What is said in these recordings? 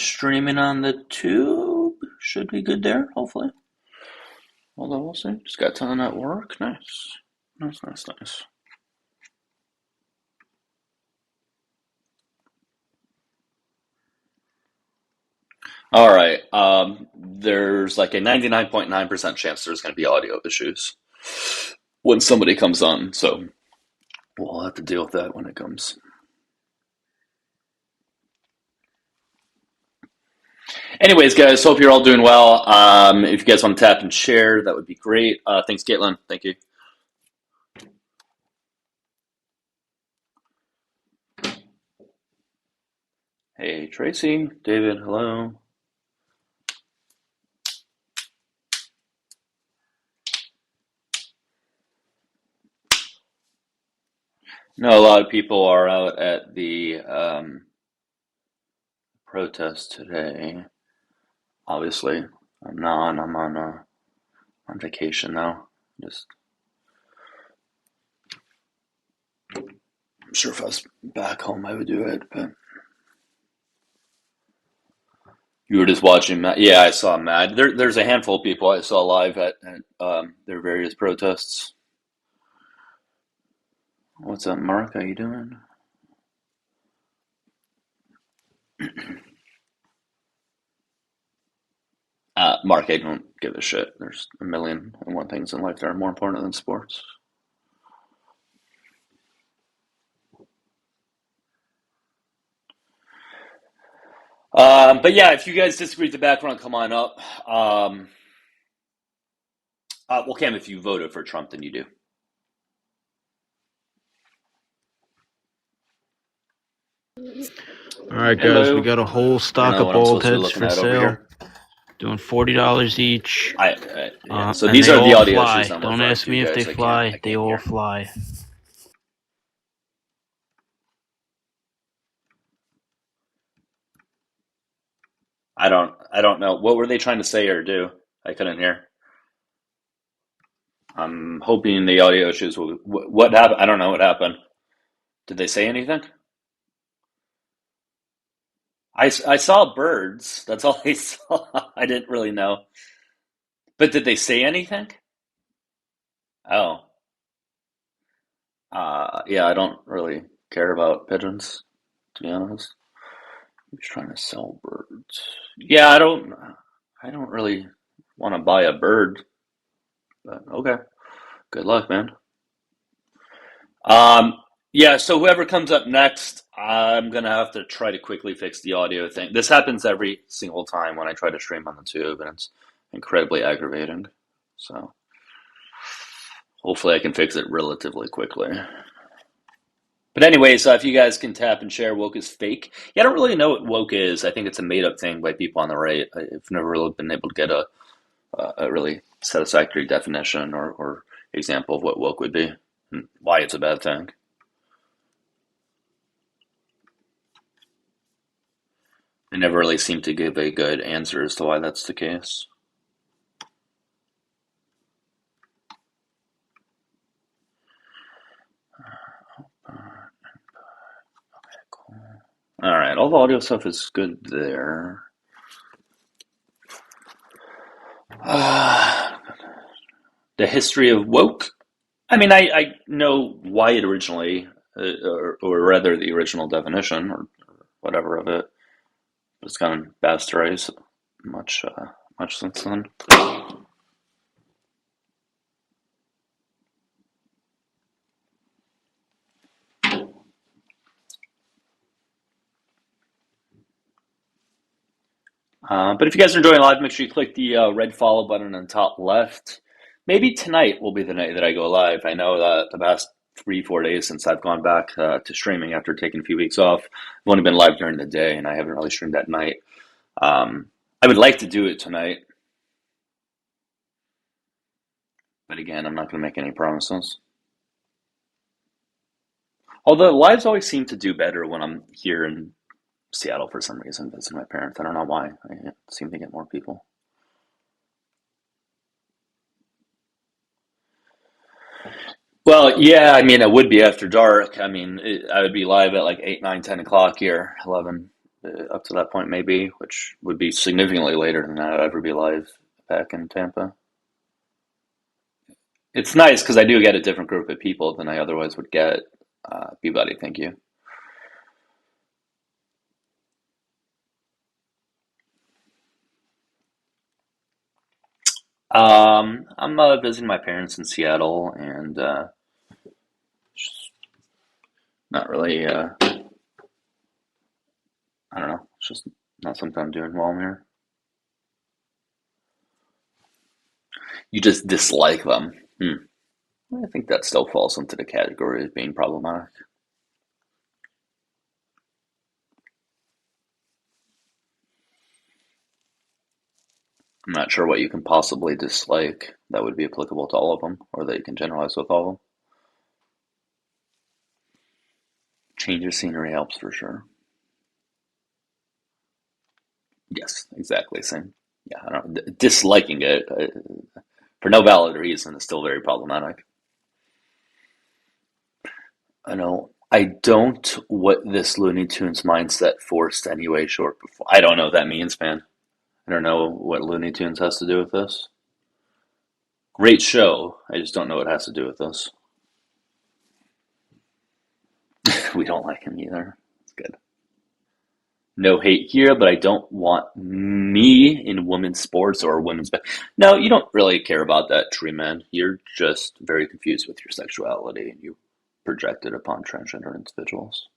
streaming on the tube. Should be good there, hopefully. Although we'll see. Just got time at work. Nice. Nice. All right. There's like a 99.9% chance there's going to be audio issues when somebody comes on. So we'll have to deal with that when it comes. Anyways, guys, hope you're all doing well. If you guys want to tap and share, that would be great. Thanks, Caitlin. Thank you. Hey, Tracy, David, hello. I know a lot of people are out at the protest today. Obviously, I'm not. I'm on vacation now. I'm sure if I was back home, I would do it, but you were just watching Mad. Yeah, I saw Mad. There's a handful of people I saw live at their various protests. What's up, Mark? How you doing? Mark, I don't give a shit. There's a million and one things in life that are more important than sports. But yeah, if you guys disagree with the background, come on up. Well, Cam, if you voted for Trump, then you do. All right, guys, Hello. we got a whole stock of bald heads for sale. Doing $40 each. Yeah. So these are the audio issues. Don't ask me if they fly. They all fly. I don't know. What were they trying to say or do? I couldn't hear. I'm hoping the audio issues will. What happened? I don't know what happened. Did they say anything? I saw birds. That's all I saw. I didn't really know. But did they say anything? Oh. Yeah, I don't really care about pigeons, to be honest. I'm just trying to sell birds. Yeah, I don't really want to buy a bird, but okay. Good luck, man. Yeah, so whoever comes up next, I'm gonna have to try to quickly fix the audio thing. This happens every single time when I try to stream on the tube, and it's incredibly aggravating. So hopefully I can fix it relatively quickly. But anyways, if you guys can tap and share, woke is fake. Yeah, I don't really know what woke is. I think it's a made-up thing by people on the right. I've never really been able to get a really satisfactory definition or example of what woke would be and why it's a bad thing. They never really seem to give a good answer as to why that's the case. Okay, cool. All right, all the audio stuff is good there. The history of woke. I mean, I know why it originally, or rather the original definition or whatever of it. It's gotten bastardized much since then. But if you guys are enjoying live, make sure you click the red follow button on the top left. Maybe tonight will be the night that I go live. I know that the past 3-4 days since I've gone back to streaming after taking a few weeks off, I've only been live during the day, and I haven't really streamed at night. I would like to do it tonight, but again, I'm not going to make any promises. Although lives always seem to do better when I'm here in Seattle for some reason, visiting my parents. I don't know why. I seem to get more people. Well, yeah, I mean, it would be after dark. I mean, I would be live at like 8, 9, 10 o'clock here, 11 up to that point maybe, which would be significantly later than I'd ever be live back in Tampa. It's nice because I do get a different group of people than I otherwise would get. Peabody, thank you. I'm visiting my parents in Seattle, and just not really. I don't know. It's just not something I'm doing while I'm here. You just dislike them. I think that still falls into the category of being problematic. I'm not sure what you can possibly dislike that would be applicable to all of them, or that you can generalize with all of them. Change of scenery helps for sure. Yes, exactly. Same. Yeah, I don't disliking it for no valid reason is still very problematic. I know. I don't what this Looney Tunes mindset forced anyway short before. I don't know what that means, man. I don't know what Looney Tunes has to do with this. Great show. I just don't know what it has to do with this. We don't like him either. It's good. No hate here, but I don't want me in women's sports or women's. No, you don't really care about that, tree man. You're just very confused with your sexuality, and you project it upon transgender individuals.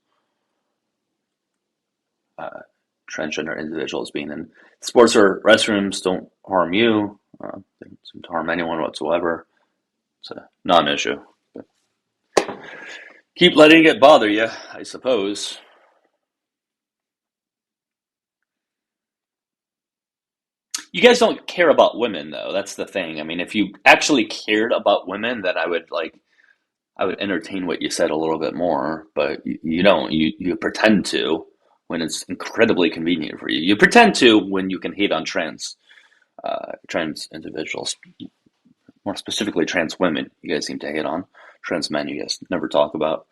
Transgender individuals being in sports or restrooms don't harm you. They don't seem to harm anyone whatsoever. It's a non-issue. But keep letting it bother you, I suppose. You guys don't care about women, though. That's the thing. I mean, if you actually cared about women, then I would entertain what you said a little bit more. But you don't. You pretend to when it's incredibly convenient for you. You pretend to when you can hate on trans individuals, more specifically trans women. You guys seem to hate on trans men. You guys never talk about.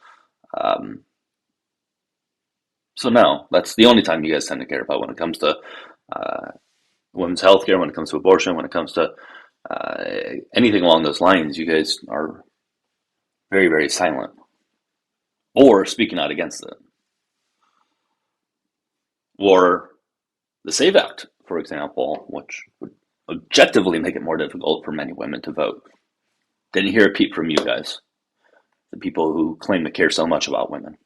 So no, that's the only time you guys tend to care about when it comes to women's health care, when it comes to abortion, when it comes to anything along those lines. You guys are very, very silent or speaking out against it. Or the SAVE Act, for example, which would objectively make it more difficult for many women to vote. Didn't hear a peep from you guys, the people who claim to care so much about women.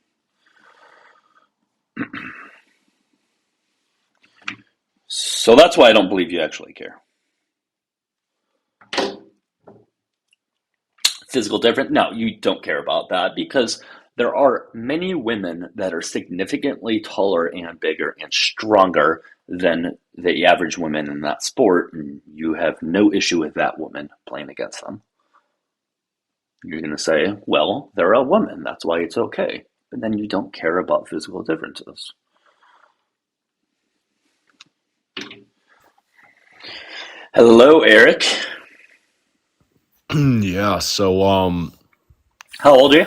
So that's why I don't believe you actually care. Physical difference? No, you don't care about that because there are many women that are significantly taller and bigger and stronger than the average women in that sport, and you have no issue with that woman playing against them. You're going to say, well, they're a woman, that's why it's okay. But then you don't care about physical differences. Hello, Eric. Yeah, so how old are you?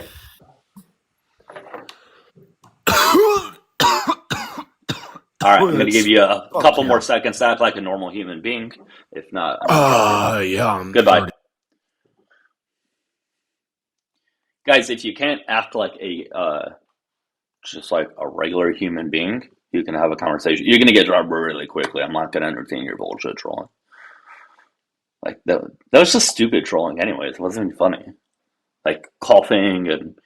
All right, I'm going to give you a couple more seconds to act like a normal human being. If not, I'm goodbye. 30. Guys, if you can't act like just like a regular human being, you can have a conversation. You're going to get dropped really quickly. I'm not going to entertain your bullshit trolling. Like, that was just stupid trolling anyways. It wasn't even funny. Like, coughing and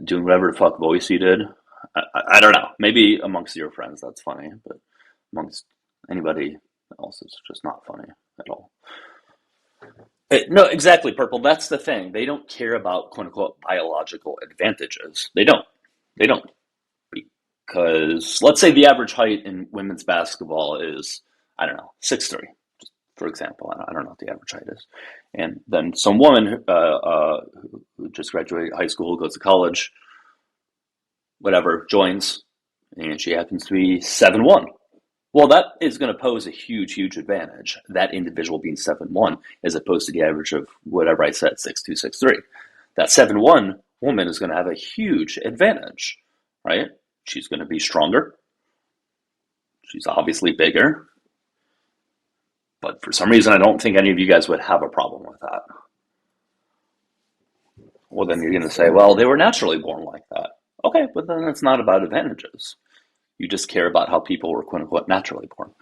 doing whatever the fuck voice you did. I don't know. Maybe amongst your friends that's funny, but amongst anybody else, it's just not funny at all. No, exactly, Purple. That's the thing. They don't care about quote unquote biological advantages. They don't. They don't. Because let's say the average height in women's basketball is, I don't know, 6'3", for example. I don't know what the average height is. And then some woman who just graduated high school, goes to college, whatever, joins, and she happens to be 7'1". Well, that is going to pose a huge, huge advantage, that individual being 7'1", as opposed to the average of whatever I said, 6'2", 6'3". That 7'1" woman is going to have a huge advantage, right? She's going to be stronger. She's obviously bigger. But for some reason, I don't think any of you guys would have a problem with that. Well, then you're going to say, well, they were naturally born like that. Okay, but then it's not about advantages. You just care about how people were quote unquote naturally born.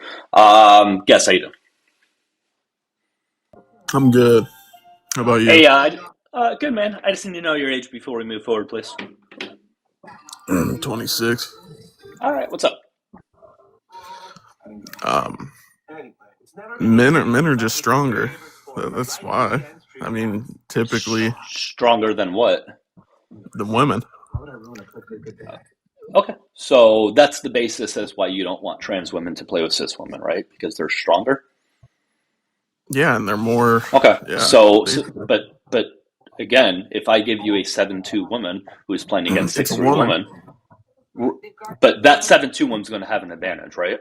Guess how you doing? I'm good. How about you? Hey, good man. I just need to know your age before we move forward, please. 26. All right, what's up? Men are just stronger. That's why. I mean, typically Stronger than what? the women. Okay, so that's the basis as why you don't want trans women to play with cis women, right? Because they're stronger. Yeah, and they're more. Okay, Yeah, so but again, if I give you a 7'2" woman who's playing against 6'3" woman, but that 7'2" woman's going to have an advantage, right?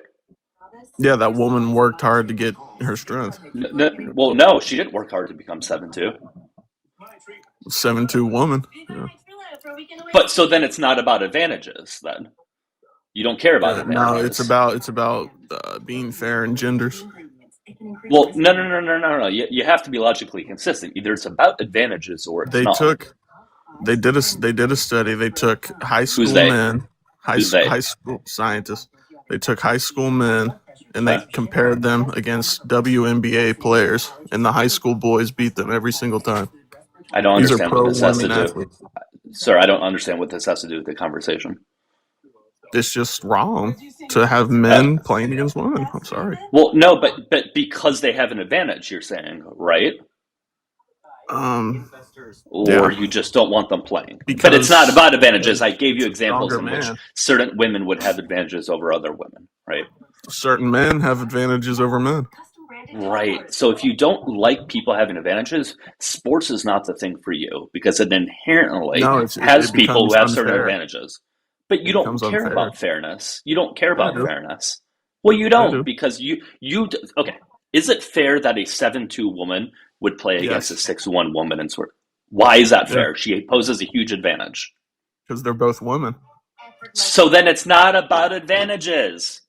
Yeah, that woman worked hard to get her strength. Well, no, she didn't work hard to become 7'2". 7'2" woman. Yeah. But so then it's not about advantages. Then you don't care about advantages. No, it's about being fair in genders. Well, no. You have to be logically consistent. Either it's about advantages or it's not. They did a study. They took high school men, high school scientists. They took high school men and they compared them against WNBA players, and the high school boys beat them every single time. I don't understand what this has to do. Sir, I don't understand what this has to do with the conversation. It's just wrong to have men playing against women. I'm sorry. Well, no, but because they have an advantage, you're saying, right? Or you just don't want them playing. But it's not about advantages. I gave you examples in which certain women would have advantages over other women, right? Certain men have advantages over men. Right. So if you don't like people having advantages, sports is not the thing for you because it inherently has people who have certain advantages. But you don't care about fairness. You don't care about fairness. Well, you don't because you okay. Is it fair that a 7'2" woman would play against a 6'1" woman and sort? Why is that fair? She poses a huge advantage. Because they're both women. So then it's not about advantages.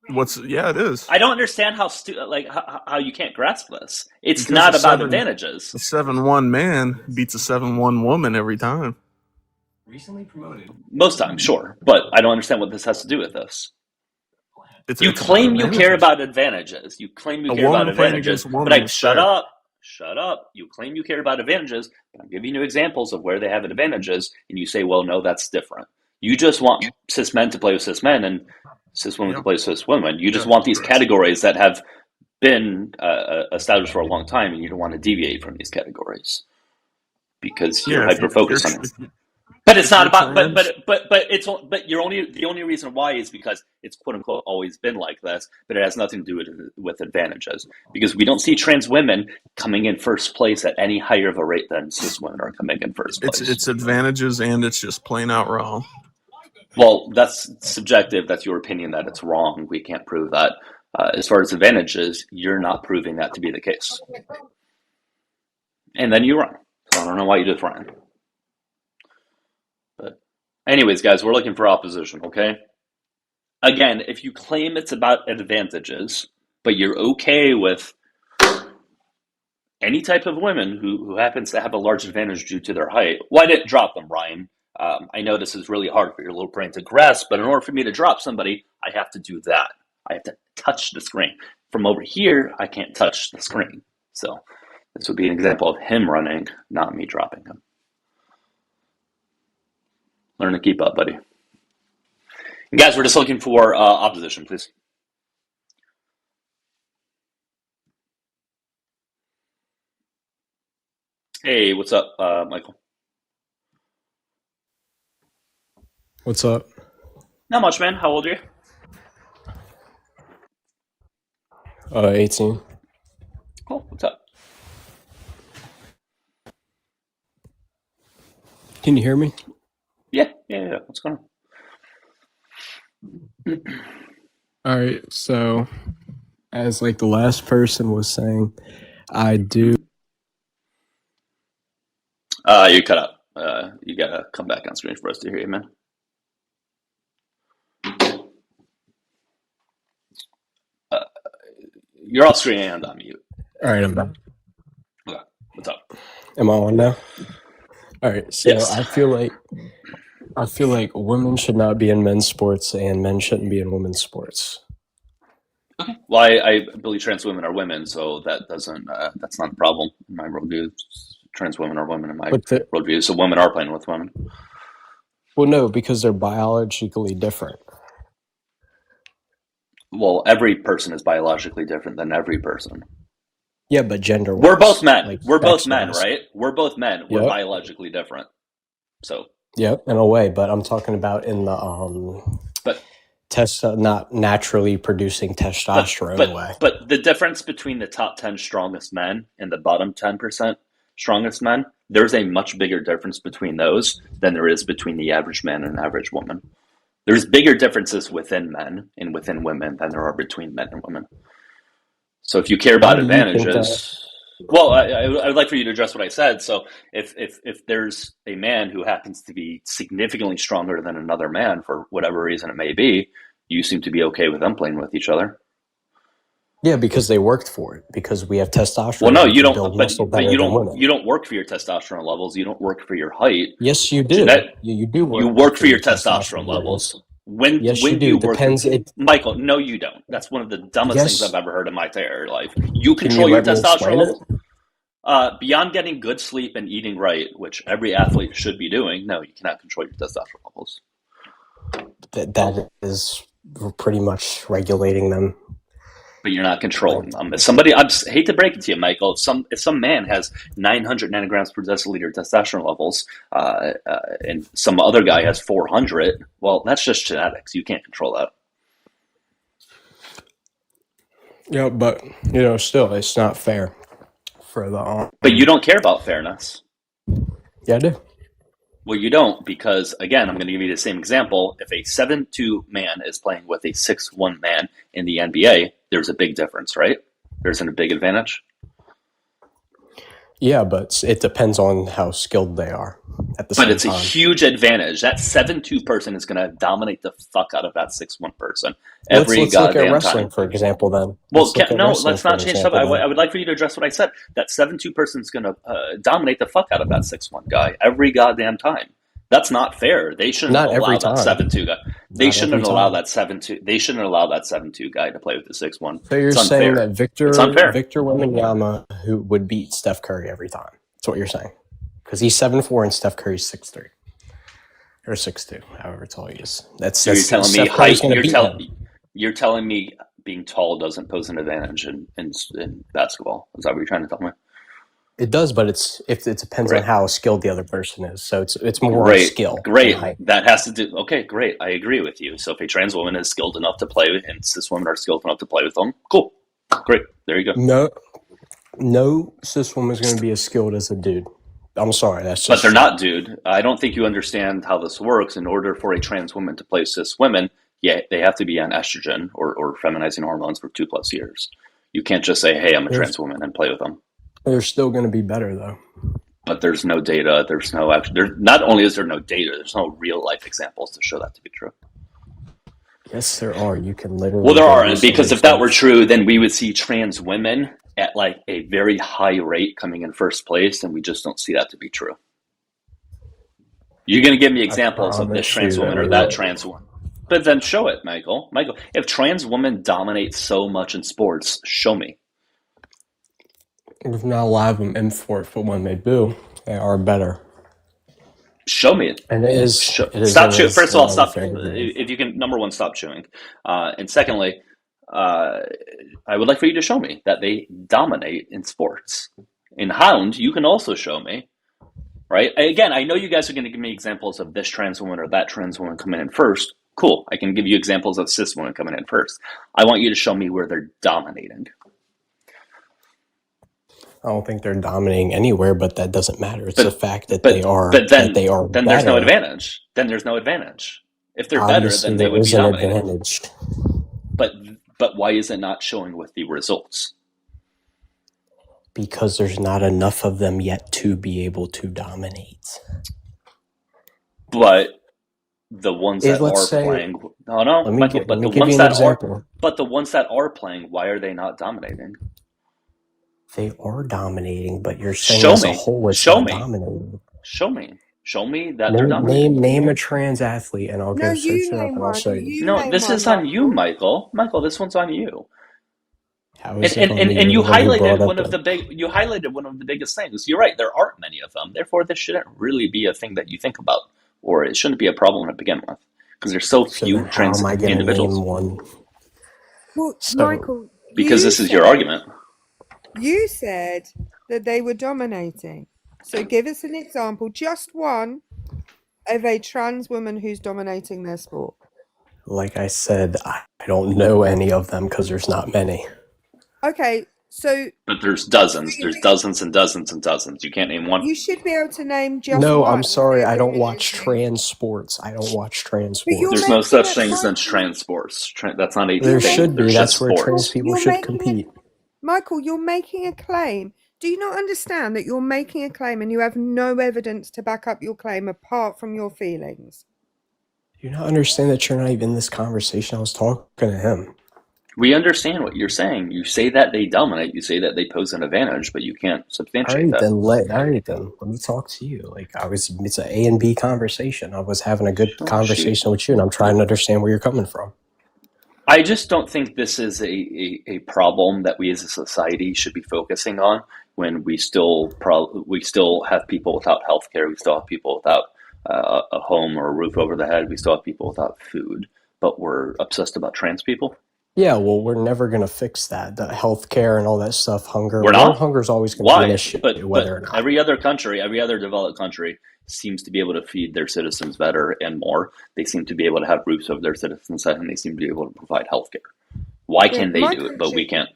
It is. I don't understand how you can't grasp this. It's not about advantages. A 7'1" man beats a 7'1" woman every time. Recently promoted. Most times, sure, but I don't understand what this has to do with this. You claim you care about advantages. You claim you care about advantages, but shut up. You claim you care about advantages, but I'm giving you examples of where they have advantages, and you say, well, no, that's different. You just want cis men to play with cis men and cis women to play with cis women. You just want these categories that have been established for a long time, and you don't want to deviate from these categories because you're hyper-focused on it. But it's not about. But you're the only reason why is because it's quote unquote always been like this. But it has nothing to do with advantages because we don't see trans women coming in first place at any higher of a rate than cis women are coming in first place. It's advantages and it's just plain out wrong. Well, that's subjective. That's your opinion that it's wrong. We can't prove that. As far as advantages, you're not proving that to be the case. And then you're wrong. So I don't know why you just ran. But anyways, guys, we're looking for opposition, okay? Again, if you claim it's about advantages, but you're okay with any type of women who happens to have a large advantage due to their height, why didn't drop them, Ryan? I know this is really hard for your little brain to grasp, but in order for me to drop somebody, I have to do that. I have to touch the screen. From over here, I can't touch the screen. So this would be an example of him running, not me dropping him. Learn to keep up, buddy. And guys, we're just looking for opposition, please. Hey, what's up, Michael? What's up? Not much, man. How old are you? 18. Cool. What's up? Can you hear me? Yeah. What's going on? All right. So, as like the last person was saying, I do. You cut out. You gotta come back on screen for us to hear you, man. You're off screen and on mute. All right, I'm back. Okay. What's up? Am I on now? All right. So Yes. I feel like women should not be in men's sports and men shouldn't be in women's sports. Okay. Well, I believe trans women are women, so that doesn't that's not a problem in my worldview. Trans women are women in my worldview, so women are playing with women. Well, no, because they're biologically different. Well, every person is biologically different than every person. Yeah, but gender. We're both men. Like we're both men, right? We're both men. We're yep. biologically different. So. Yep, in a way, but I'm talking about in the not naturally producing testosterone way. But the difference between the top 10 strongest men and the bottom 10% strongest men, there's a much bigger difference between those than there is between the average man and average woman. There's bigger differences within men and within women than there are between men and women. So if you care about advantages, well, I would like for you to address what I said. So if there's a man who happens to be significantly stronger than another man for whatever reason it may be, you seem to be okay with them playing with each other. Yeah, because they worked for it. Because we have testosterone. Well, no, you don't. But you don't. You don't work for your testosterone levels. You don't work for your height. Yes, you do. You do. You work for your testosterone levels. When you do. Depends. Michael, no, you don't. That's one of the dumbest things I've ever heard in my entire life. You control your testosterone levels. Beyond getting good sleep and eating right, which every athlete should be doing, no, you cannot control your testosterone levels. That is pretty much regulating them. But you're not controlling them. If somebody, I hate to break it to you, Michael, if some man has 900 nanograms per deciliter testosterone levels, and some other guy has 400, well, that's just genetics. You can't control that. Yeah, but still, it's not fair for the. But you don't care about fairness. Yeah, I do. Well, you don't, because, again, I'm going to give you the same example. If a 7'2" man is playing with a 6'1" man in the NBA, there's a big difference, right? There's a big advantage. Yeah, but it depends on how skilled they are at the same time. But it's a huge advantage. That 7'2" person is going to dominate the fuck out of that 6'1" person every let's goddamn look at wrestling, time. For example, then. Well, let's not change something. I would like for you to address what I said. That 7'2" person is going to dominate the fuck out of that 6'1" guy every goddamn time. That's not fair. They shouldn't allow that 7'2" guy. They shouldn't allow that 7'2". They shouldn't allow that 7'2" guy to play with the 6'1". So you're saying that Victor Wembanyama who would beat Steph Curry every time. That's what you're saying. Because he's 7'4" and Steph Curry's 6'3". Or 6'2", however tall he is. So you're telling me height. You're telling me being tall doesn't pose an advantage in basketball. Is that what you're trying to tell me? It does, but it depends on how skilled the other person is. So it's more skill. Great. That has to do. Okay, great. I agree with you. So if a trans woman is skilled enough to play and cis women are skilled enough to play with them, cool. Great. There you go. No cis woman is going to be as skilled as a dude. I'm sorry. But they're not, dude. I don't think you understand how this works. In order for a trans woman to play cis women, they have to be on estrogen or feminizing hormones for 2+ years. You can't just say, hey, I'm a trans woman and play with them. They're still going to be better, though. But there's no data. There's no not only is there no data, there's no real life examples to show that to be true. Yes, there are. You can literally. Well, there are, because if that were true, then we would see trans women at like a very high rate coming in first place, and we just don't see that to be true. You're going to give me examples of this trans woman or that trans woman. But then show it, Michael. Michael, if trans women dominate so much in sports, show me. There's not a lot of them in sport, but when they do, they are better. Show me it. And it is. Stop chewing. First of all, stop. If you can, number one, stop chewing. And secondly, I would like for you to show me that they dominate in sports. In Hound, you can also show me. Right? Again, I know you guys are going to give me examples of this trans woman or that trans woman coming in first. Cool. I can give you examples of cis women coming in first. I want you to show me where they're dominating. I don't think they're dominating anywhere, but that doesn't matter. It's the fact that they are. But then, then there's no advantage. Then there's no advantage. If they're Obviously, better, then they would be dominating. Advantage. But why is it not showing with the results? Because there's not enough of them yet to be able to dominate. But the ones that are playing. No, Michael. But the ones that are playing, why are they not dominating? They are dominating, but you're saying as a whole it's not dominating. Show me that they're dominating. Name a trans athlete, and I'll go search it up and I'll show you. No, this is on you, Michael. Michael, this one's on you. How is it on me? And you highlighted one of the biggest things. You're right. There aren't many of them. Therefore, this shouldn't really be a thing that you think about, or it shouldn't be a problem to begin with, because there's so few trans individuals. Name one? Well, Michael, because this is your argument. You said that they were dominating. So give us an example, just one, of a trans woman who's dominating their sport. Like I said, I don't know any of them because there's not many. Okay, so... But there's dozens. There's dozens and dozens and dozens. You can't name one. You should be able to name just one. No, I'm sorry. I don't watch trans sports. There's no such thing as trans sports. That's not a thing. There should be. That's where trans people should compete. Michael, you're making a claim. Do you not understand that you're making a claim and you have no evidence to back up your claim apart from your feelings? Do you not understand that you're not even in this conversation? I was talking to him. We understand what you're saying. You say that they dominate. You say that they pose an advantage, but you can't substantiate that. All right, then. Let me talk to you. It's an A and B conversation. I was having a good conversation with you, and I'm trying to understand where you're coming from. I just don't think this is a problem that we as a society should be focusing on when we still have people without healthcare. We still have people without a home or a roof over their head. We still have people without food, but we're obsessed about trans people. Yeah, well, we're never going to fix that. The healthcare and all that stuff, hunger. We're not. Hunger is always going to be an issue, whether or not. Every other developed country seems to be able to feed their citizens better and more. They seem to be able to have roofs over their citizens' head, and they seem to be able to provide healthcare. Why can they do it, but we can't?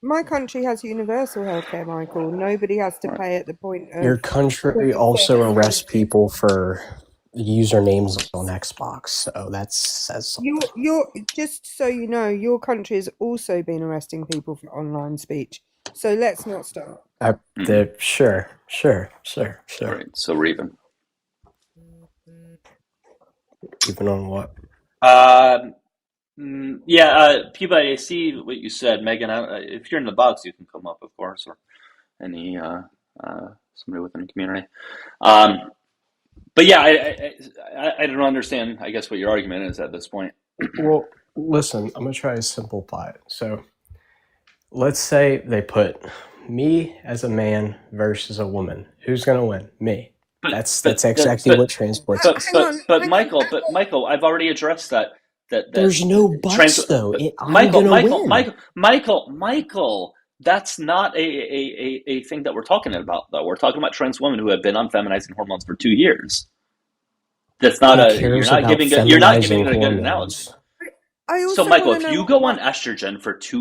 My country has universal healthcare, Michael. Nobody has to pay at the point of... Your country also arrests people for usernames on Xbox, so that says something. You're just so you know, your country has also been arresting people for online speech. So let's not start. Sure. All right, so we're even. Even on what? Peabody, I see what you said, Megan. If you're in the box, you can come up, of course, or any somebody within the community. But yeah, I don't understand, I guess, what your argument is at this point. Well, listen, I'm going to try to simplify it. So let's say they put me as a man versus a woman. Who's going to win? Me. That's exactly what transports. But Michael, I've already addressed that. There's no buts, though. Michael, that's not a thing that we're talking about, though. We're talking about trans women who have been on feminizing hormones for 2 years. That's not you're not giving it a good analogy. So, Michael, if you go on estrogen for if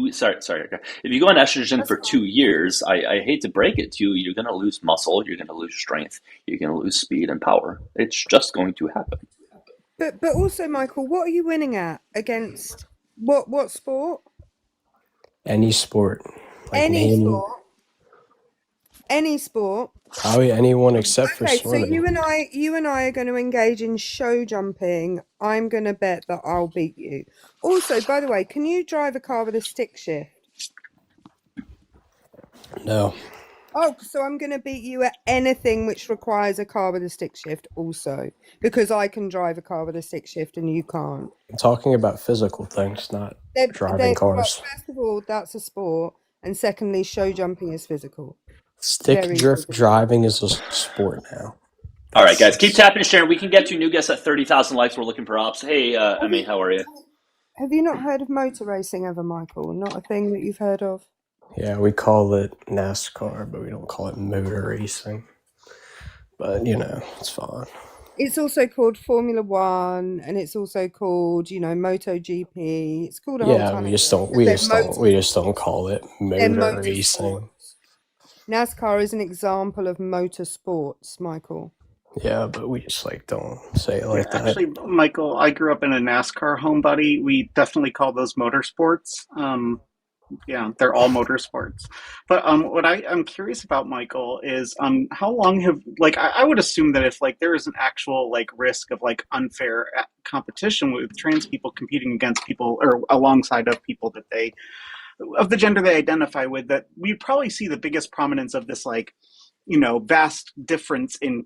you go on estrogen for 2 years, I hate to break it to you, you're going to lose muscle, you're going to lose strength, you're going to lose speed and power. It's just going to happen. But also, Michael, what are you winning at against what sport? Any sport. Any sport. Probably anyone except for swimming. So you and I are going to engage in show jumping. I'm going to bet that I'll beat you. Also, by the way, can you drive a car with a stick shift? No. Oh, so I'm going to beat you at anything which requires a car with a stick shift also, because I can drive a car with a stick shift and you can't. I'm talking about physical things, not driving cars. Well, first of all, that's a sport, and secondly, show jumping is physical. Stick drift driving is a sport now. All right, guys, keep tapping and sharing. We can get to new guests at 30,000 likes. We're looking for ops. Hey, Emmy, how are you? Have you not heard of motor racing ever, Michael? Not a thing that you've heard of? Yeah, we call it NASCAR, but we don't call it motor racing. But, it's fine. It's also called Formula One, and it's also called, MotoGP. It's called a whole ton we just don't call it motor racing. NASCAR is an example of motorsports, Michael. Yeah, but we just don't say it like that. Actually, Michael, I grew up in a NASCAR home, buddy. We definitely call those motorsports. they're all motorsports. But what I'm curious about, Michael, is how long have I would assume that if there is an actual risk of unfair competition with trans people competing against people or alongside of people that they of the gender they identify with, that we'd probably see the biggest prominence of this vast difference in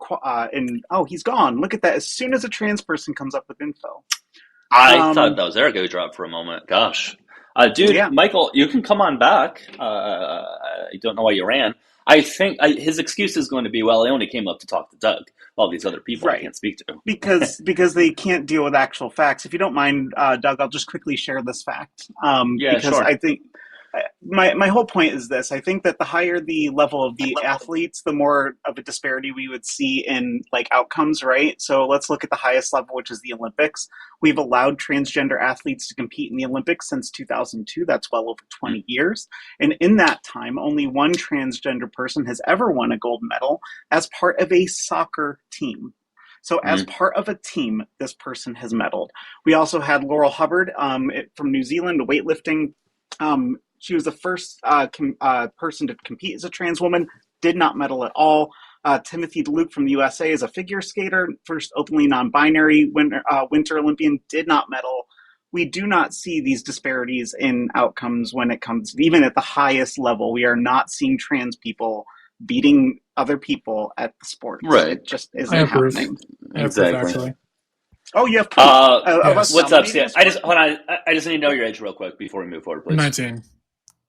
oh, he's gone. Look at that. As soon as a trans person comes up with info. I thought that was Eric who dropped for a moment. Gosh. Dude, yeah. Michael, you can come on back. I don't know why you ran. I think his excuse is going to be, well, I only came up to talk to Doug. All these other people I can't speak to. because they can't deal with actual facts. If you don't mind, Doug, I'll just quickly share this fact. Because sure. I think my whole point is this. I think that the higher the level of the athletes, the more of a disparity we would see in outcomes, right? So let's look at the highest level, which is the Olympics. We've allowed transgender athletes to compete in the Olympics since 2002. That's well over 20 years. And in that time, only one transgender person has ever won a gold medal as part of a soccer team. So as part of a team, this person has medaled. We also had Laurel Hubbard from New Zealand, weightlifting. She was the first person to compete as a trans woman, did not medal at all. Timothy DeLuke from the USA is a figure skater, first openly non-binary Winter Olympian, did not medal. We do not see these disparities in outcomes when it comes, even at the highest level. We are not seeing trans people beating other people at the sports. Right. It just isn't happening. Exactly. Oh, you have proof yes. What's up, Stan? I just need to know your age real quick before we move forward, please. 19.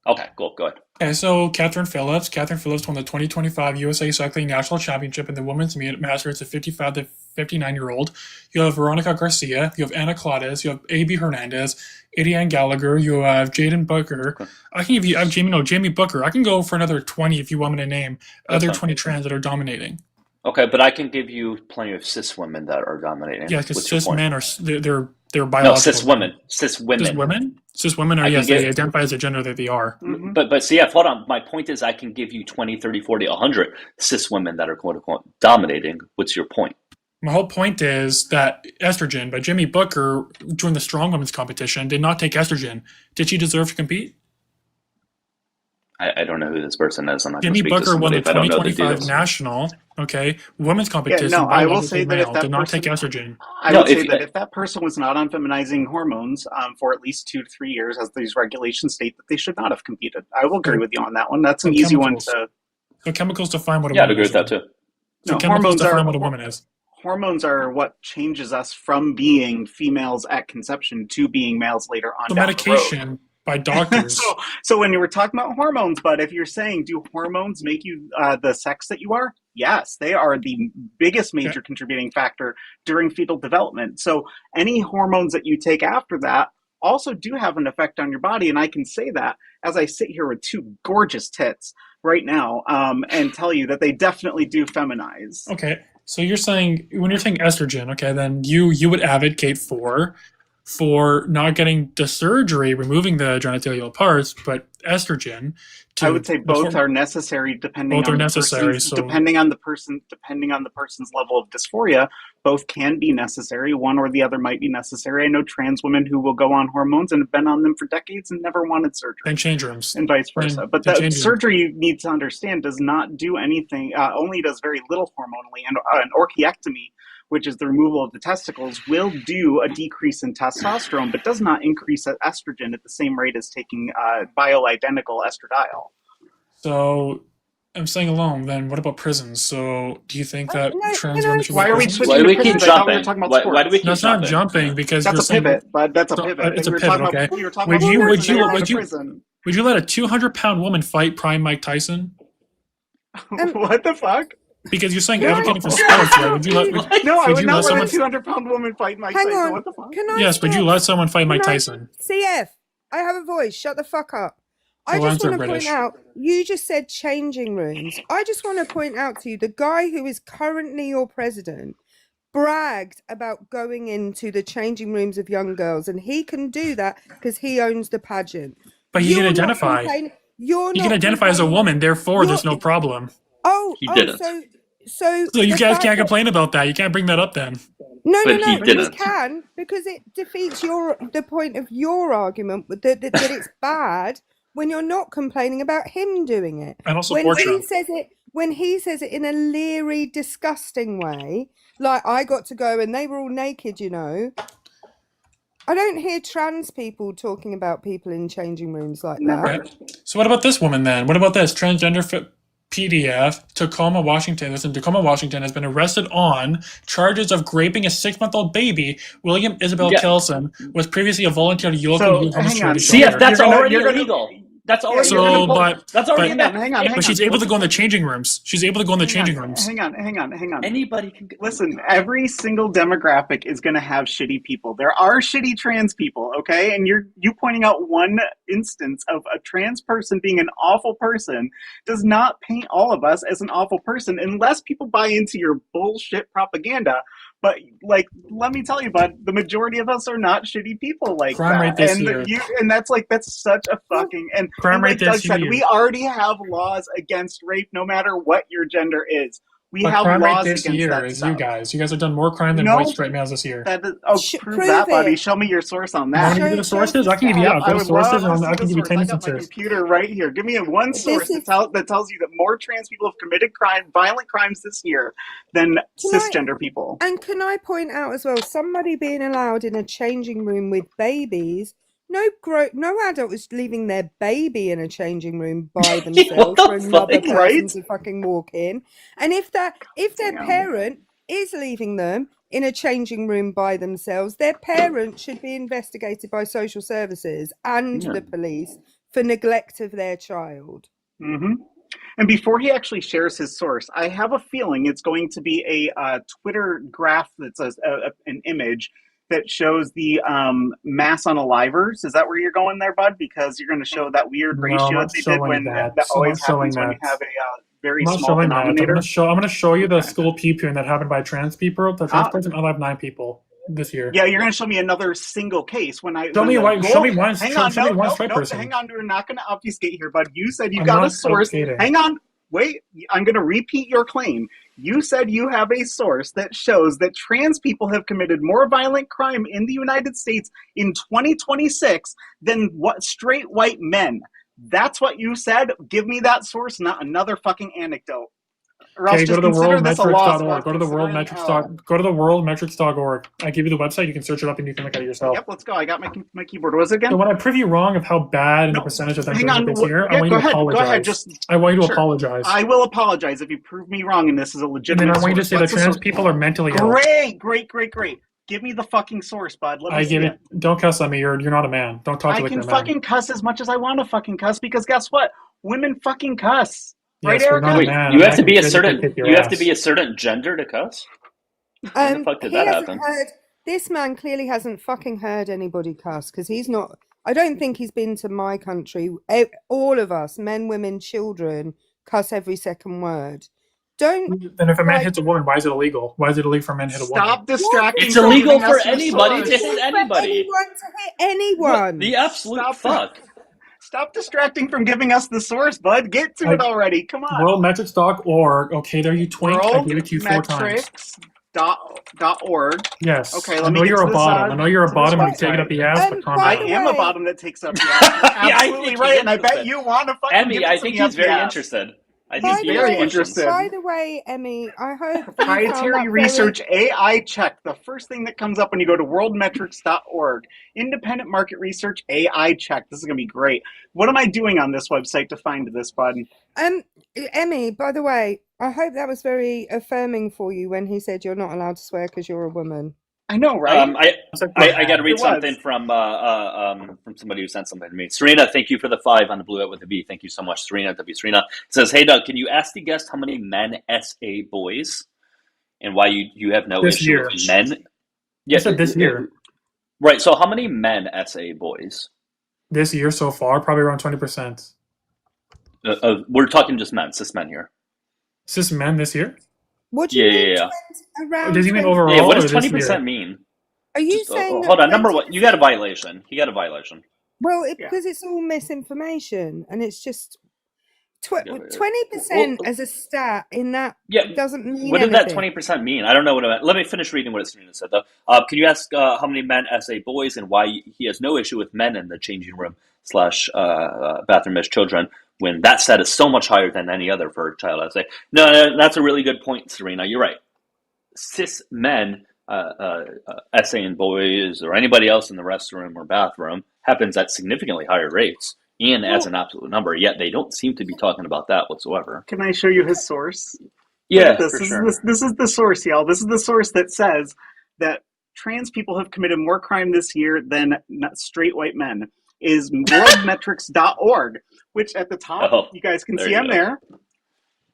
Okay, cool. Go ahead. Okay, so Catherine Phillips. Catherine Phillips won the 2025 USA Cycling National Championship in the women's masters of 55 to 59-year-old. You have Veronica Garcia. You have Anna Claudes. You have A.B. Hernandez. Adiane Gallagher. You have Jaden Booker. Okay. I can give you Jamie Booker. I can go for another 20 if you want me to name other 20 trans that are dominating. Okay, but I can give you plenty of cis women that are dominating. Yeah, because cis men are they're biological. No, cis women. Cis women. Cis women are, yes, they identify as a gender that they are. Mm-hmm. But CF, hold on. My point is I can give you 20, 30, 40, 100 cis women that are quote-unquote dominating. What's your point? My whole point is that estrogen, by Jimmy Booker, during the strong women's competition, did not take estrogen. Did she deserve to compete? I don't know who this person is. I'm not Jimmy Booker won the 2025 national, women's competition. Yeah, no, I will say that if that did not take estrogen. I would say that if that person was not on feminizing hormones for at least 2 to 3 years, as these regulations state, that they should not have competed. I will agree with you on that one. That's an easy one to. So chemicals define what a woman is. I'd agree with that too. So chemicals define what a woman is. Hormones are what changes us from being females at conception to being males later on. So medication. By doctors. So when you were talking about hormones, but if you're saying, do hormones make you the sex that you are? Yes, they are the biggest major contributing factor during fetal development. So any hormones that you take after that also do have an effect on your body. And I can say that as I sit here with 2 gorgeous tits right now and tell you that they definitely do feminize. Okay. So you're saying, when you're saying estrogen, then you would advocate for not getting the surgery, removing the genitalia parts, but estrogen. I would say both are necessary depending on the person's level of dysphoria. Both can be necessary. One or the other might be necessary. I know trans women who will go on hormones and have been on them for decades and never wanted surgery. And change rooms. And vice versa. But the surgery, you need to understand, does not do anything, only does very little hormonally. And an orchiectomy, which is the removal of the testicles, will do a decrease in testosterone, but does not increase estrogen at the same rate as taking bioidentical estradiol. So I'm saying alone, then what about prisons? So do you think that trans women should Why are we switching? Why do we keep jumping? Why do we keep That's jumping? not jumping because that's a pivot, but that's a pivot. It's a pivot, okay. Would you let a 200-pound woman fight Prime Mike Tyson? What the fuck? Because you're saying advocating for sports, right? Would you let I would not let a 200-pound woman fight Mike Tyson. Hang on. What the fuck? Yes, would you let someone fight Mike Tyson? CF, I have a voice. Shut the fuck up. I just want to point out, you just said changing rooms. I just want to point out to you, the guy who is currently your president bragged about going into the changing rooms of young girls, and he can do that because he owns the pageant. But he can identify. You can identify as a woman, therefore there's no problem. He didn't. So you guys can't complain about that. You can't bring that up then. No, you can, because it defeats the point of your argument that it's bad when you're not complaining about him doing it. And also when he says it in a leery, disgusting way, like I got to go and they were all naked, you know. I don't hear trans people talking about people in changing rooms like that. So what about this woman then? What about this transgender PDF? Tacoma, Washington. Listen, Tacoma, Washington has been arrested on charges of raping a 6-month-old baby. William Isabel Kelson was previously a volunteer to local youth homeless charity. See, that's already illegal. That's already hang on. But she's able to go in the changing rooms. She's able to go in the changing rooms. Hang on. Anybody can listen. Every single demographic is going to have shitty people. There are shitty trans people, okay? And you pointing out one instance of a trans person being an awful person does not paint all of us as an awful person unless people buy into your bullshit propaganda. But like, let me tell you, bud, the majority of us are not shitty people like crime that. Rate this year. And that's such a fucking crime and rate like Doug this said, year. we already have laws against rape, no matter what your gender is. We have crime laws rate this against year that is stuff. you guys. You guys have done more crime than white straight males this year. Prove that, buddy. Show me your source on that. Want me to give you the sources? I can give you go to sources and I can give you 10 I got my computer right here. Give me one source that tells you that more trans people have committed violent crimes this year than cisgender people. And can I point out as well, somebody being allowed in a changing room with babies. No adult is leaving their baby in a changing room by themselves for another person to fucking walk in. And if their parent is leaving them in a changing room by themselves, their parent should be investigated by social services and the police for neglect of their child. Mm-hmm. And before he actually shares his source, I have a feeling it's going to be a Twitter graph that's an image that shows the mass unalivers. Is that where you're going there, bud? Because you're going to show that weird ratio that they did when that always happens when you have a very small denominator. I'm going to show you the school pee-pooing that happened by trans people. The trans person unalived 9 people this year. Yeah, you're going to show me another single case when I show me one straight person. Hang on, we're not going to obfuscate here, bud. You said you got a source. Hang on. Wait, I'm going to repeat your claim. You said you have a source that shows that trans people have committed more violent crime in the United States in 2026 than straight white men. That's what you said. Give me that source, not another fucking anecdote. Or else go to the worldmetrics.org. Go to the worldmetrics.org. I give you the website. You can search it up and you can look at it yourself. Yep, let's go. I got my keyboard. What was it again? So when I prove you wrong of how bad and the percentage of them this year, I want you to apologize. I want you to apologize. I will apologize if you prove me wrong and this is a legitimate source. And then I want you to say that trans people are mentally ill. Great. Give me the fucking source, bud. Don't cuss at me. You're not a man. Don't talk to me like you're a man. I can fucking cuss as much as I want to fucking cuss because guess what? Women fucking cuss. Yes, right, Erica? Wait, you have to be a certain gender to cuss? How the fuck did that happen? This man clearly hasn't fucking heard anybody cuss because he's not. I don't think he's been to my country. All of us, men, women, children, cuss every second word. Then if a man hits a woman, why is it illegal? Why is it illegal for men to hit a woman? Stop distracting. It's illegal for anybody to hit anybody. Anyone to hit anyone. The absolute fuck. Stop distracting from giving us the source, bud. Get to it already. Come on. Worldmetrics.org. Okay, there you twink. I gave it to you 4 times. Worldmetrics.org. Yes. Okay, I know you're a bottom. I know you're a bottom and you take it up the ass, but I am a bottom that takes up the ass. Absolutely right, and I bet you want to fucking Emmy, I think he's very interested. I think he's very interested. By the way, Emmy, I hope proprietary research AI check. The first thing that comes up when you go to worldmetrics.org. Independent market research AI check. This is going to be great. What am I doing on this website to find this button? Emmy, by the way, I hope that was very affirming for you when he said you're not allowed to swear because you're a woman. I know, right? I got to read something from somebody who sent something to me. Serena, thank you for the 5 on the blue out with the B. Thank you so much, Serena. Serena says, "Hey Doug, can you ask the guest how many men SA boys, and why you have no issue with men?" Yes, this year. Right. So how many men SA boys this year so far? Probably around 20%. We're talking just men, cis men here. Cis men this year? What do you mean? Around does he mean overall? Yeah, what does 20% mean? Are you saying? Hold on. Number 1, you got a violation. He got a violation. Well, because it's all misinformation, and it's just 20% as a stat in that doesn't mean what did anything. that 20% mean? I don't know what it meant. Let me finish reading what Serena said, though. Can you ask how many men essay boys and why he has no issue with men in the changing room / bathroom as children when that stat is so much higher than any other for a child essay? No, that's a really good point, Serena. You're right. Cis men essaying boys or anybody else in the restroom or bathroom happens at significantly higher rates and as an absolute number, yet they don't seem to be talking about that whatsoever. Can I show you his source? Yeah, this is the source, y'all. This is the source that says that trans people have committed more crime this year than straight white men. Is worldmetrics.org, which at the top, you guys can see I'm there.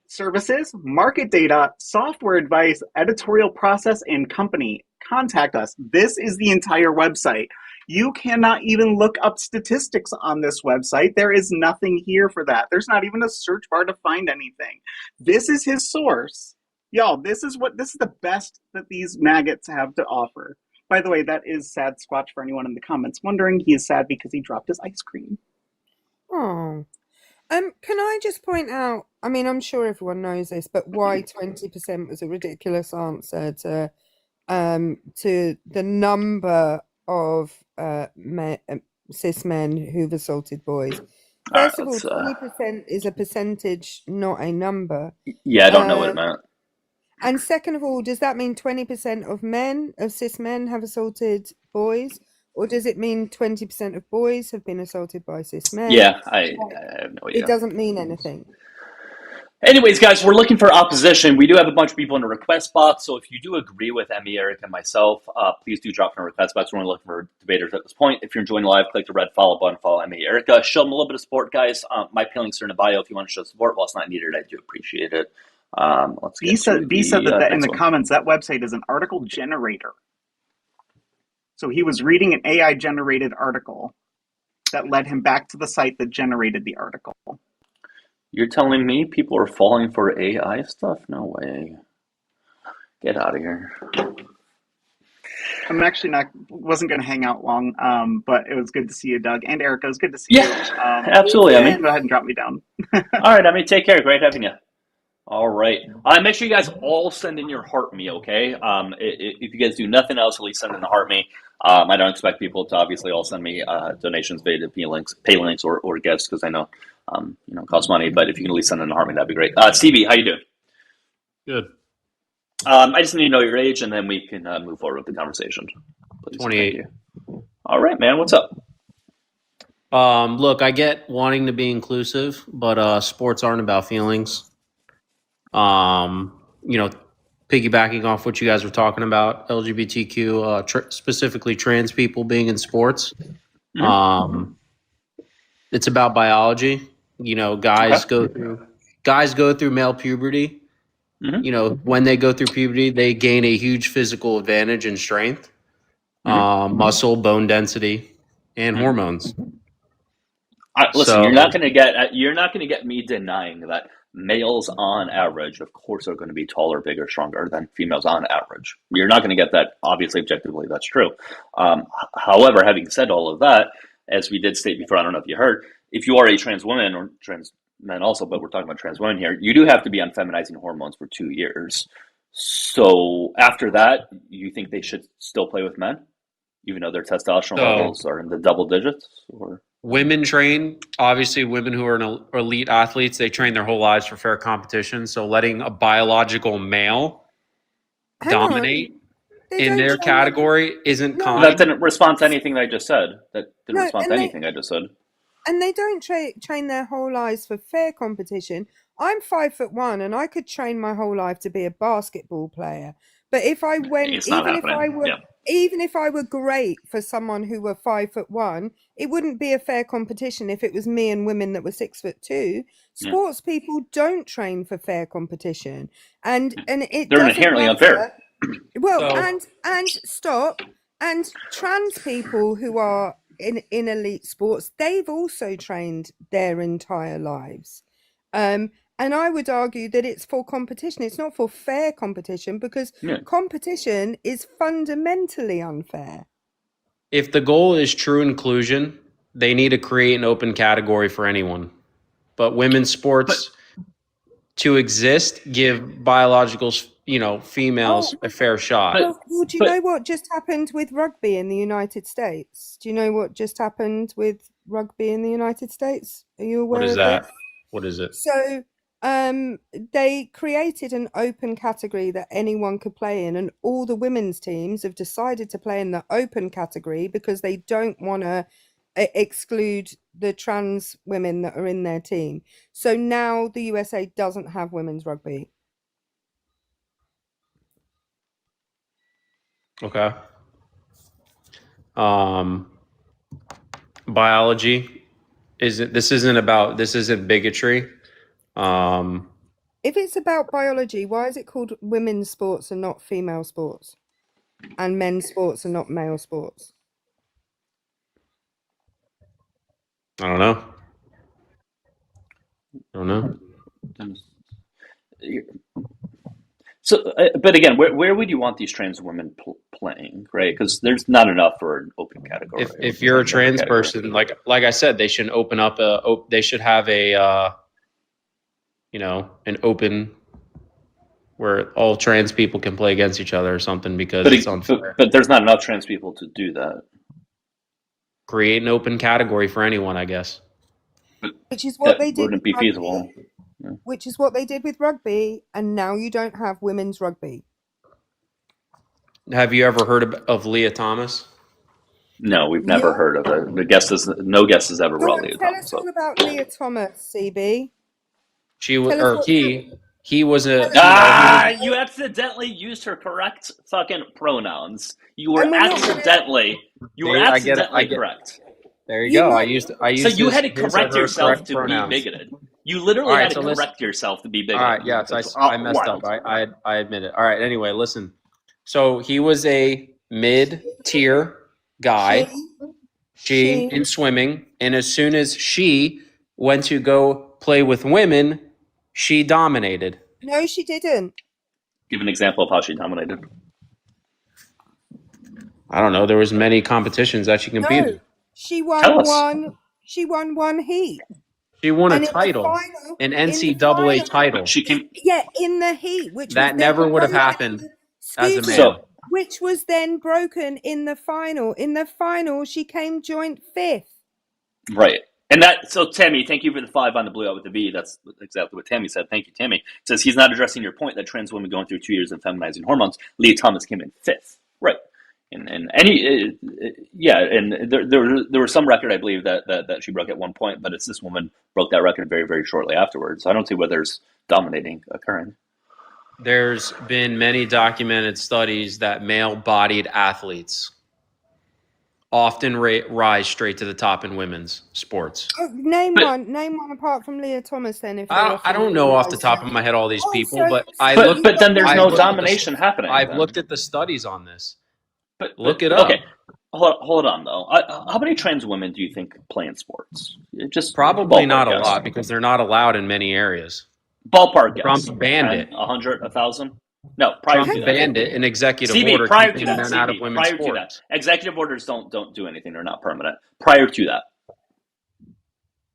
Services, market data, software advice, editorial process, and company. Contact us. This is the entire website. You cannot even look up statistics on this website. There is nothing here for that. There's not even a search bar to find anything. This is his source. Y'all, this is the best that these maggots have to offer. By the way, that is sad squatch for anyone in the comments wondering. He is sad because he dropped his ice cream. Oh. Can I just point out, I mean, I'm sure everyone knows this, but why 20% was a ridiculous answer to the number of cis men who've assaulted boys. First of all, 20% is a percentage, not a number. Yeah, I don't know what it meant. And second of all, does that mean 20% of cis men have assaulted boys? Or does it mean 20% of boys have been assaulted by cis men? Yeah, I have no idea. It doesn't mean anything. Anyways, guys, we're looking for opposition. We do have a bunch of people in the request box, so if you do agree with Emmy, Eric, and myself, please do drop in the request box. We're only looking for debaters at this point. If you're enjoying the live, click the red follow button, follow Emmy, Erica. Show them a little bit of support, guys. My links are in the bio if you want to show support. While it's not needed, I do appreciate it. B said that in the comments, that website is an article generator. So he was reading an AI-generated article that led him back to the site that generated the article. You're telling me people are falling for AI stuff? No way. Get out of here. I'm actually wasn't going to hang out long, but it was good to see you, Doug. And Erica, it was good to see you. Absolutely. Go ahead and drop me down. All right, I mean, take care. Great having you. All right. Make sure you guys all send in your heart me, okay? If you guys do nothing else, at least send in the heart me. I don't expect people to obviously all send me donations via pay links or gifts because I know it costs money. But if you can at least send in the heart me, that'd be great. Stevie, how you doing? Good. I just need to know your age, and then we can move forward with the conversation. Please. 28. All right, man. What's up? Look, I get wanting to be inclusive, but sports aren't about feelings. Piggybacking off what you guys were talking about, LGBTQ, specifically trans people being in sports. Mm-hmm. It's about biology. Guys go through male puberty. Mm-hmm. When they go through puberty, they gain a huge physical advantage in strength, muscle, bone density, and hormones. Listen, you're not going to get me denying that males on average, of course, are going to be taller, bigger, stronger than females on average. You're not going to get that, obviously, objectively, that's true. However, having said all of that, as we did state before, I don't know if you heard, if you are a trans woman or trans men also, but we're talking about trans women here, you do have to be on feminizing hormones for 2 years. So after that, you think they should still play with men, even though their testosterone levels are in the double digits? Or women train, obviously women who are elite athletes, they train their whole lives for fair competition. So letting a biological male dominate in their category isn't kind. That didn't respond to anything I just said. I just said. And they don't train their whole lives for fair competition. I'm 5'1" and I could train my whole life to be a basketball player. But if I went, even if I were great for someone who were 5'1", it wouldn't be a fair competition if it was me and women that were 6'2". Sports people don't train for fair competition, and they're inherently unfair. Well, and trans people who are in elite sports, they've also trained their entire lives. And I would argue that it's for competition. It's not for fair competition because competition is fundamentally unfair. If the goal is true inclusion, they need to create an open category for anyone. but women's sports to exist give biological, females a fair shot. Well, do you know what just happened with rugby in the United States? Do you know what just happened with rugby in the United States? Are you aware of that? What is it? So they created an open category that anyone could play in, and all the women's teams have decided to play in the open category because they don't want to exclude the trans women that are in their team. So now the USA doesn't have women's rugby. Okay. Biology this isn't bigotry. If it's about biology, why is it called women's sports and not female sports, and men's sports and not male sports? I don't know. So, but again, where would you want these trans women playing, right? Because there's not enough for an open category. If you're a trans person, like I said, they should open up they should have an open where all trans people can play against each other or something, because it's unfair. But there's not enough trans people to do that. Create an open category for anyone, I guess. Which is what they did. Wouldn't be feasible. Yeah. Which is what they did with rugby, and now you don't have women's rugby. Have you ever heard of Leah Thomas? No, we've never heard of it. No guest has ever brought Leah Thomas. Tell us all about Leah Thomas, CB. He was a. You accidentally used her correct fucking pronouns. You were accidentally correct. There you go. I used. So you had to correct yourself to be bigoted. You literally had to correct yourself to be bigoted. All right, yes, I messed up. I admit it. All right, anyway, listen. So he was a mid-tier guy. She in swimming, and as soon as she went to go play with women, she dominated. No, she didn't. Give an example of how she dominated. I don't know. There was many competitions that she competed. No, she won She won one heat. She won a title, an NCAA title. She came. Yeah, in the heat, which that never would have happened as a man. So, which was then broken in the final. In the final, she came joint 5th. Right. And so Tammy, thank you for the 5 on the blue out with the V. That's exactly what Tammy said. Thank you, Tammy. It says he's not addressing your point that trans women going through 2 years of feminizing hormones. Leah Thomas came in 5th. Right. And there was some record, I believe, that she broke at one point, but it's this woman broke that record very, very shortly afterwards. So I don't see where there's dominating occurring. There's been many documented studies that male-bodied athletes often rise straight to the top in women's sports. Name one apart from Leah Thomas. Then, if I don't know off the top of my head all these people, but then there's no domination happening. I've looked at the studies on this. Look it up. Okay, hold on though. How many trans women do you think play in sports? Just probably not a lot, because they're not allowed in many areas. Ballpark guess. Trump banned it. 100, 1,000? No, Trump banned it. An executive order prior keeping to that, men out of women's sports. Executive orders don't do anything. They're not permanent. Prior to that,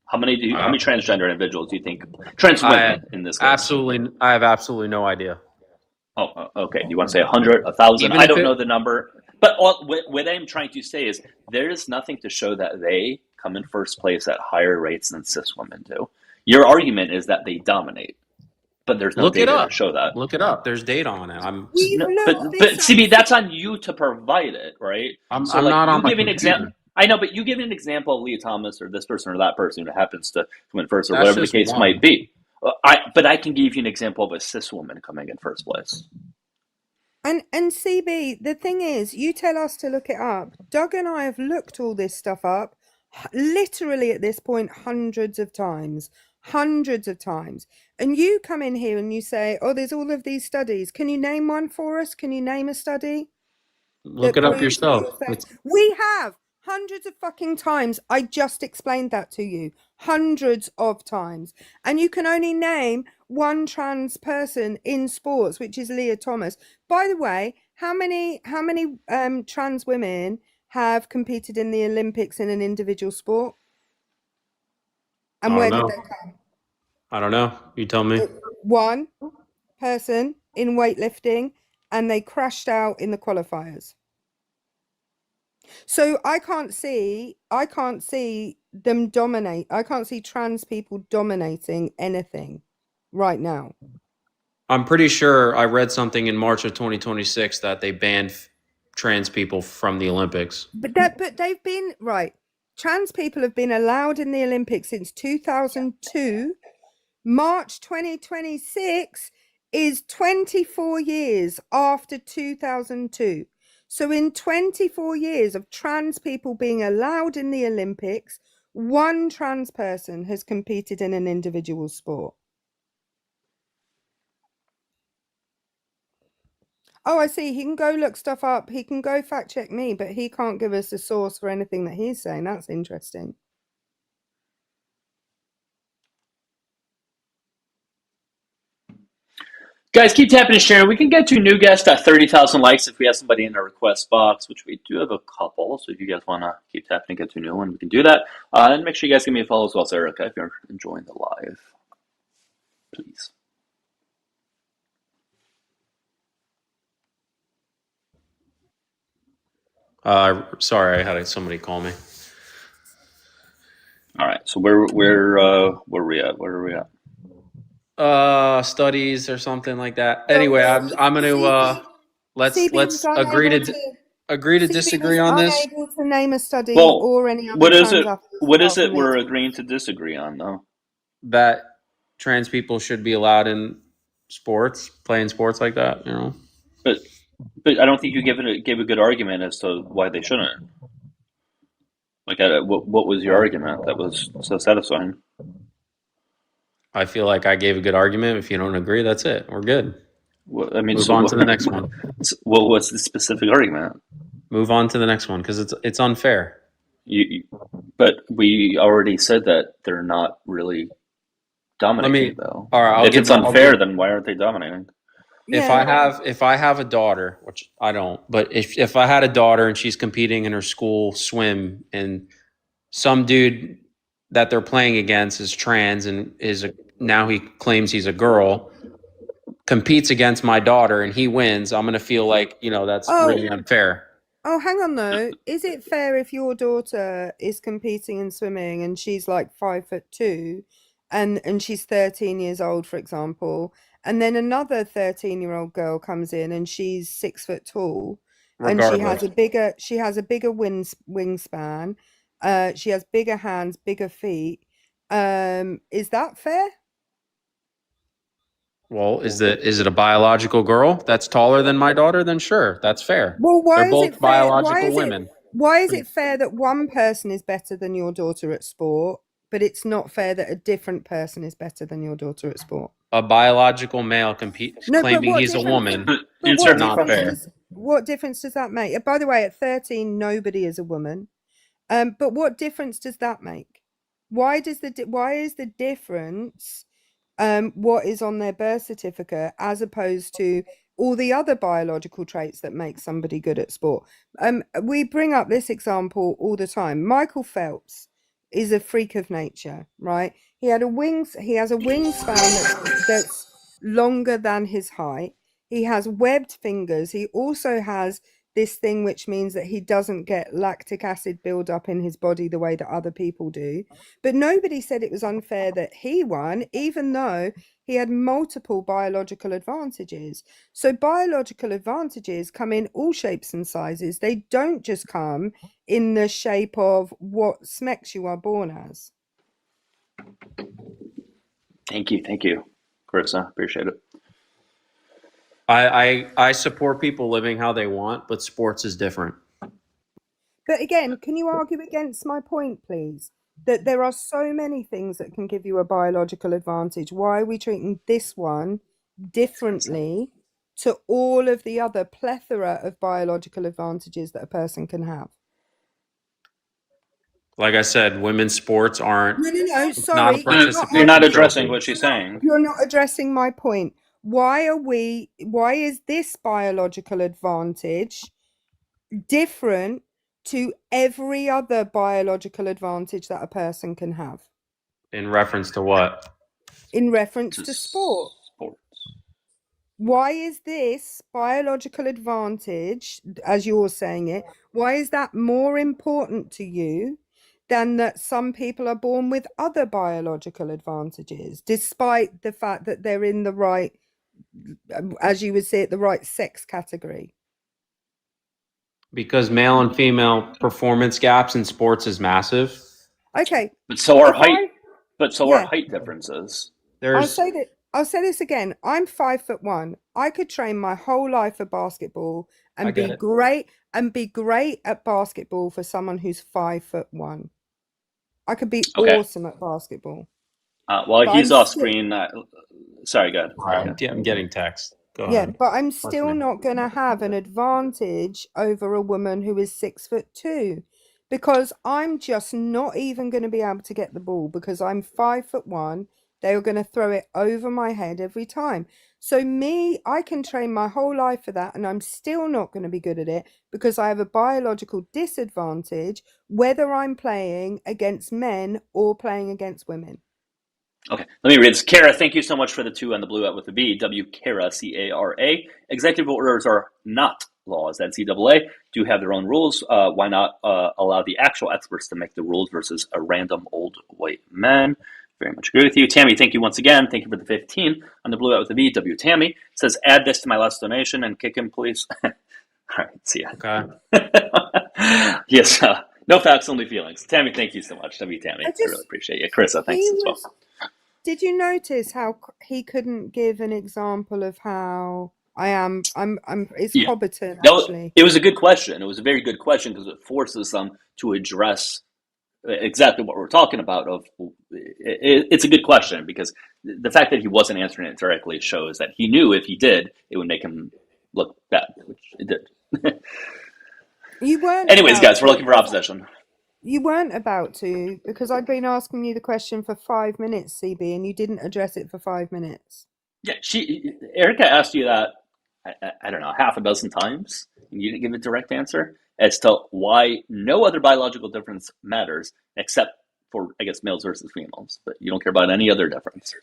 how many transgender individuals do you think trans women in this case? I have absolutely no idea. Oh, okay. Do you want to say 100, 1,000? I don't know the number. But what I'm trying to say is there is nothing to show that they come in first place at higher rates than cis women do. Your argument is that they dominate, but there's no data to show that. Look it up. There's data on it. But CB, that's on you to provide it, right? I'm not on my computer. I know, but you give an example of Leah Thomas or this person or that person who happens to come in first or whatever the case might be. But I can give you an example of a cis woman coming in first place. And CB, the thing is, you tell us to look it up. Doug and I have looked all this stuff up, literally at this point, hundreds of times. And you come in here and you say, oh, there's all of these studies. Can you name one for us? Can you name a study? Look it up yourself. We have hundreds of fucking times. I just explained that to you. Hundreds of times. And you can only name one trans person in sports, which is Leah Thomas. By the way, how many trans women have competed in the Olympics in an individual sport? And where did they come? I don't know. You tell me. One person in weightlifting, and they crashed out in the qualifiers. So I can't see them dominate. I can't see trans people dominating anything right now. I'm pretty sure I read something in March of 2026 that they banned trans people from the Olympics. But they've been right. Trans people have been allowed in the Olympics since 2002. March 2026 is 24 years after 2002. So in 24 years of trans people being allowed in the Olympics, one trans person has competed in an individual sport. Oh, I see. He can go look stuff up. He can go fact check me, but he can't give us a source for anything that he's saying. That's interesting. Guys, keep tapping and sharing. We can get to new guests at 30,000 likes if we have somebody in the request box, which we do have a couple. So if you guys want to keep tapping and get to a new one, we can do that. And make sure you guys give me a follow as well, Sarah, okay, if you're enjoying the live. Please. Sorry, I had somebody call me. All right, so where are we at? Studies or something like that. Anyway, I'm gonna let's agree to disagree on this. Unable to name a study or any other. What is it we're agreeing to disagree on, though? That trans people should be allowed in sports, playing sports like that, you know. But I don't think you gave a good argument as to why they shouldn't. Like, what was your argument that was so satisfying? I feel like I gave a good argument. If you don't agree, that's it. We're good. Well, I mean, move on to the next one. Well, what's the specific argument? Move on to the next one because it's unfair. But we already said that they're not really dominating, though. All right, if it's unfair, then why aren't they dominating? Yeah. If I have a daughter, which I don't, but if I had a daughter and she's competing in her school swim and some dude that they're playing against is trans and now he claims he's a girl, competes against my daughter and he wins, I'm going to feel like, that's really unfair. Oh, hang on though. Is it fair if your daughter is competing in swimming and she's like 5'2" and she's 13 years old, for example, and then another 13-year-old girl comes in and she's 6 foot tall, Regardless. and she has a bigger wingspan, she has bigger hands, bigger feet. Is that fair? Well, is it a biological girl that's taller than my daughter? Then sure, that's fair. Well, why They're is both it fair? biological women. Why is it fair that one person is better than your daughter at sport, but it's not fair that a different person is better than your daughter at sport? A biological male claiming he's a woman. It's not fair. What difference does that make? By the way, at 13, nobody is a woman. But what difference does that make? Why is the difference what is on their birth certificate as opposed to all the other biological traits that make somebody good at sport? We bring up this example all the time. Michael Phelps is a freak of nature, right? He has a wingspan that's longer than his height. He has webbed fingers. He also has this thing which means that he doesn't get lactic acid buildup in his body the way that other people do. But nobody said it was unfair that he won, even though he had multiple biological advantages. So biological advantages come in all shapes and sizes. They don't just come in the shape of what smex you are born as. Thank you, Carissa. Appreciate it. I support people living how they want, but sports is different. But again, can you argue against my point, please? That there are so many things that can give you a biological advantage. Why are we treating this one differently to all of the other plethora of biological advantages that a person can have? Like I said, women's sports aren't. No. Sorry, you're not addressing what she's saying. You're not addressing my point. Why is this biological advantage different to every other biological advantage that a person can have? In reference to what? in reference to sport. Sports. Why is this biological advantage, as you're saying it, why is that more important to you than that some people are born with other biological advantages, despite the fact that they're in the right, as you would say it, the right sex category? Because male and female performance gaps in sports is massive. Okay. But so are height. But so are height differences. I'll say this again. I'm 5'1". I could train my whole life for basketball and be great at basketball for someone who's 5'1". I could be awesome at basketball. While he's off screen, sorry, go ahead. Yeah, I'm getting text. Go yeah, ahead. but I'm still not going to have an advantage over a woman who is 6'2", because I'm just not even going to be able to get the ball because I'm 5'1". They are going to throw it over my head every time. So I can train my whole life for that, and I'm still not going to be good at it because I have a biological disadvantage whether I'm playing against men or playing against women. Okay, let me read this. Kara, thank you so much for the 2 on the blue out with the B. W. Kara, C-A-R-A. Executive orders are not laws. NCAA do have their own rules. Why not allow the actual experts to make the rules versus a random old white man? Very much agree with you. Tammy, thank you once again. Thank you for the 15 on the blue out with the B. W. Tammy says, add this to my last donation and kick him, please. All right, see ya. Okay. Yes, no facts, only feelings. Tammy, thank you so much. W. Tammy, I really appreciate you. Carissa, thanks as well. Did you notice how he couldn't give an example of how it's Hobbiton, actually? It was a good question. It was a very good question because it forces them to address exactly what we're talking about. It's a good question because the fact that he wasn't answering it directly shows that he knew if he did, it would make him look bad, which it did. You weren't. Anyways, guys, we're looking for opposition. You weren't about to, because I'd been asking you the question for 5 minutes, CB, and you didn't address it for 5 minutes. Yeah, Erica asked you that, I don't know, half a dozen times, and you didn't give a direct answer as to why no other biological difference matters except for, I guess, males versus females, but you don't care about any other difference.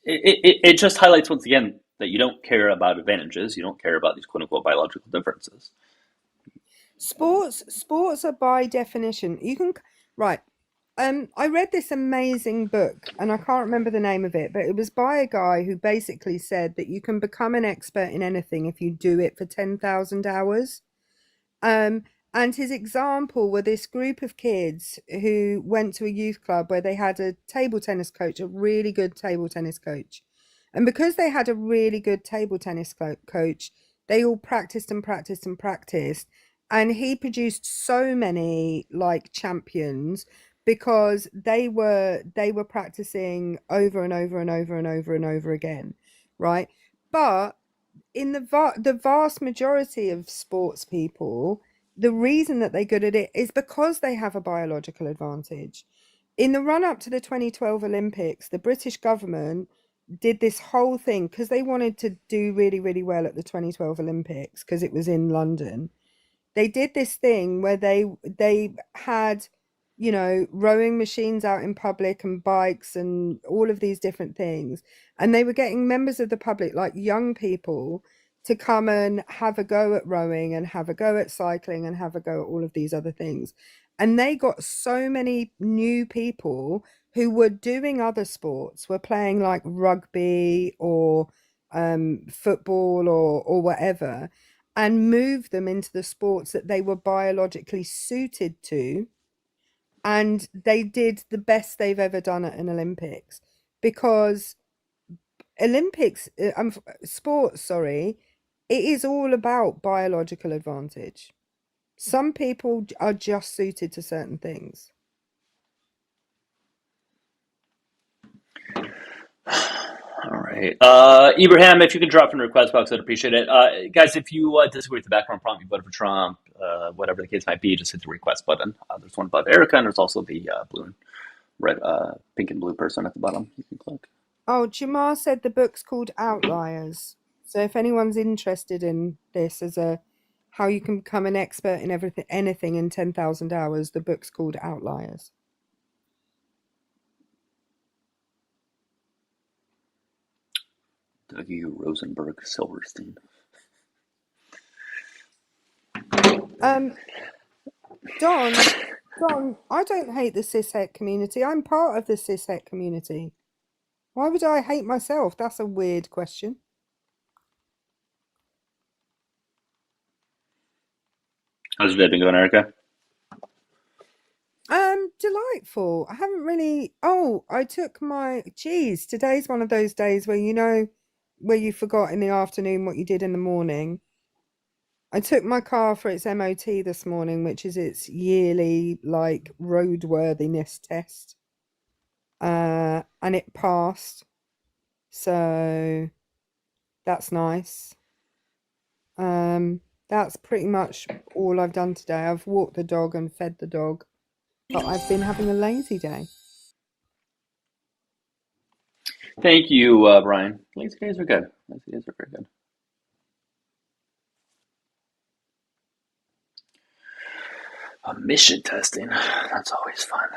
It just highlights once again that you don't care about advantages, you don't care about these quote-unquote biological differences. Sports are by definition. I read this amazing book, and I can't remember the name of it, but it was by a guy who basically said that you can become an expert in anything if you do it for 10,000 hours. And his example were this group of kids who went to a youth club where they had a table tennis coach, a really good table tennis coach. And because they had a really good table tennis coach, they all practiced and practiced and practiced. And he produced so many champions because they were practicing over and over and over and over and over again, right? But in the vast majority of sports people, the reason that they're good at it is because they have a biological advantage. In the run up to the 2012 Olympics, the British government did this whole thing because they wanted to do really, really well at the 2012 Olympics because it was in London. They did this thing where they had, rowing machines out in public and bikes and all of these different things. And they were getting members of the public, like young people, to come and have a go at rowing and have a go at cycling and have a go at all of these other things. And they got so many new people who were doing other sports, were playing like rugby or football or whatever, and moved them into the sports that they were biologically suited to. And they did the best they've ever done at an Olympics, because sports, it is all about biological advantage. Some people are just suited to certain things. All right. Ibrahim, if you could drop in the request box, I'd appreciate it. Guys, if you disagree with the background prompt, you voted for Trump, whatever the case might be, just hit the request button. There's one above Erica, and there's also the blue and red, pink and blue person at the bottom. You can click. Oh, Jamar said the book's called Outliers. So if anyone's interested in this as how you can become an expert in anything in 10,000 hours, the book's called Outliers. Dougie Rosenberg Silverstein. Don, I don't hate the cishet community. I'm part of the cishet community. Why would I hate myself? That's a weird question. How's your day been going, Erica? Delightful. I haven't really. Oh, I took my. Geez, today's one of those days where where you forgot in the afternoon what you did in the morning. I took my car for its MOT this morning, which is its yearly roadworthiness test. And it passed. So that's nice. That's pretty much all I've done today. I've walked the dog and fed the dog, but I've been having a lazy day. Thank you, Brian. Lazy days are good. Lazy days are very good. Emission testing. That's always fun.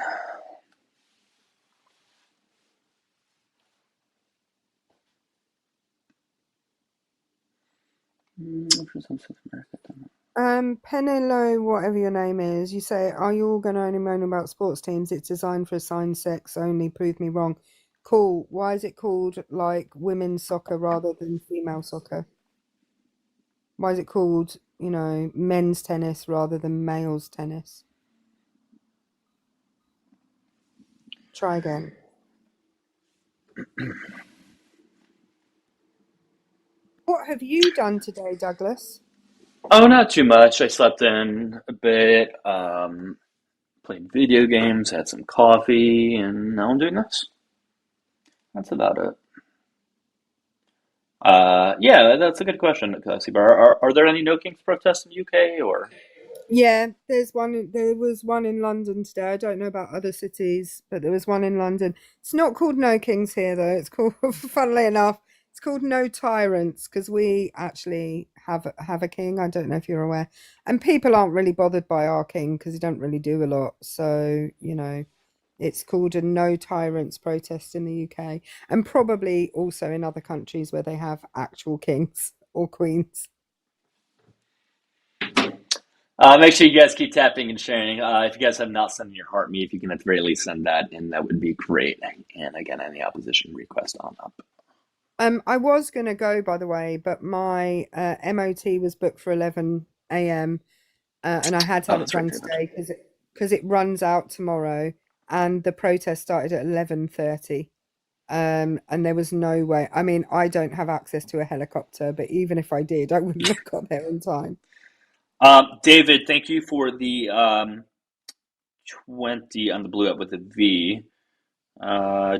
Penelo, whatever your name is, you say, are you all going to only moan about sports teams? It's designed for assigned sex only. Prove me wrong. Cool. Why is it called women's soccer rather than female soccer? Why is it called, men's tennis rather than male's tennis? Try again. What have you done today, Douglas? Oh, not too much. I slept in a bit, played video games, had some coffee, and now I'm doing this. That's about it. Yeah, that's a good question, Seabar. Are there any no kinks protests in the UK or? Yeah, there was one in London today. I don't know about other cities, but there was one in London. It's not called No Kings here, though. It's called, funnily enough, it's called No Tyrants, because we actually have a king. I don't know if you're aware. And people aren't really bothered by our king because he don't really do a lot. So, it's called a No Tyrants protest in the UK, and probably also in other countries where they have actual kings or queens. Make sure you guys keep tapping and sharing. If you guys have not sent your heart me, if you can at the very least send that in, that would be great. And again, any opposition request on up. I was going to go, by the way, but my MOT was booked for 11 a.m. And I had to have it done today because it runs out tomorrow, and the protest started at 11:30. And there was no way. I mean, I don't have access to a helicopter, but even if I did, I wouldn't have got there in time. David, thank you for the 20 on the blue up with a V.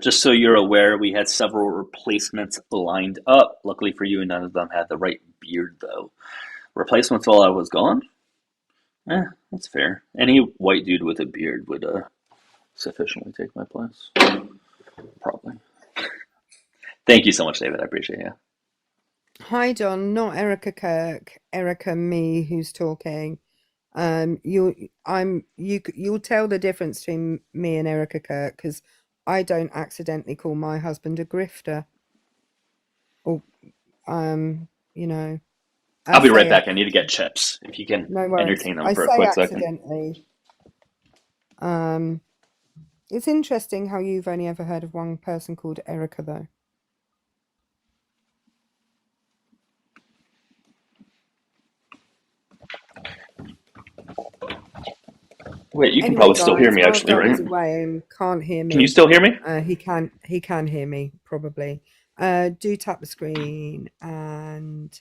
Just so you're aware, we had several replacements lined up. Luckily for you, none of them had the right beard, though. Replacements while I was gone? That's fair. Any white dude with a beard would sufficiently take my place. Probably. Thank you so much, David. I appreciate you. Hi, John. Not Erica Kirk. Erica me who's talking. You'll tell the difference between me and Erica Kirk because I don't accidentally call my husband a grifter. Or, I'll be right back. I need to get chips. If you can entertain them for a quick accidentally. Second. It's interesting how you've only ever heard of one person called Erica, though. Wait, you can probably still hear me, actually, right? Away and can't hear me. Can you still hear me? He can hear me, probably. Do tap the screen and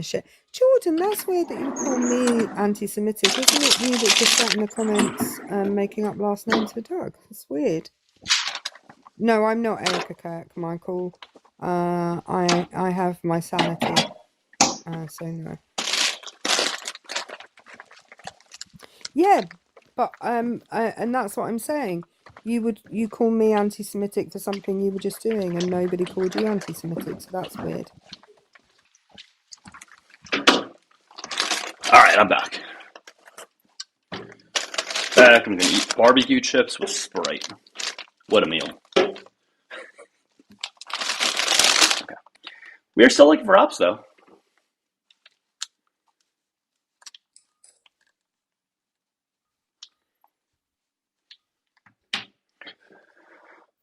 share. Jordan, that's weird that you call me anti-Semitic. Isn't it you that just sat in the comments making up last names for Doug? That's weird. No, I'm not Erica Kirk, Michael. I have my sanity. So no. Yeah, but and that's what I'm saying. You call me anti-Semitic for something you were just doing, and nobody called you anti-Semitic, so that's weird. All right, I'm back. I'm gonna eat barbecue chips with Sprite. What a meal. Okay. We are still looking for ops, though. Of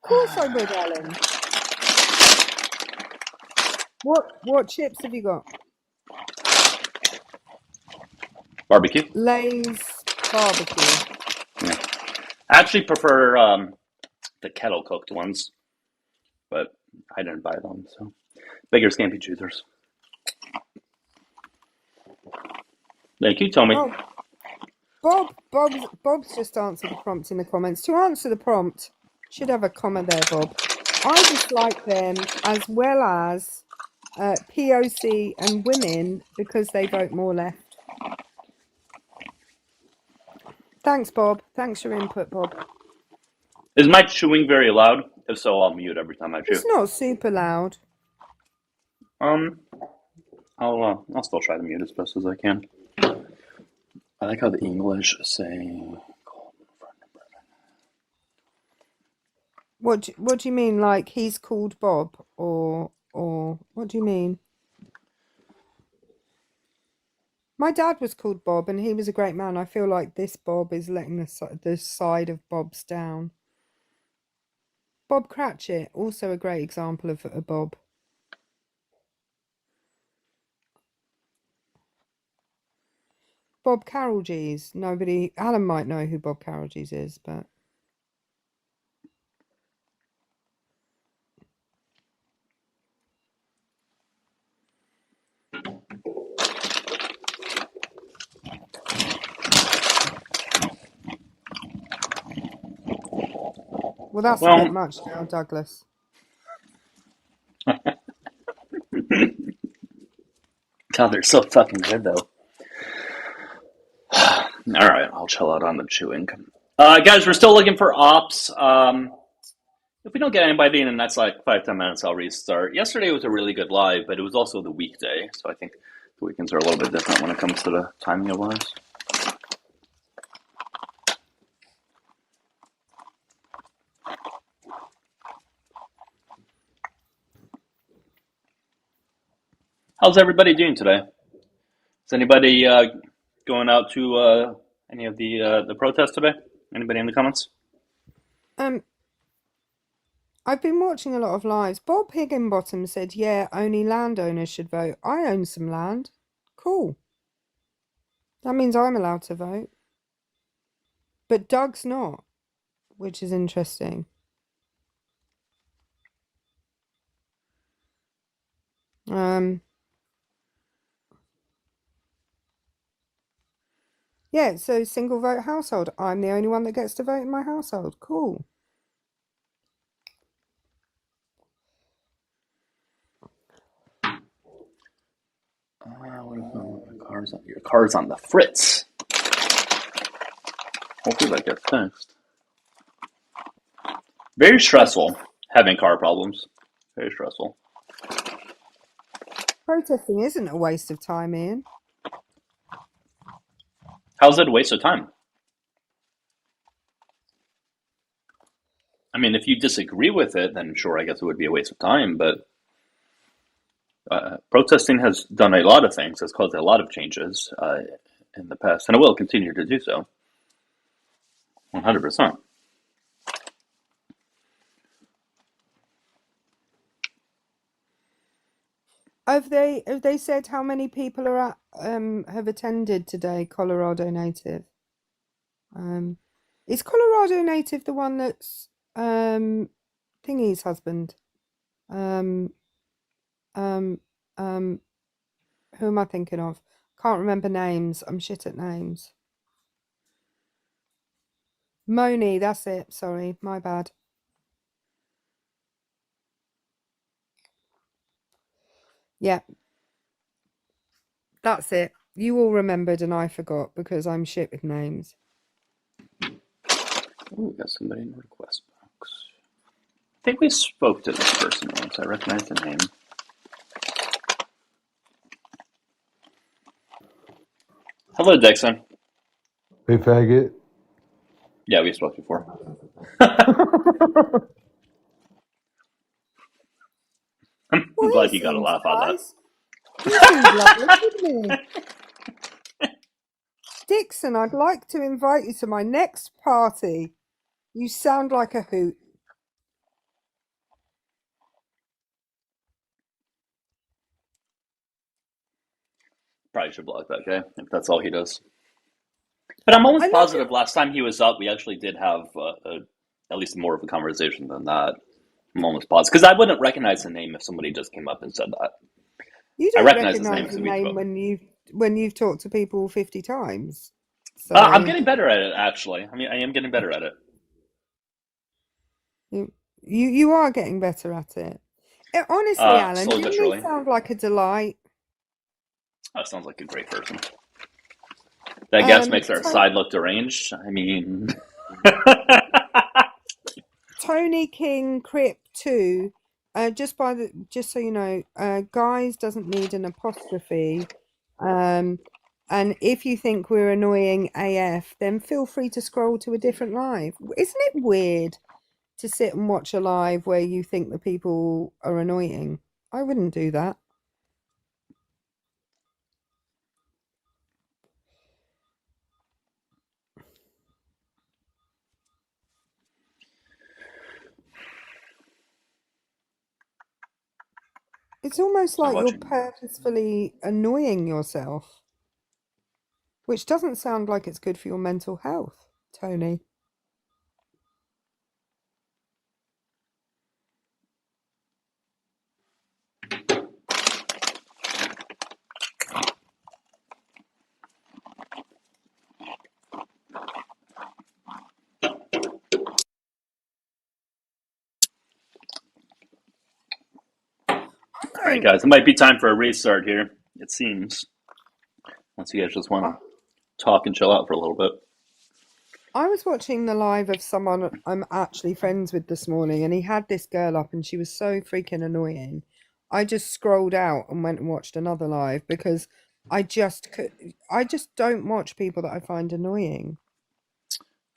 course I would, Alan. What chips have you got? Barbecue. Lay's barbecue. Yeah. I actually prefer the kettle cooked ones, but I didn't buy them, so beggars can't be choosers. Thank you, Tommy. Oh, Bob's just answered the prompt in the comments. To answer the prompt, should have a comma there, Bob. I dislike them as well as POC and women because they vote more left. Thanks, Bob. Thanks for your input, Bob. Is my chewing very loud? If so, I'll mute every time I chew. It's not super loud. I'll still try to mute as best as I can. I like how the English say. What do you mean? Like he's called Bob, or what do you mean? My dad was called Bob, and he was a great man. I feel like this Bob is letting the side of Bob's down. Bob Cratchit, also a great example of a Bob. Bob Carolgees. Nobody. Alan might know who Bob Carolgees is, but. Well, that's a bit much now, Douglas. God, they're so fucking good, though. All right, I'll chill out on the chewing. Guys, we're still looking for ops. If we don't get anybody in the next 5-10 minutes, I'll restart. Yesterday was a really good live, but it was also the weekday, so I think the weekends are a little bit different when it comes to the timing of lives. How's everybody doing today? Is anybody going out to any of the protests today? Anybody in the comments? I've been watching a lot of lives. Bob Higginbottom said, yeah, only landowners should vote. I own some land. Cool. That means I'm allowed to vote. But Doug's not, which is interesting. Yeah, so single vote household. I'm the only one that gets to vote in my household. Cool. Your car's on the fritz. Hopefully that gets fixed. Very stressful having car problems. Very stressful. Protesting isn't a waste of time, Ian. How's it a waste of time? I mean, if you disagree with it, then sure, I guess it would be a waste of time, but protesting has done a lot of things. It's caused a lot of changes in the past, and it will continue to do so. 100%. Have they said how many people are have attended today? Colorado Native. Is Colorado Native the one that's Thingy's husband? Who am I thinking of? Can't remember names. I'm shit at names. Moni, that's it. Sorry, my bad. Yeah. That's it. You all remembered and I forgot because I'm shit with names. Oh, we got somebody in the request box. I think we spoke to this person once. I recognize the name. Hello, Dixon. Hey, faggot. Yeah, we spoke before. I'm glad you gotta laugh at that. He seemed lovely, didn't he? Dixon, I'd like to invite you to my next party. You sound like a hoot. Probably should block that guy if that's all he does. But I'm almost positive last time he was up, we actually did have at least more of a conversation than that. I'm almost positive. Because I wouldn't recognize the name if somebody just came up and said that. You don't recognize the name when you've talked to people 50 times. So I'm getting better at it, actually. I mean, I am getting better at it. You are getting better at it. Honestly, Alan, you sound like a delight. That sounds like a great person. That guess makes our side look deranged. I mean... Tony King Crip 2, just so you know, guys doesn't need an apostrophe. And if you think we're annoying AF, then feel free to scroll to a different live. Isn't it weird to sit and watch a live where you think the people are annoying? I wouldn't do that. It's almost like you're purposefully annoying yourself, which doesn't sound like it's good for your mental health, Tony. All right, guys, it might be time for a restart here, it seems. Once you guys just want to talk and chill out for a little bit. I was watching the live of someone I'm actually friends with this morning, and he had this girl up and she was so freaking annoying. I just scrolled out and went and watched another live because I just don't watch people that I find annoying.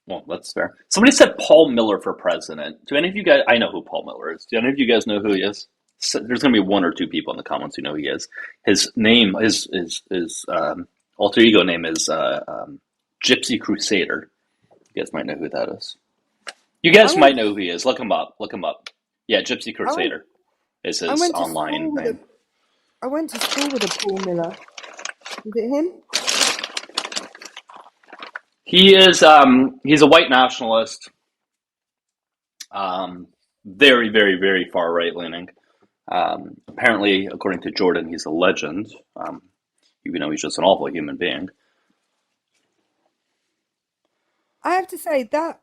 Well, that's fair. Somebody said Paul Miller for president. Do any of you guys... I know who Paul Miller is. Do any of you guys know who he is? So there's going to be one or two people in the comments who know who he is. His name, his alter ego name is Gypsy Crusader. You guys might know who that is. You guys might know who he is. Look him up. Yeah, Gypsy Crusader is his online name. I went to school with a Paul Miller. Is it him? He is. He's a white nationalist. Very, very, very far right leaning. Apparently, according to Jordan, he's a legend. Even though he's just an awful human being. I have to say that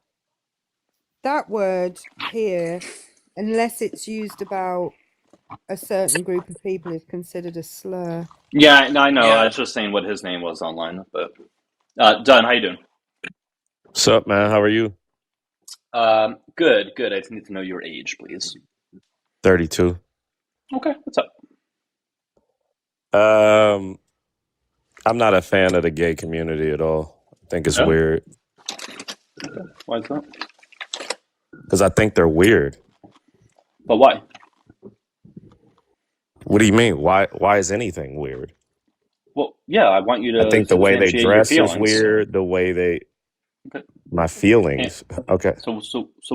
word here, unless it's used about a certain group of people, is considered a slur. Yeah, no, I know. Yeah. I was just saying what his name was online. But Dunn, how you doing? What's up, man? How are you? Good. I just need to know your age, please. 32. Okay, what's up? I'm not a fan of the gay community at all. I think it's weird. Why is that? Because I think they're weird. But why? What do you mean? Why is anything weird? Well, yeah, I want you to... I think the way they dress is weird. The way they... Okay. My feelings. Okay. So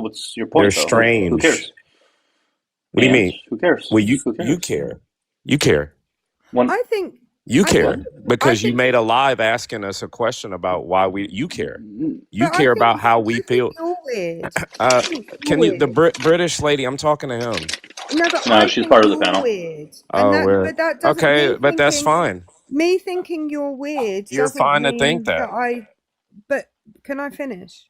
what's your point, They're strange. Who cares? What do you mean? Who cares? Well, you care. You care. I think... You care because you made a live asking us a question about why you care. You care about how we feel. You're weird. The British lady? I'm talking to him. No, she's part of the panel. Weird. Weird. But that's fine. Me thinking you're weird. You're fine to think that. But can I finish?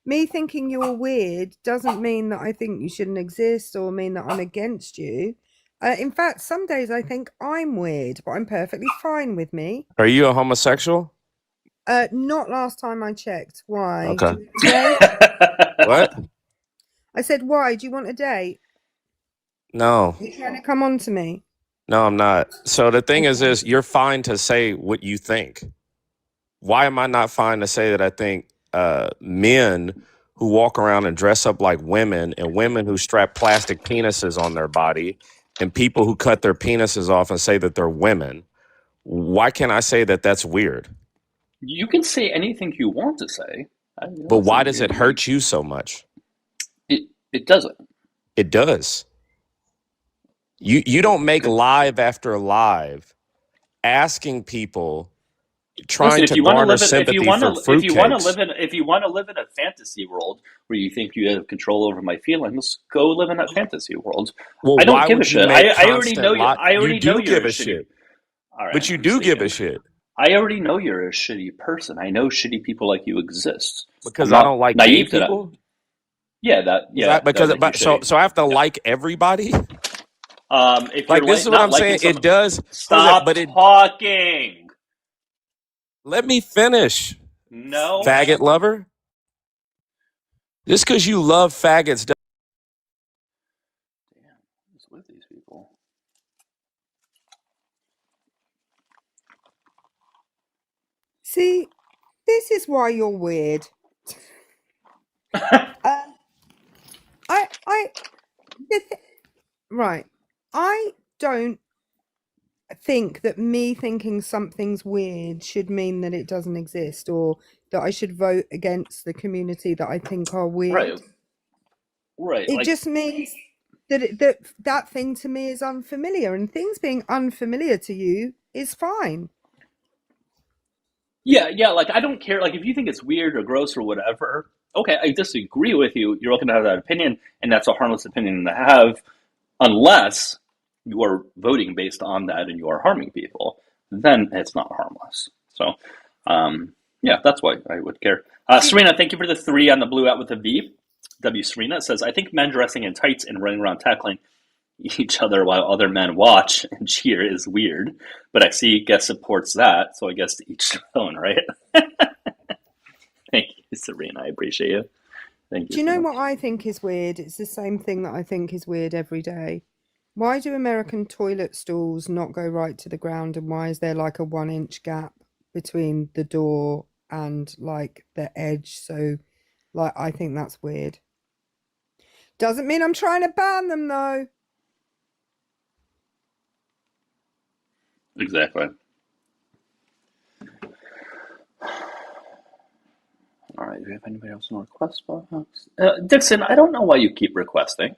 Me thinking you're weird doesn't mean that I think you shouldn't exist or mean that I'm against you. In fact, some days I think I'm weird, but I'm perfectly fine with me. Are you a homosexual? Not last time I checked. Why? Okay. What? I said, why? Do you want a date? No. You're trying to come on to me? No, I'm not. So the thing is this, you're fine to say what you think. Why am I not fine to say that I think men who walk around and dress up like women and women who strap plastic penises on their body and people who cut their penises off and say that they're women, why can't I say that that's weird? You can say anything you want to say. But why does it hurt you so much? It doesn't. It does. You don't make live after live asking people, trying to garner sympathy for fruitcakes. If you want to live in a fantasy world where you think you have control over my feelings, go live in that fantasy world. Well, I don't give a shit. I already know you. I already know you give a shit. All right, but you do give a shit. I already know you're a shitty person. I know shitty people like you exist. Because I don't like gay people? So I have to like everybody? If like this is what I'm saying. It does. Stop talking. Let me finish. No. Faggot lover. Just because you love faggots. Damn, what's with these people? See, this is why you're weird. Right. I don't think that me thinking something's weird should mean that it doesn't exist, or that I should vote against the community that I think are weird. Right. It just means that that thing to me is unfamiliar, and things being unfamiliar to you is fine. Yeah, like I don't care. Like if you think it's weird or gross or whatever, okay, I disagree with you. You're welcome to have that opinion, and that's a harmless opinion to have, unless you are voting based on that and you are harming people. Then it's not harmless. So, yeah, that's why I would care. Serena, thank you for the 3 on the blue out with a V. W. Serena says, I think men dressing in tights and running around tackling each other while other men watch and cheer is weird, but I see guest supports that, so I guess to each their own, right? Thank you, Serena. I appreciate you. Thank you. Do you know what I think is weird? It's the same thing that I think is weird every day. Why do American toilet stalls not go right to the ground, and why is there like a 1-inch gap between the door and like the edge? So like I think that's weird. Doesn't mean I'm trying to ban them though. Exactly. All right, do we have anybody else in the request box? Dixon, I don't know why you keep requesting.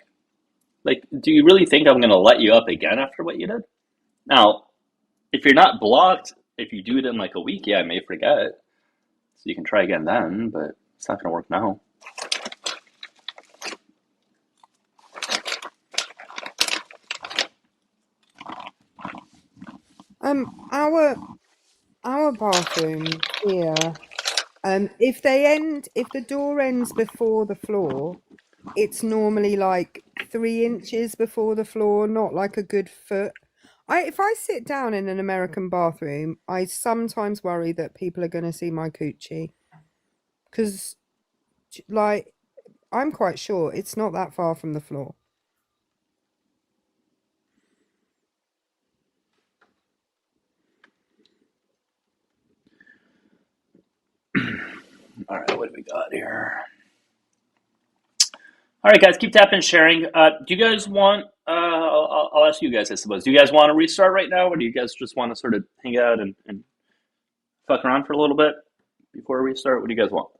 Like, do you really think I'm going to let you up again after what you did? Now, if you're not blocked, if you do it in like a week, yeah, I may forget. So you can try again then, but it's not going to work now. Our bathroom here, if the door ends before the floor, it's normally like 3 inches before the floor, not like a good foot. If I sit down in an American bathroom, I sometimes worry that people are going to see my coochie, because like I'm quite sure it's not that far from the floor. All right, what do we got here? All right, guys, keep tapping and sharing. Do you guys want, I'll ask you guys, I suppose. Do you guys want to restart right now, or do you guys just want to sort of hang out and fuck around for a little bit before we restart? What do you guys want?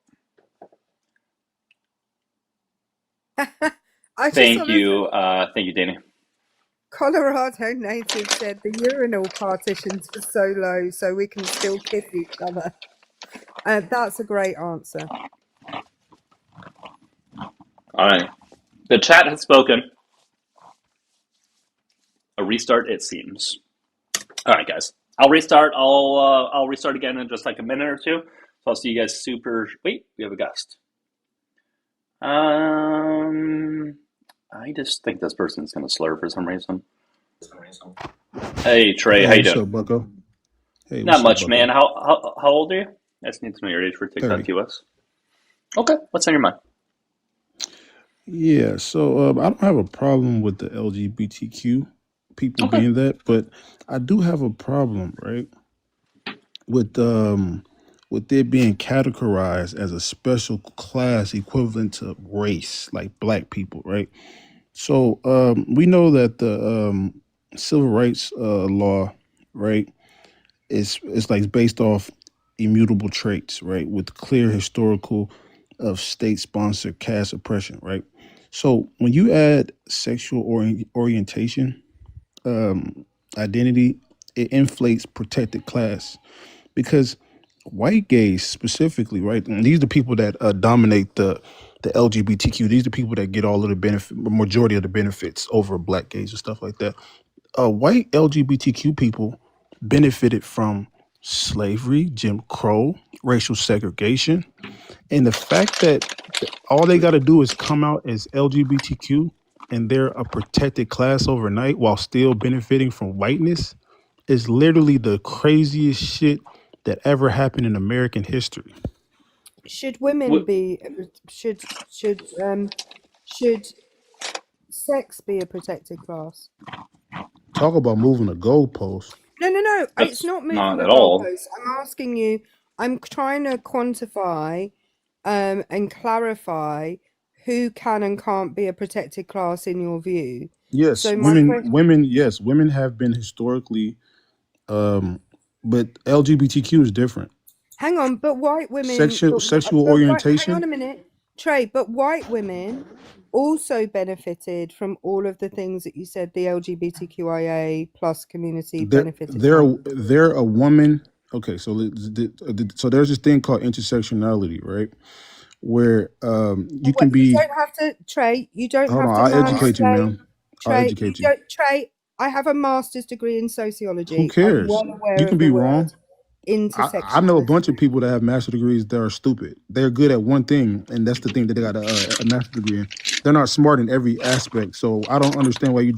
Thank you, Danny. Colorado native said the urinal partitions are so low so we can still kiss each other. That's a great answer. All right. The chat has spoken. A restart, it seems. All right, guys. I'll restart. I'll restart again in just like a minute or two. So I'll see you guys super... Wait, we have a guest. I just think this person's going to slur for some reason. Hey, Trey. How you doing? What's up, bucko? Hey, not much, man. How old are you? I just need to know your age for TikTok QS. Okay. What's on your mind? Yeah, so I don't have a problem with the LGBTQ people being that, but I do have a problem, right, with it being categorized as a special class equivalent to race, like black people, right? So we know that the civil rights law, right, is like based off immutable traits, right, with clear historical of state-sponsored caste oppression, right. So when you add sexual orientation, identity, it inflates protected class because white gays specifically, right? And these are the people that dominate the LGBTQ. These are the people that get all of the benefit, majority of the benefits over black gays and stuff like that. White LGBTQ people benefited from slavery, Jim Crow, racial segregation, and the fact that all they got to do is come out as LGBTQ and they're a protected class overnight while still benefiting from whiteness is literally the craziest shit that ever happened in American history. Should women be should sex be a protected class? Talk about moving a goalpost. No. It's not moving the goalpost. I'm asking you. I'm trying to quantify and clarify who can and can't be a protected class in your view. Yes, so women have been historically, but LGBTQ is different. Hang on, but white women sexual orientation. Hang on a minute, Trey. But white women also benefited from all of the things that you said the LGBTQIA plus community benefited. They're a woman. Okay, so there's this thing called intersectionality, right? Where you can be. You don't have to, Trey. You don't have to. I'll educate you, ma'am. Trey, I'll educate you. Trey, I have a master's degree in sociology. Who cares? You can be wrong. I know a bunch of people that have master degrees that are stupid. They're good at one thing, and that's the thing that they got a master degree in. They're not smart in every aspect. So I don't understand why you're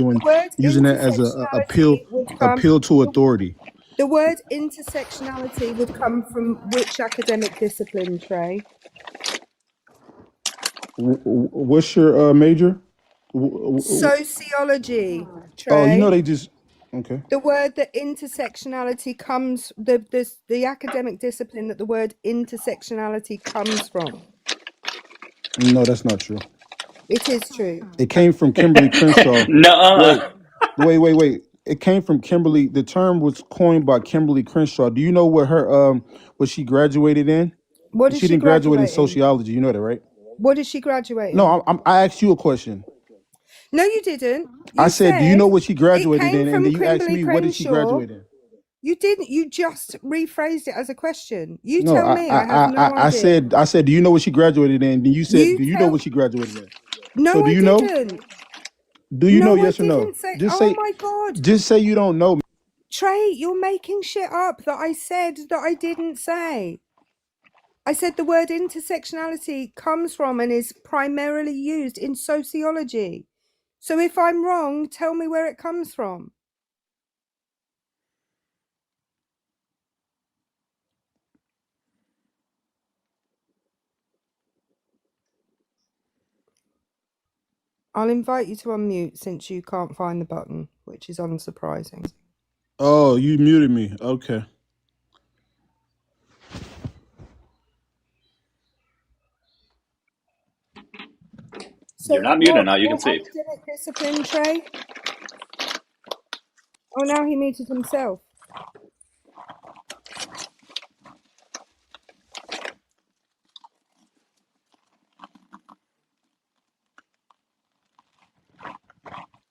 using that as a appeal to authority. The word intersectionality would come from which academic discipline, Trey? What's your major? Sociology, Trey. Oh, you know they just. Okay. The word that intersectionality comes, the academic discipline that the word intersectionality comes from. No, that's not true. It is true. It came from Kimberly Crenshaw. No. Wait. It came from Kimberly. The term was coined by Kimberly Crenshaw. Do you know what her what she graduated in? What did she didn't graduate in sociology. You know that, right? What did she graduate in? No, I asked you a question. No, you didn't. I said, do you know what she graduated in? And then you asked me, what did she graduate in? You didn't. You just rephrased it as a question. You tell me. I have no idea. I said, do you know what she graduated in? And you said, do you know what she graduated in? No, so do you I didn't. Know? Do you know? Yes or no? Just say, my God. Just say you don't know. Trey, you're making shit up that I said that I didn't say. I said the word intersectionality comes from and is primarily used in sociology. So if I'm wrong, tell me where it comes from. I'll invite you to unmute since you can't find the button, which is unsurprising. Oh, you muted me. Okay. So you're not muted now. You can see. Academic discipline, Trey? Oh, now he muted himself.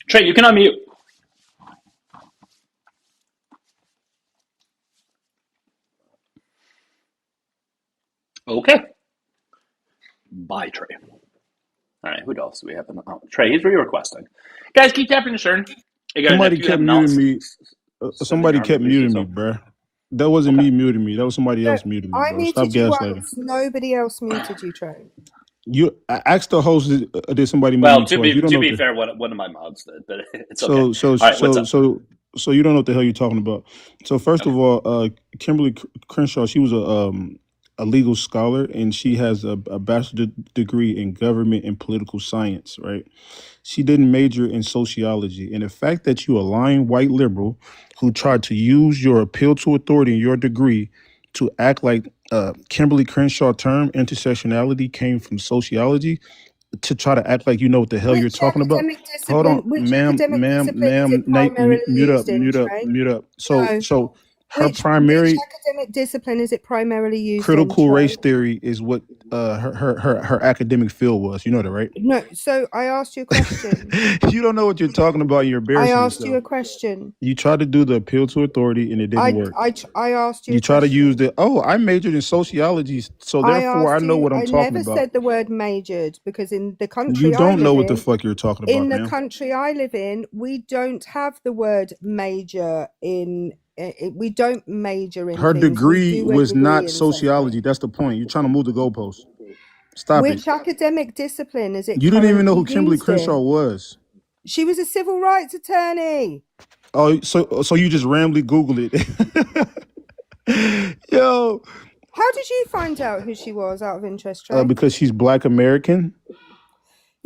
Trey, you can unmute. Okay. Bye, Trey. All right, who else do we have? Trey, he's re-requesting. Guys, keep tapping the turn. Hey, guys, somebody kept muting me. Somebody kept muting me, bruh. That wasn't me muting me. That was somebody else muting me. I muted you once. Nobody else muted you, Trey. I asked the host, did somebody mute me twice? To be fair, one of my mods did, but it's okay. So you don't know what the hell you're talking about. So first of all, Kimberly Crenshaw, she was a legal scholar, and she has a bachelor's degree in government and political science, right? She didn't major in sociology. And the fact that you a lying white liberal who tried to use your appeal to authority in your degree to act like Kimberly Crenshaw term intersectionality came from sociology to try to act like you know what the hell you're talking about. Hold on, ma'am, mute up, mute up, mute up. So her primary which academic discipline is it primarily used critical in, race theory is what her academic field was. You know that, right? No, so I asked you a question. You don't know what you're talking about. You're embarrassing yourself. I asked you a question. You tried to do the appeal to authority and it didn't work. I asked you. You try to use I majored in sociology, so therefore I know what I'm talking about. I never said the word majored because in the country you don't know what the fuck you're talking about. In the country I live in, we don't have the word major in. We don't major in. Her degree was not sociology. That's the point. You're trying to move the goalpost. Stop it. Which academic discipline is it? You didn't even know who Kimberly Crenshaw was. She was a civil rights attorney. Oh, so you just randomly Googled it. Yo. How did you find out who she was out of interest, Trey? Because she's Black American.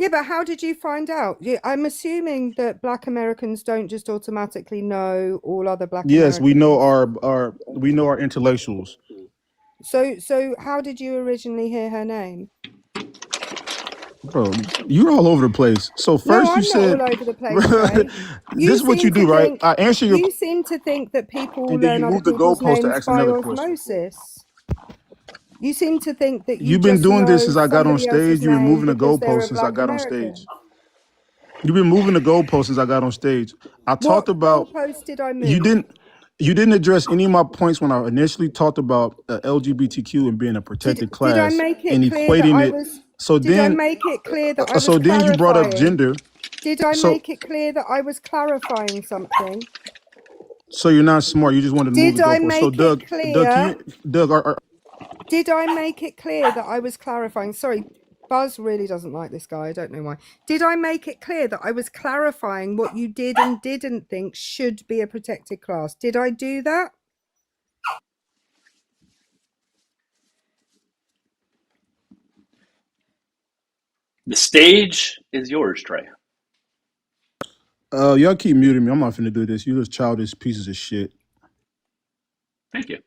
Yeah, but how did you find out? I'm assuming that Black Americans don't just automatically know all other Black Americans. Yes, we know our intellectuals. So how did you originally hear her name? Bro, you're all over the place. So first you said, not all over the place, right? This is what you do, right? I answer your. You seem to think that people learn other people's names by osmosis. You seem to think that you've been doing this since I got on stage. You've been moving the goalposts since I got on stage. You've been moving the goalposts since I got on stage. I talked about. What goalpost did I move? You didn't address any of my points when I initially talked about LGBTQ and being a protected class. Did I make it and clear equating that it? I was? So did I make it clear that I was? So then you brought up gender. Did I make it clear that I was clarifying something? So you're not smart. You just wanted to move the goalpost. So Doug, did I make it clear that I was clarifying? Sorry, Buzz really doesn't like this guy. I don't know why. Did I make it clear that I was clarifying what you did and didn't think should be a protected class? Did I do that? The stage is yours, Trey. Y'all keep muting me. I'm not finna do this. You just childish pieces of shit. Thank you.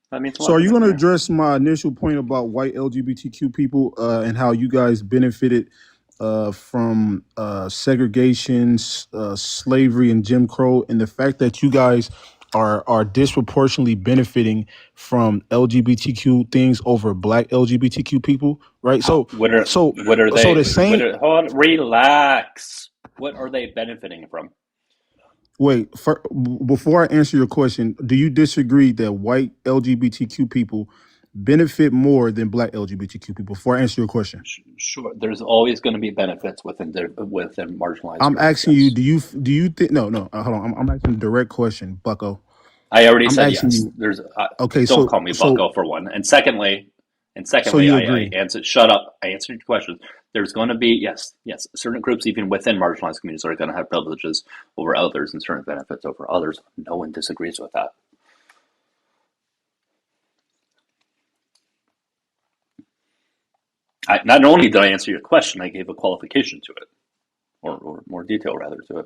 That means a lot. So are you going to address my initial point about white LGBTQ people and how you guys benefited from segregation, slavery, and Jim Crow, and the fact that you guys are disproportionately benefiting from LGBTQ things over Black LGBTQ people, right? So what are they? So the same. Hold on, relax. What are they benefiting from? Wait, before I answer your question, do you disagree that white LGBTQ people benefit more than Black LGBTQ people? Before I answer your question, sure. There's always going to be benefits within marginalized. I'm asking you. Do you think? No. Hold on. I'm asking a direct question, Bucko. I already said yes. There's okay. Don't call me Bucko for one. And secondly, I answered. Shut up. I answered your question. There's going to be yes. Certain groups, even within marginalized communities, are going to have privileges over others and certain benefits over others. No one disagrees with that. Not only did I answer your question, I gave a qualification to it, or more detail rather to it.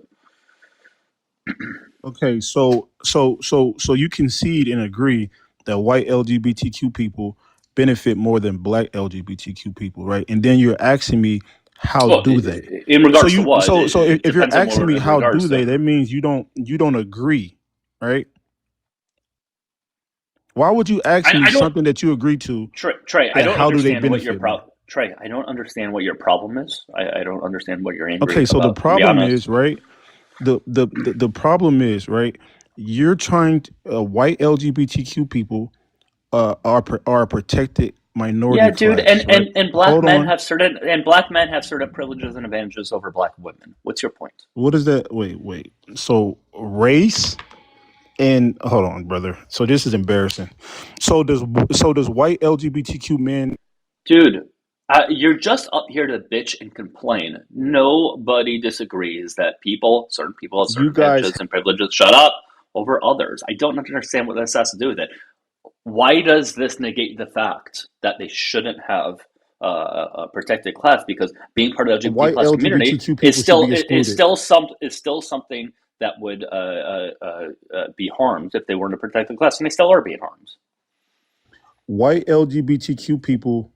Okay, so you concede and agree that white LGBTQ people benefit more than Black LGBTQ people, right? And then you're asking me how do they? In regards to what? So if you're asking me how do they, that means you don't agree, right? Why would you ask me something that you agree to? Trey, I don't understand what your problem. Trey, I don't understand what your problem is. I don't understand what you're angry about. Okay, so the problem is, right? The problem is, right? You're trying to, white LGBTQ people are a protected minority. Yeah, dude, class, and black men have certain privileges and advantages over Black women. What's your point? What is that? Wait. So race and hold on, brother. So this is embarrassing. So does white LGBTQ men? Dude, you're just up here to bitch and complain. Nobody disagrees that certain people have certain advantages and privileges. Shut up over others. I don't understand what this has to do with it. Why does this negate the fact that they shouldn't have a protected class? Because being part of the LGBT plus community is still something that would be harmed if they weren't a protected class, and they still are being harmed. White LGBTQ people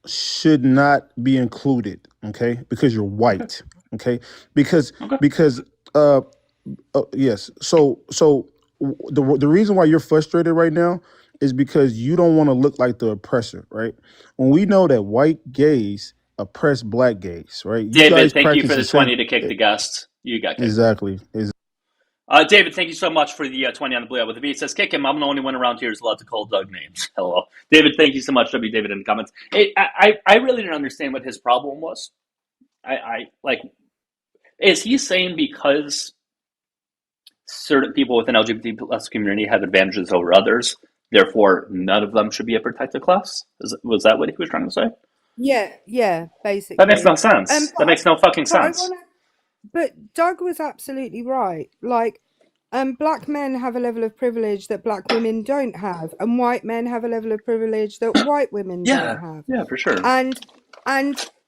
should not be included, okay? Because you're white, okay? Because yes. So the reason why you're frustrated right now is because you don't want to look like the oppressor, right? When we know that white gays oppress black gays, right? You David, guys thank you practice for the the same. 20 to kick the guest. You got kicked. Exactly. David, thank you so much for the 20 on the blue. With the V, it says, kick him. I'm the only one around here who's allowed to call Doug names. Hello. David, thank you so much. W. David in the comments. Hey, I really didn't understand what his problem was. Is he saying because certain people within LGBT plus community have advantages over others, therefore none of them should be a protected class? Was that what he was trying to say? Yeah, basically. That makes no sense. That makes no fucking sense. But Doug was absolutely right. Like, black men have a level of privilege that black women don't have, and white men have a level of privilege that white women don't have. Yeah, for sure. And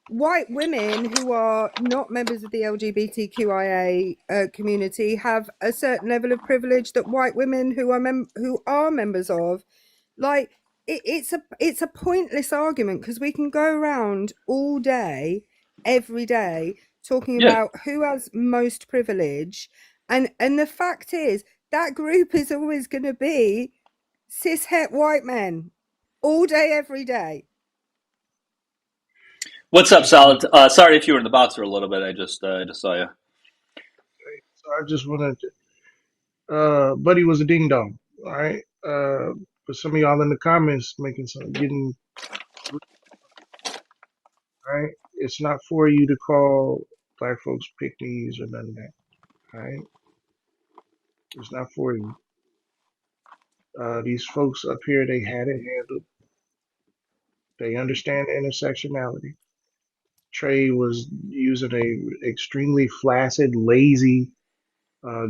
white women who are not members of the LGBTQIA community have a certain level of privilege that white women who are members of. Like, it's a pointless argument, because we can go around all day, every day, talking about who has most privilege, and the fact is that group is always going to be cis-het white men all day, every day. What's up, Solid? Sorry if you were in the box for a little bit. I just saw you. So I just wanted to, Buddy was a ding dong, all right? But some of y'all in the comments getting, all right? It's not for you to call black folks pick-me's or none of that, all right? It's not for you. These folks up here, they had it handled. They understand intersectionality. Trey was using a extremely flaccid, lazy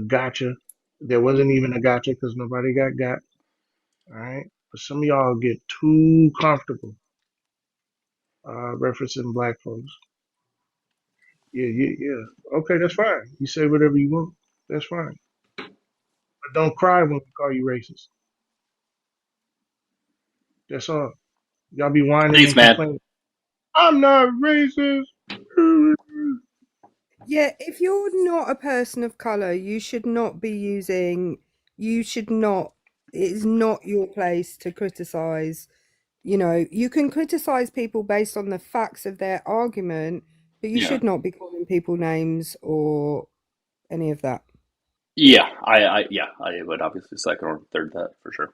gotcha. There wasn't even a gotcha because nobody got. All right. But some of y'all get too comfortable referencing black folks. Yeah. Okay, that's fine. You say whatever you want. That's fine. But don't cry when we call you racist. That's all. Y'all be whining and complaining. I'm not racist. Yeah, if you're not a person of color, you should not be using. It is not your place to criticize. You can criticize people based on the facts of their argument, but you should not be calling people names or any of that. Yeah, I would obviously second or third that for sure.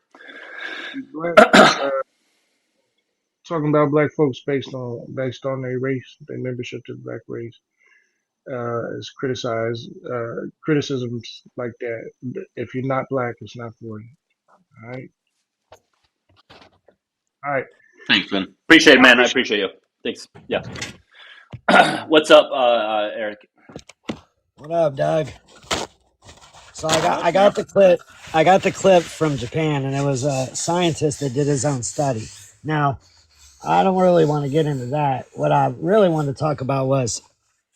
Talking about black folks based on their race, their membership to the black race, is criticized. Criticisms like that. If you're not black, it's not for you. All right. All right. Thanks, man. Appreciate it, man. I appreciate you. Thanks. Yeah. What's up, Eric? What up, Doug? So I got the clip. I got the clip from Japan, and it was a scientist that did his own study. Now, I don't really want to get into that. What I really wanted to talk about was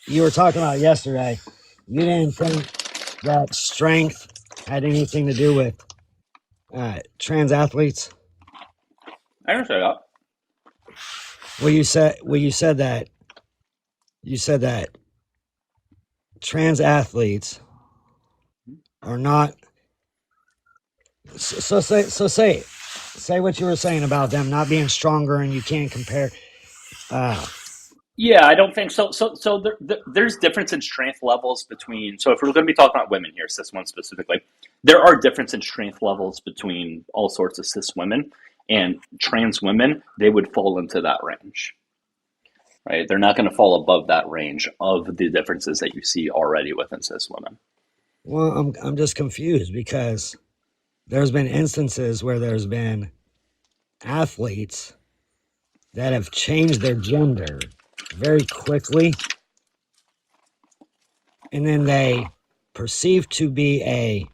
you were talking about yesterday. You didn't think that strength had anything to do with trans athletes. I didn't say that. Well, you said that trans athletes are not. So say what you were saying about them not being stronger, and you can't compare. Yeah, I don't think so. So there's difference in strength levels between. So if we're going to be talking about women here, cis ones specifically, there are difference in strength levels between all sorts of cis women and trans women. They would fall into that range, right? They're not going to fall above that range of the differences that you see already within cis women. Well, I'm just confused because there's been instances where there's been athletes that have changed their gender very quickly, and then they perceive to be a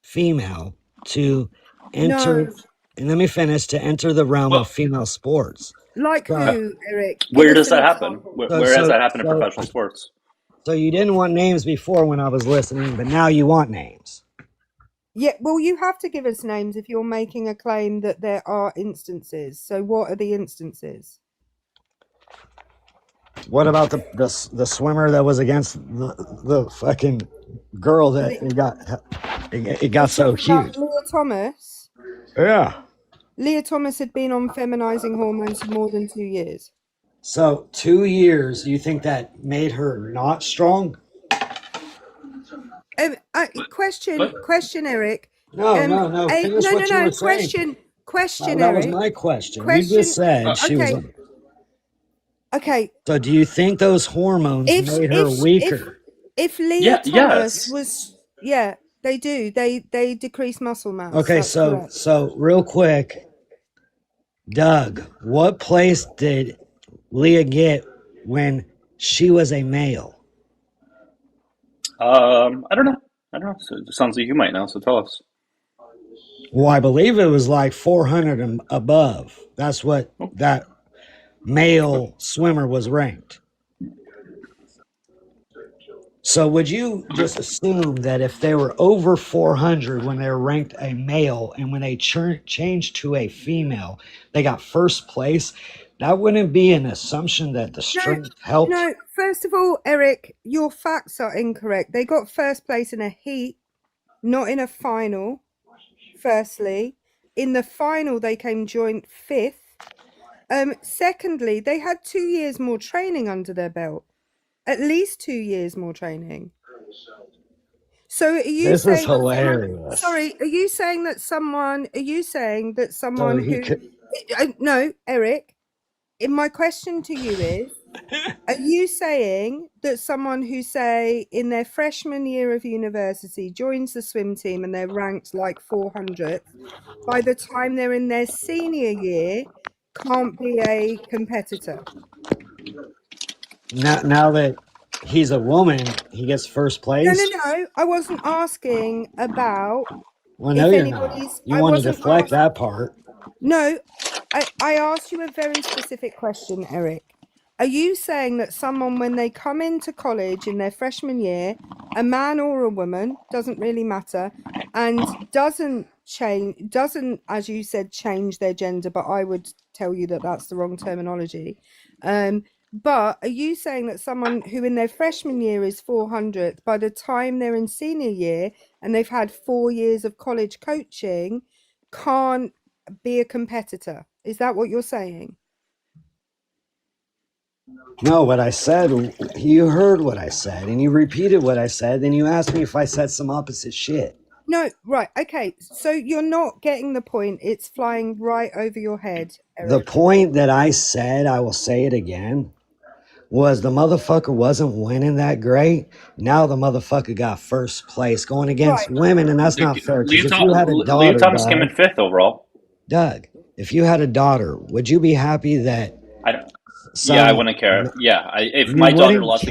female to enter. No. And let me finish, to enter the realm of female sports. Like who, Eric? Where does that happen? Where has that happened in professional sports? So you didn't want names before when I was listening, but now you want names. Yeah, well, you have to give us names if you're making a claim that there are instances. So what are the instances? What about the swimmer that was against the fucking girl that it got so huge? Leah Thomas. Yeah. Leah Thomas had been on feminizing hormones for more than 2 years. So 2 years, you think that made her not strong? Question, Eric. No. Finish what you were saying. Question, that Eric. was my question. You just said she was. Okay. So do you think those hormones made her weaker? If Leah Thomas was, they do. They decrease muscle mass. Okay, so real quick, Doug, what place did Leah get when she was a male? I don't know. So it sounds like you might know. So tell us. Well, I believe it was like 400 and above. That's what that male swimmer was ranked. So would you just assume that if they were over 400 when they were ranked a male and when they changed to a female, they got first place? That wouldn't be an assumption that the strength helped? No, first of all, Eric, your facts are incorrect. They got first place in a heat, not in a final, firstly. In the final, they came joint 5th. Secondly, they had 2 years more training under their belt. At least 2 years more training. So are you this saying is hilarious. Sorry, are you saying that someone no, Eric, my question to you is, are you saying that someone who, say, in their freshman year of university joins the swim team and they're ranked like 400th, by the time they're in their senior year, can't be a competitor? Now that he's a woman, he gets first place? No. I wasn't asking about. Well, no, you're not. You want to deflect that part. No, I asked you a very specific question, Eric. Are you saying that someone, when they come into college in their freshman year, a man or a woman, doesn't really matter, and doesn't, as you said, change their gender, but I would tell you that that's the wrong terminology. But are you saying that someone who in their freshman year is 400th, by the time they're in senior year and they've had 4 years of college coaching, can't be a competitor? Is that what you're saying? No, what I said, you heard what I said, and you repeated what I said, then you asked me if I said some opposite shit. No, right, okay. So you're not getting the point. It's flying right over your head, Eric. The point that I said, I will say it again, was the motherfucker wasn't winning that great. Now the motherfucker got first place going against women, and that's not fair. Leah Thomas came in 5th overall. Doug, if you had a daughter, would you be happy that? I don't. I wouldn't care. If my daughter lost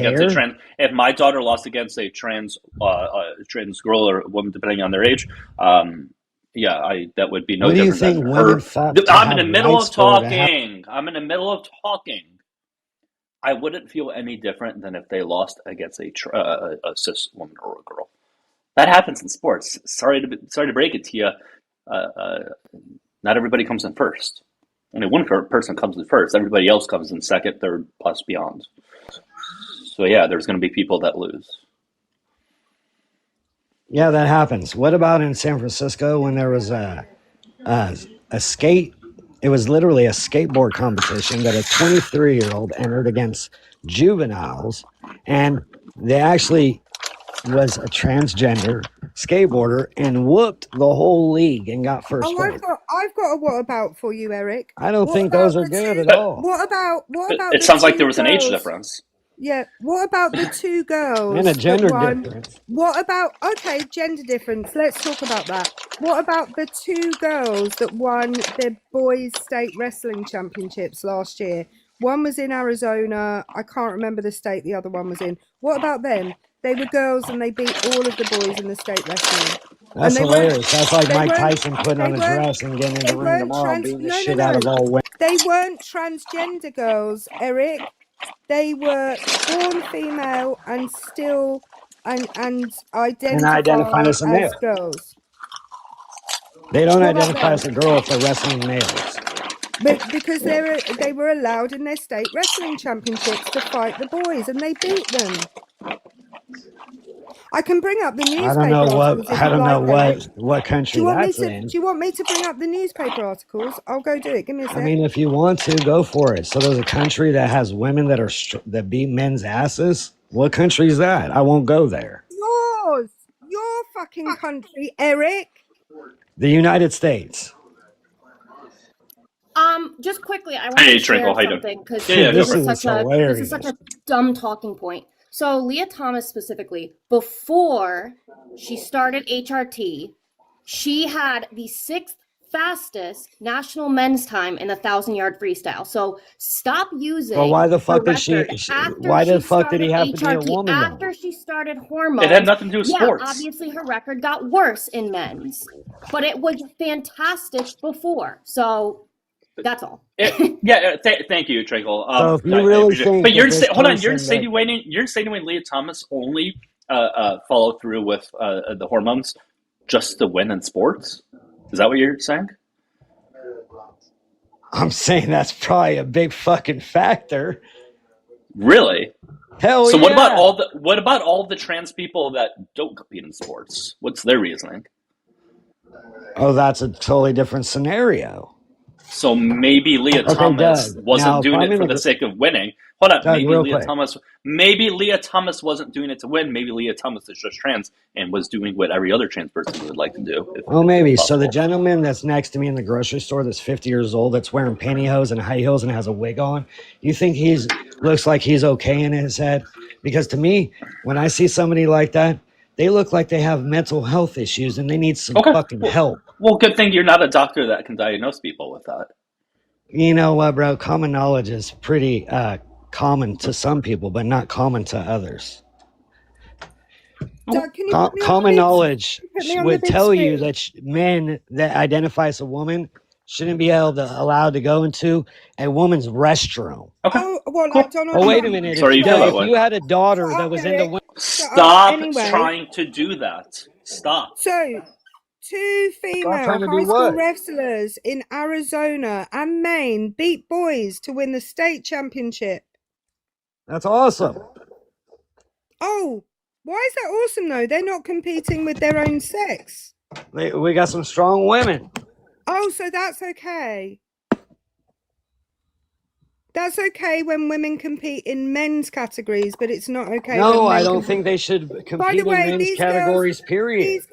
against a trans girl or woman, depending on their age, that would be no different than her. I'm in the middle of talking. I wouldn't feel any different than if they lost against a cis woman or a girl. That happens in sports. Sorry to break it to you. Not everybody comes in first. Only one person comes in first. Everybody else comes in second, third, plus beyond. So there's going to be people that lose. Yeah, that happens. What about in San Francisco when there was a skate? It was literally a skateboard competition that a 23-year-old entered against juveniles, and they actually was a transgender skateboarder and whooped the whole league and got first place. I've got a what about for you, Eric. I don't think those are good at all. What about it sounds like there was an age difference. Yeah. What about the 2 girls? And a gender difference. What about, gender difference. Let's talk about that. What about the 2 girls that won their boys' state wrestling championships last year? One was in Arizona. I can't remember the state the other one was in. What about them? They were girls and they beat all of the boys in the state wrestling. That's hilarious. That's like Mike Tyson putting on a dress and getting in the ring tomorrow and beating the shit out of all women. They weren't transgender girls, Eric. They were born female and still and identify as male. Girls. They don't identify as a girl if they're wrestling males. But because they were allowed in their state wrestling championships to fight the boys, and they beat them. I can bring up the newspaper articles if you like, Eric. What country that's in. Do you want me to bring up the newspaper articles? I'll go do it. Give me a sec. I mean, if you want to, go for it. So there's a country that has women that beat men's asses. What country is that? I won't go there. Yours, your fucking country, Eric. The United States. Just quickly, I want to share something because this is such a dumb talking point. So Leah Thomas specifically, before she started HRT, she had the 6th fastest national men's time in the 1,000-yard freestyle. So stop using. Well, why the fuck did she? Why the fuck did he have to be a woman? After she started hormones, it had nothing to do with sports. Obviously her record got worse in men's, but it was fantastic before. So. That's all. Thank you, Trinkle. So if you really think, but you're insinuating Leah Thomas only followed through with the hormones just to win in sports. Is that what you're saying? I'm saying that's probably a big fucking factor. Really? Hell yeah. So what about all the trans people that don't compete in sports? What's their reasoning? Oh, that's a totally different scenario. So maybe Leah Thomas wasn't doing it for the sake of winning. Hold on, maybe Leah Thomas wasn't doing it to win. Maybe Leah Thomas is just trans and was doing what every other trans person would like to do. Oh, maybe. So the gentleman that's next to me in the grocery store that's 50 years old, that's wearing pantyhose and high heels and has a wig on, you think looks like he's okay in his head? Because to me, when I see somebody like that, they look like they have mental health issues and they need some fucking help. Well, good thing you're not a doctor that can diagnose people with that. You know what, bro? Common knowledge is pretty common to some people, but not common to others. Doug, common knowledge would tell you that men that identify as a woman shouldn't be allowed to go into a woman's restroom. Okay. Oh, wait a minute. If you had a daughter that was into women, stop trying to do that. Stop. So, 2 female high school wrestlers in Arizona and Maine beat boys to win the state championship. That's awesome. Oh, why is that awesome though? They're not competing with their own sex. We got some strong women. Oh, so that's okay. That's okay when women compete in men's categories, but it's not okay. No, I don't think they should compete in men's categories, period.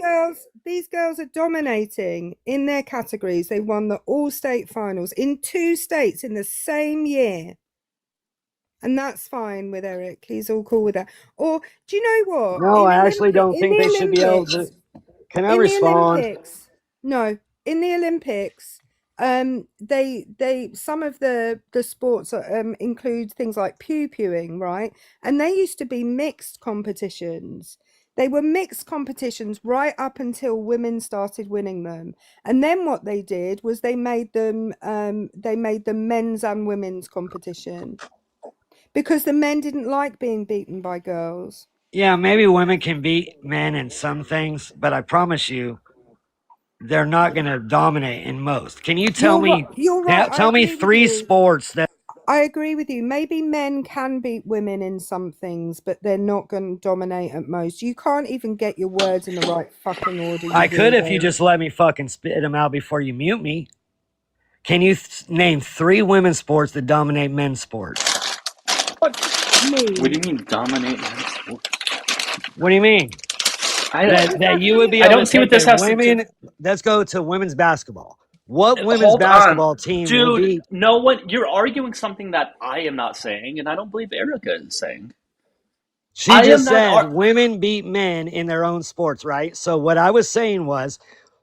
These girls are dominating in their categories. They won the all-state finals in 2 states in the same year. And that's fine with Eric. He's all cool with that. Or, do you know what? No, I actually don't think they should be able to. Can I respond? No, in the Olympics, they some of the sports include things like pew-pewing, right? And they used to be mixed competitions. They were mixed competitions right up until women started winning them. And then what they did was they made them men's and women's competition. Because the men didn't like being beaten by girls. Yeah, maybe women can beat men in some things, but I promise you, they're not going to dominate in most. Can you tell me? You're right. Tell me 3 sports that. I agree with you. Maybe men can beat women in some things, but they're not going to dominate at most. You can't even get your words in the right fucking order. I could if you just let me fucking spit them out before you mute me. Can you name 3 women's sports that dominate men's sports? What do you mean dominate men's sports? What do you mean? That you would be able to take women. Let's go to women's basketball. What women's basketball team? Dude, no one. You're arguing something that I am not saying, and I don't believe Erica is saying. She just said women beat men in their own sports, right? So what I was saying was,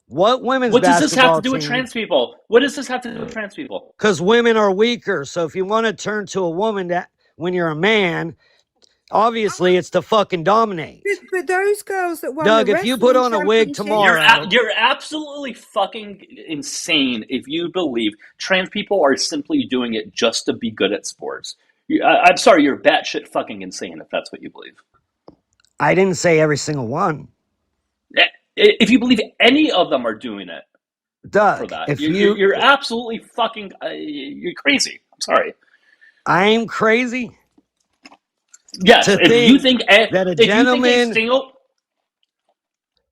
what women's basketball What does this have to do with trans people? What does this have to do with trans people? Because women are weaker. So if you want to turn to a woman that when you're a man, obviously it's to fucking dominate. But those girls that won Doug, if you put on a wig tomorrow, you're absolutely fucking insane if you believe trans people are simply doing it just to be good at sports. I'm sorry, you're batshit fucking insane if that's what you believe. I didn't say every single one. If you believe any of them are doing it, Doug, for that. If You're absolutely fucking. You're crazy. I'm sorry. I'm crazy. Yes, if you think that a gentleman,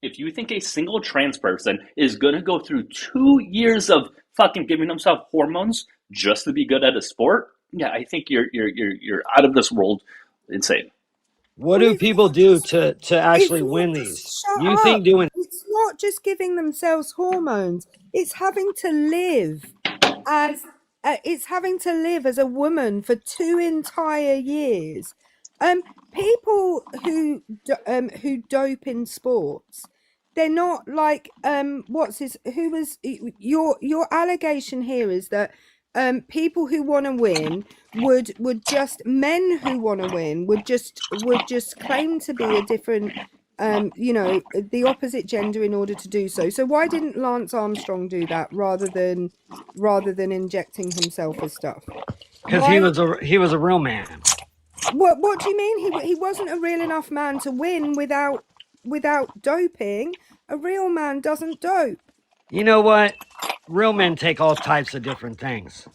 if you think a single trans person is going to go through 2 years of fucking giving themselves hormones just to be good at a sport, yeah, I think you're out of this world insane. What do people do to actually win these? You think doing it's not just giving themselves hormones, it's having to live as a woman for 2 entire years. People who dope in sports, they're not like your allegation here is that people who want to win would just men who want to win would just claim to be a different the opposite gender in order to do so. So why didn't Lance Armstrong do that rather than injecting himself with stuff? Because he was a real man. What do you mean? He wasn't a real enough man to win without doping. A real man doesn't dope. You know what? Real men take all types of different things.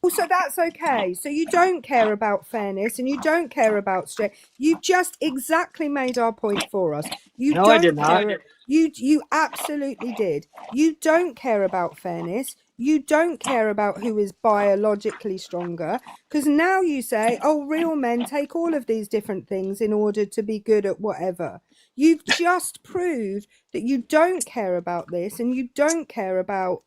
So that's okay. So you don't care about fairness and you don't care about straight. You've just exactly made our point for us. I did not. You absolutely did. You don't care about fairness. You don't care about who is biologically stronger, because now you say, oh, real men take all of these different things in order to be good at whatever. You've just proved that you don't care about this and you don't care about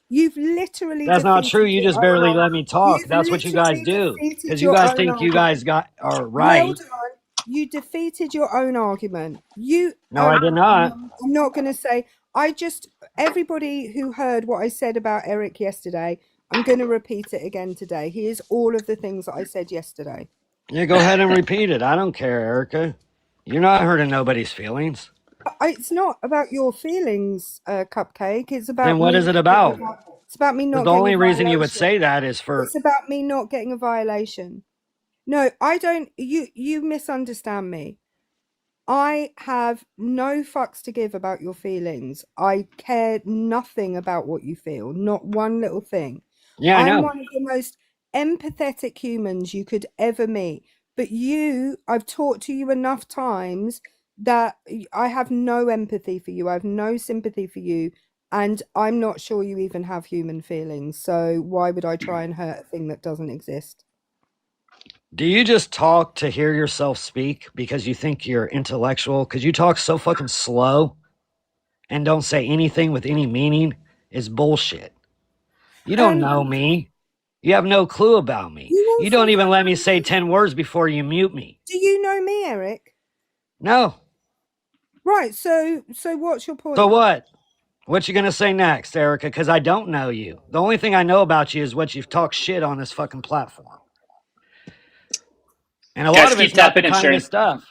you've literally. That's not true. You just barely let me talk. That's what you guys do, because you guys think you guys are right. Hold on. You defeated your own argument. No, I did not. I'm not going to say. Everybody who heard what I said about Eric yesterday, I'm going to repeat it again today. Here's all of the things that I said yesterday. Yeah, go ahead and repeat it. I don't care, Erica. You're not hurting nobody's feelings. It's not about your feelings, Cupcake. It's about. Then what is it about? It's about me not. The only reason you would say that is for. It's about me not getting a violation. No, I don't. You misunderstand me. I have no fucks to give about your feelings. I care nothing about what you feel. Not one little thing. Yeah, I know. I'm one of the most empathetic humans you could ever meet. But I've talked to you enough times that I have no empathy for you. I have no sympathy for you. And I'm not sure you even have human feelings. So why would I try and hurt a thing that doesn't exist? Do you just talk to hear yourself speak because you think you're intellectual? Because you talk so fucking slow and don't say anything with any meaning is bullshit. You don't know me. You have no clue about me. You don't even let me say 10 words before you mute me. Do you know me, Eric? No. Right, so what's your point? So what? What you gonna say next, Erica? Because I don't know you. The only thing I know about you is what you've talked shit on this fucking platform. And a lot of it's not the kind of stuff.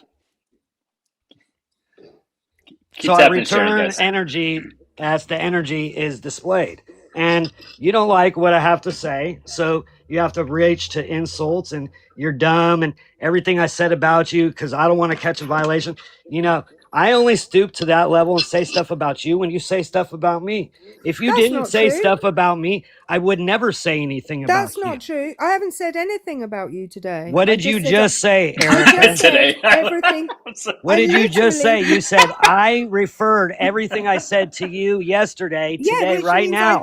So I return energy as the energy is displayed. And you don't like what I have to say, so you have to reach to insults and you're dumb and everything I said about you because I don't want to catch a violation. You know, I only stoop to that level and say stuff about you when you say stuff about me. If you didn't say stuff about me, I would never say anything about you. That's not true. I haven't said anything about you today. What did you just say, Erica? Today. Everything. What did you just say? You said I referred everything I said to you yesterday, today, right now.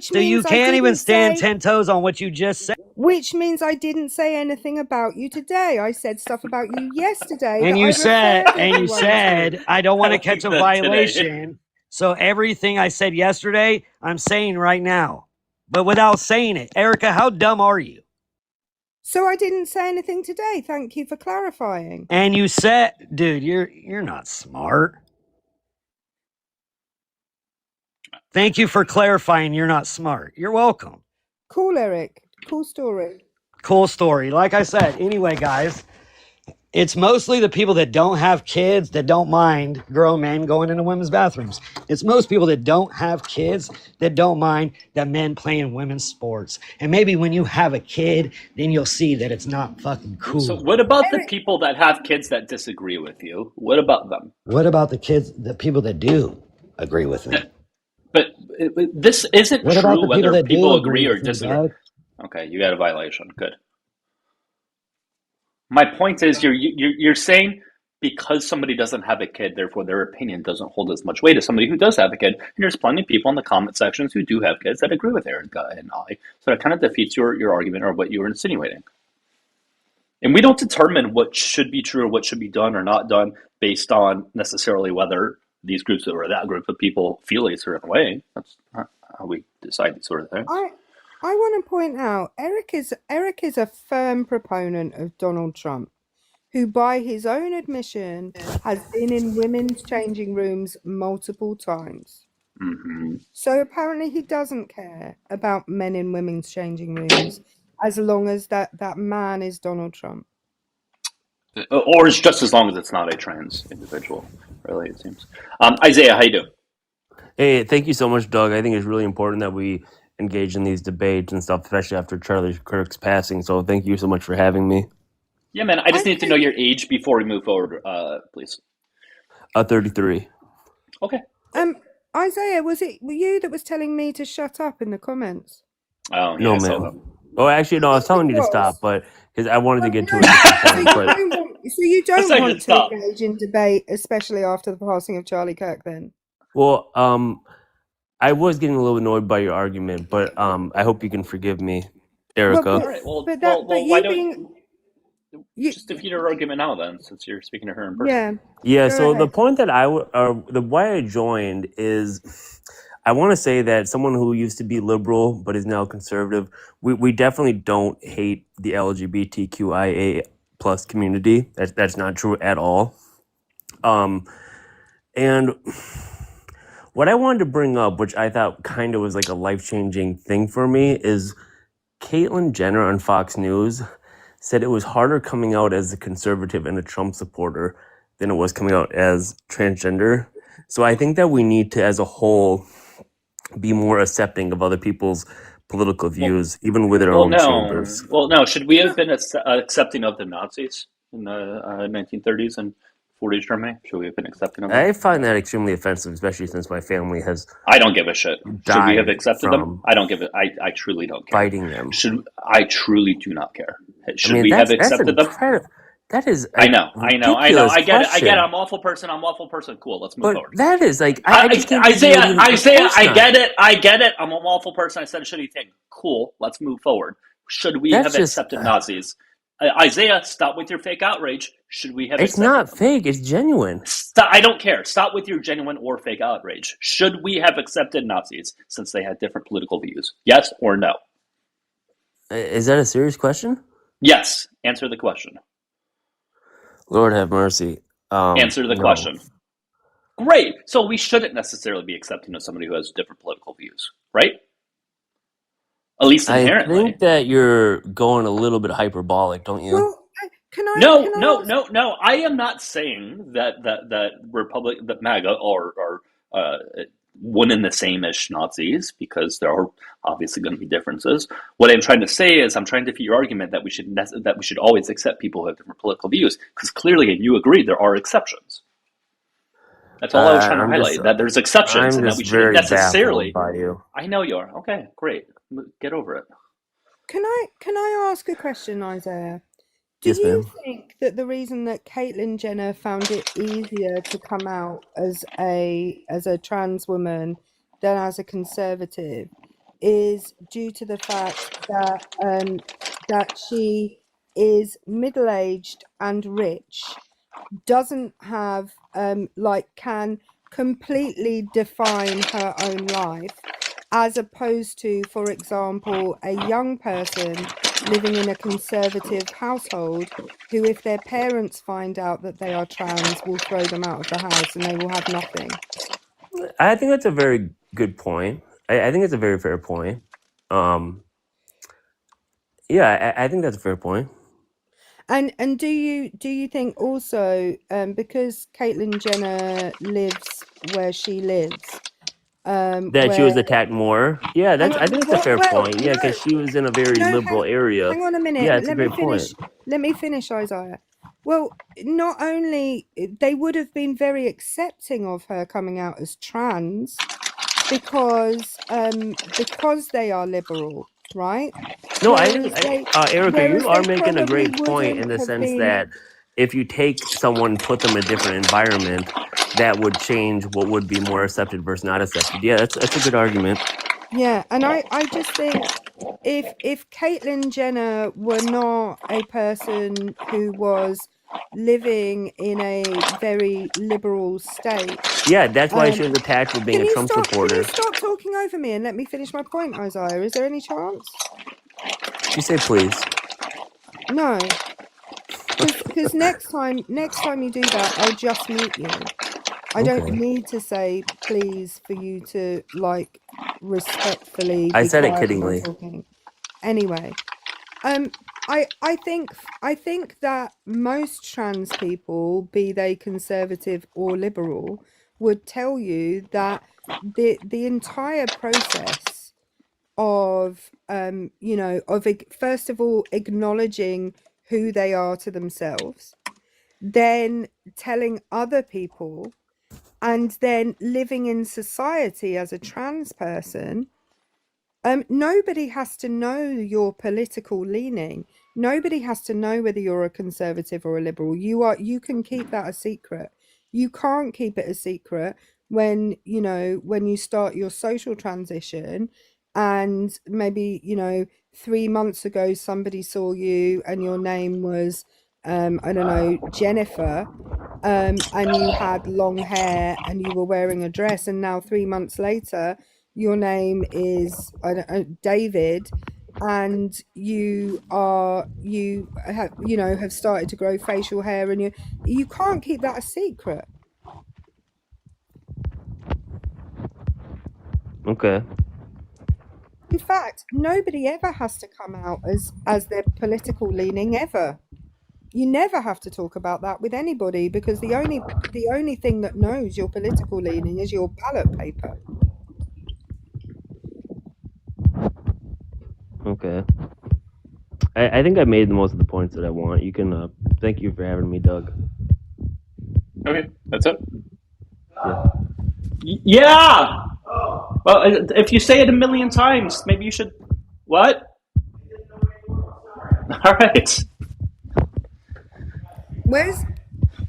So you can't even stand 10 toes on what you just said. Which means I didn't say anything about you today. I said stuff about you yesterday. And you said, I don't want to catch a violation. So everything I said yesterday, I'm saying right now, but without saying it. Erica, how dumb are you? So I didn't say anything today. Thank you for clarifying. And you said, dude, you're not smart. Thank you for clarifying you're not smart. You're welcome. Cool, Eric. Cool story. Cool story. Like I said, anyway, guys, it's mostly the people that don't have kids that don't mind grown men going into women's bathrooms. It's most people that don't have kids that don't mind that men play in women's sports. And maybe when you have a kid, then you'll see that it's not fucking cool. So what about the people that have kids that disagree with you? What about them? What about the people that do agree with me? But this isn't What true about the people whether that people do agree or with me, disagree. Doug? Okay, you got a violation. Good. My point is, you're saying because somebody doesn't have a kid, therefore their opinion doesn't hold as much weight as somebody who does have a kid. And there's plenty of people in the comment sections who do have kids that agree with Erica and I. So that kind of defeats your argument or what you were insinuating. And we don't determine what should be true or what should be done or not done based on necessarily whether these groups or that group of people feel a certain way. That's not how we decide these sort of things. I want to point out, Eric is a firm proponent of Donald Trump, who by his own admission has been in women's changing rooms multiple times. Mm-hmm. So apparently he doesn't care about men in women's changing rooms as long as that man is Donald Trump. Or it's just as long as it's not a trans individual, really, it seems. Isaiah, how you doing? Hey, thank you so much, Doug. I think it's really important that we engage in these debates and stuff, especially after Charlie Kirk's passing. So thank you so much for having me. Yeah, man. I just need to know your age before we move forward, please. 33. Okay. Isaiah, were you that was telling me to shut up in the comments? Oh, yeah, no, man. Oh, actually, no. I was telling you to stop, but because I wanted to get to it. So you don't want to engage in debate, especially after the passing of Charlie Kirk, then? Well, I was getting a little annoyed by your argument, but I hope you can forgive me, Erica. Why don't you just defeat her argument now, then, since you're speaking to her in person? Yeah. So the point that the why I joined is, I want to say that someone who used to be liberal but is now conservative, we definitely don't hate the LGBTQIA plus community. That's not true at all. And what I wanted to bring up, which I thought kind of was like a life-changing thing for me, is Caitlyn Jenner on Fox News said it was harder coming out as a conservative and a Trump supporter than it was coming out as transgender. So I think that we need to, as a whole, be more accepting of other people's political views, even within our own chambers. Well, no. Should we have been accepting of the Nazis in the 1930s and 40s Germany? Should we have been accepting of them? I find that extremely offensive, especially since my family has. I don't give a shit. Should we have accepted them? I don't give it. I truly don't care. Fighting them. I truly do not care. Should we have accepted them? That is. I know. I get it. I'm an awful person. Cool. Let's move forward. That is like Isaiah. I get it. I'm an awful person. I said a shitty thing. Cool. Let's move forward. Should we have accepted Nazis? Isaiah, stop with your fake outrage. Should we have? It's not fake. It's genuine. I don't care. Stop with your genuine or fake outrage. Should we have accepted Nazis since they had different political views? Yes or no? Is that a serious question? Yes. Answer the question. Lord have mercy. Answer the question. Great. So we shouldn't necessarily be accepting of somebody who has different political views, right? At least inherently. I think that you're going a little bit hyperbolic, don't you? Well, No. I am not saying that MAGA are one and the same as Nazis, because there are obviously going to be differences. What I'm trying to say is I'm trying to defeat your argument that we should always accept people who have different political views, because clearly, and you agree, there are exceptions. That's all I was trying to highlight, that there's exceptions and that we shouldn't necessarily. By you. I know you are. Okay, great. Get over it. Can I ask a question, Isaiah? Do you think that the reason that Caitlyn Jenner found it easier to come out as a trans woman than as a conservative is due to the fact that she is middle-aged and rich, doesn't have can completely define her own life, as opposed to, for example, a young person living in a conservative household who, if their parents find out that they are trans, will throw them out of the house and they will have nothing? I think that's a very good point. I think it's a very fair point. Yeah, I think that's a fair point. And do you think also, because Caitlyn Jenner lives where she lives, that she was attacked more? Yeah, I think it's a fair point. Yeah, because she was in a very liberal area. Hang on a minute. Yeah, it's a great point. Let me finish, Isaiah. Well, not only they would have been very accepting of her coming out as trans, because they are liberal, right? No, Erica, you are making a great point in the sense that if you take someone, put them in a different environment, that would change what would be more accepted versus not accepted. Yeah, that's a good argument. Yeah, and I just think if Caitlyn Jenner were not a person who was living in a very liberal state. Yeah, that's why she was attacked for being a Trump supporter. Can you stop talking over me and let me finish my point, Isaiah? Is there any chance? She said please. No. Because next time you do that, I'll just mute you. I don't need to say please for you to like respectfully. I said it kiddingly. Anyway, I think that most trans people, be they conservative or liberal, would tell you that the entire process of first of all acknowledging who they are to themselves, then telling other people, and then living in society as a trans person. Nobody has to know your political leaning. Nobody has to know whether you're a conservative or a liberal. You can keep that a secret. You can't keep it a secret when you start your social transition, and maybe 3 months ago somebody saw you and your name was I don't know, Jennifer, and you had long hair and you were wearing a dress, and now 3 months later your name is David, and you have started to grow facial hair, and you can't keep that a secret. Okay. In fact, nobody ever has to come out as their political leaning ever. You never have to talk about that with anybody, because the only thing that knows your political leaning is your ballot paper. Okay. I think I made the most of the points that I want. You can thank you for having me, Doug. Okay, that's it. Yeah. Well, if you say it a million times, maybe you should. What? All right.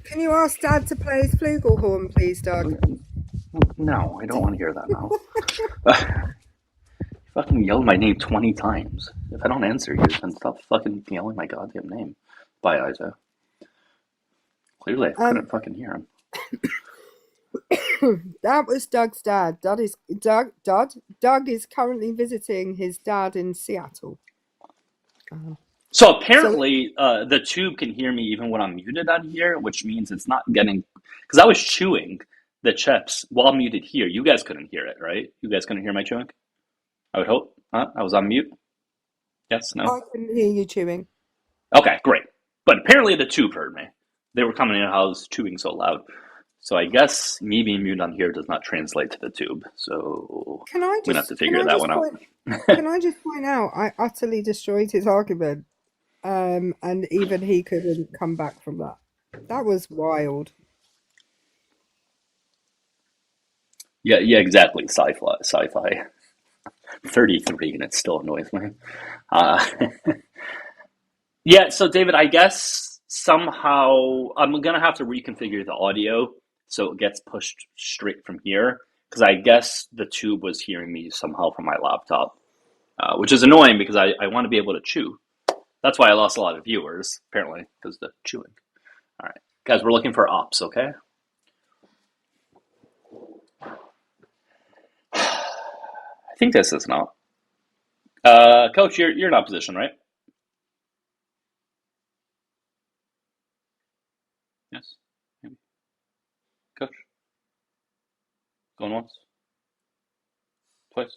Can you ask Dad to play his flugelhorn, please, Doug? No, I don't want to hear that now. You fucking yelled my name 20 times. If I don't answer you, then stop fucking yelling my goddamn name. Bye, Isaiah. Clearly, I couldn't fucking hear him. That was Doug's dad. Doug is currently visiting his dad in Seattle. So apparently, the tube can hear me even when I'm muted on here, which means it's not getting. Because I was chewing the chips while muted here. You guys couldn't hear it, right? You guys couldn't hear my chewing? I would hope. Huh? I was on mute? Yes? No? I couldn't hear you chewing. Okay, great. But apparently the tube heard me. They were commenting on how I was chewing so loud. So I guess me being muted on here does not translate to the tube. So we're going to have to figure that one out. Can I just point out, I utterly destroyed his argument. And even he couldn't come back from that. That was wild. Yeah, exactly. Sci-fi. 33, and it still annoys me. Yeah, so David, I guess somehow I'm going to have to reconfigure the audio so it gets pushed straight from here, because I guess the tube was hearing me somehow from my laptop, which is annoying because I want to be able to chew. That's why I lost a lot of viewers, apparently, because of the chewing. All right. Guys, we're looking for ops, okay? I think this is not. Coach, you're in opposition, right? Yes. Maybe. Coach? Going once? Twice?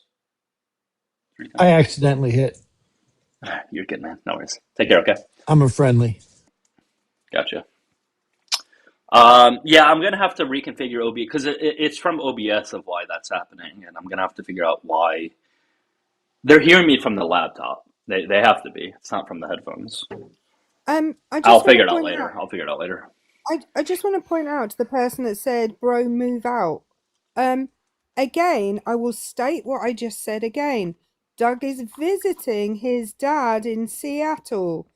3 times? I accidentally hit. You're good, man. No worries. Take care, okay? I'm a friendly. Gotcha. Yeah, I'm going to have to reconfigure OBS, because it's from OBS of why that's happening, and I'm going to have to figure out why. They're hearing me from the laptop. They have to be. It's not from the headphones. I'll figure it out later. I just want to point out to the person that said, bro, move out. Again, I will state what I just said again. Doug is visiting his dad in Seattle.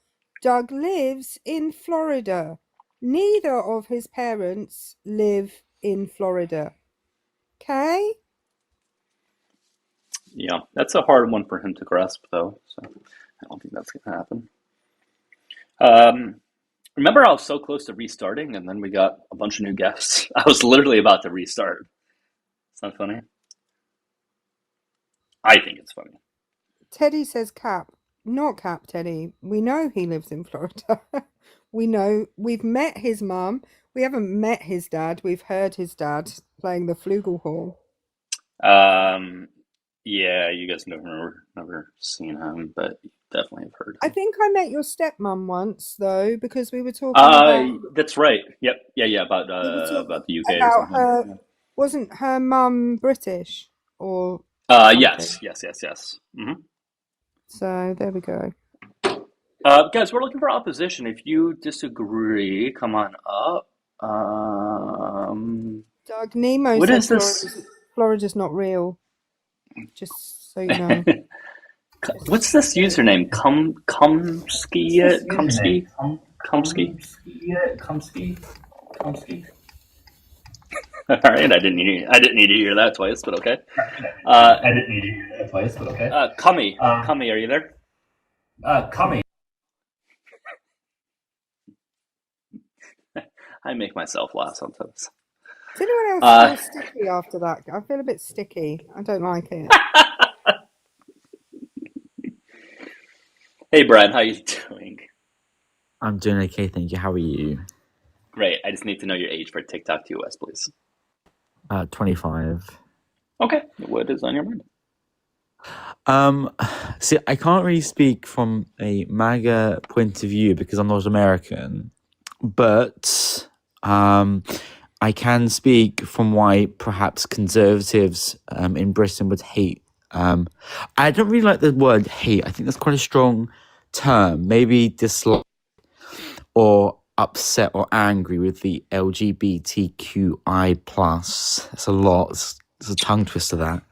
Doug lives in Florida. Neither of his parents live in Florida. Okay? Yeah, that's a hard one for him to grasp, though. So I don't think that's going to happen. Remember, I was so close to restarting, and then we got a bunch of new guests. I was literally about to restart. It's not funny. I think it's funny. Teddy says Cap. Not Cap, Teddy. We know he lives in Florida. We know. We've met his mum. We haven't met his dad. We've heard his dad playing the flugelhorn. Yeah, you guys never seen him, but definitely have heard him. I think I met your stepmom once, though, because we were talking about... That's right. Yep. Yeah, about the UK about or something. Her, yeah. Wasn't her mum British? Or yes. Mm-hmm. So, there we go. Guys, we're looking for opposition. If you disagree, come on up. Doug, Nemo what said is this? Florida's not real. Just so you know. What's this username? Kumski? All right, I didn't need to hear that twice, but okay. Cummy, are you there? Cummy. I make myself laugh sometimes. Does anyone else feel sticky after that? I feel a bit sticky. I don't like it. Hey, Brian, how you doing? I'm doing okay, thank you. How are you? Great. I just need to know your age for TikTok TOS, please. 25. Okay. What is on your mind? See, I can't really speak from a MAGA point of view because I'm not American, but I can speak from why perhaps conservatives in Britain would hate. I don't really like the word hate. I think that's quite a strong term. Maybe dislike or upset or angry with the LGBTQI+. That's a lot. It's a tongue twister, that.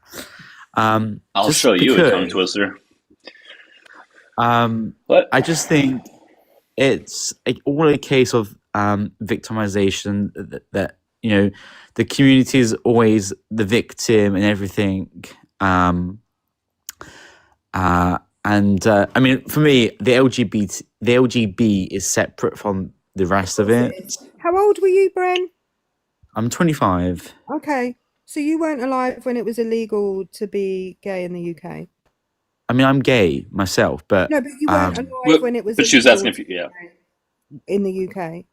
I'll show you a tongue twister. I just think it's all a case of victimization, that you know, the community is always the victim and everything. I mean, for me, the LGB is separate from the rest of it. How old were you, Bren? I'm 25. Okay. So you weren't alive when it was illegal to be gay in the UK? I mean, I'm gay myself, but... No, but you weren't alive when it was But she was asking if you... Yeah. In the UK?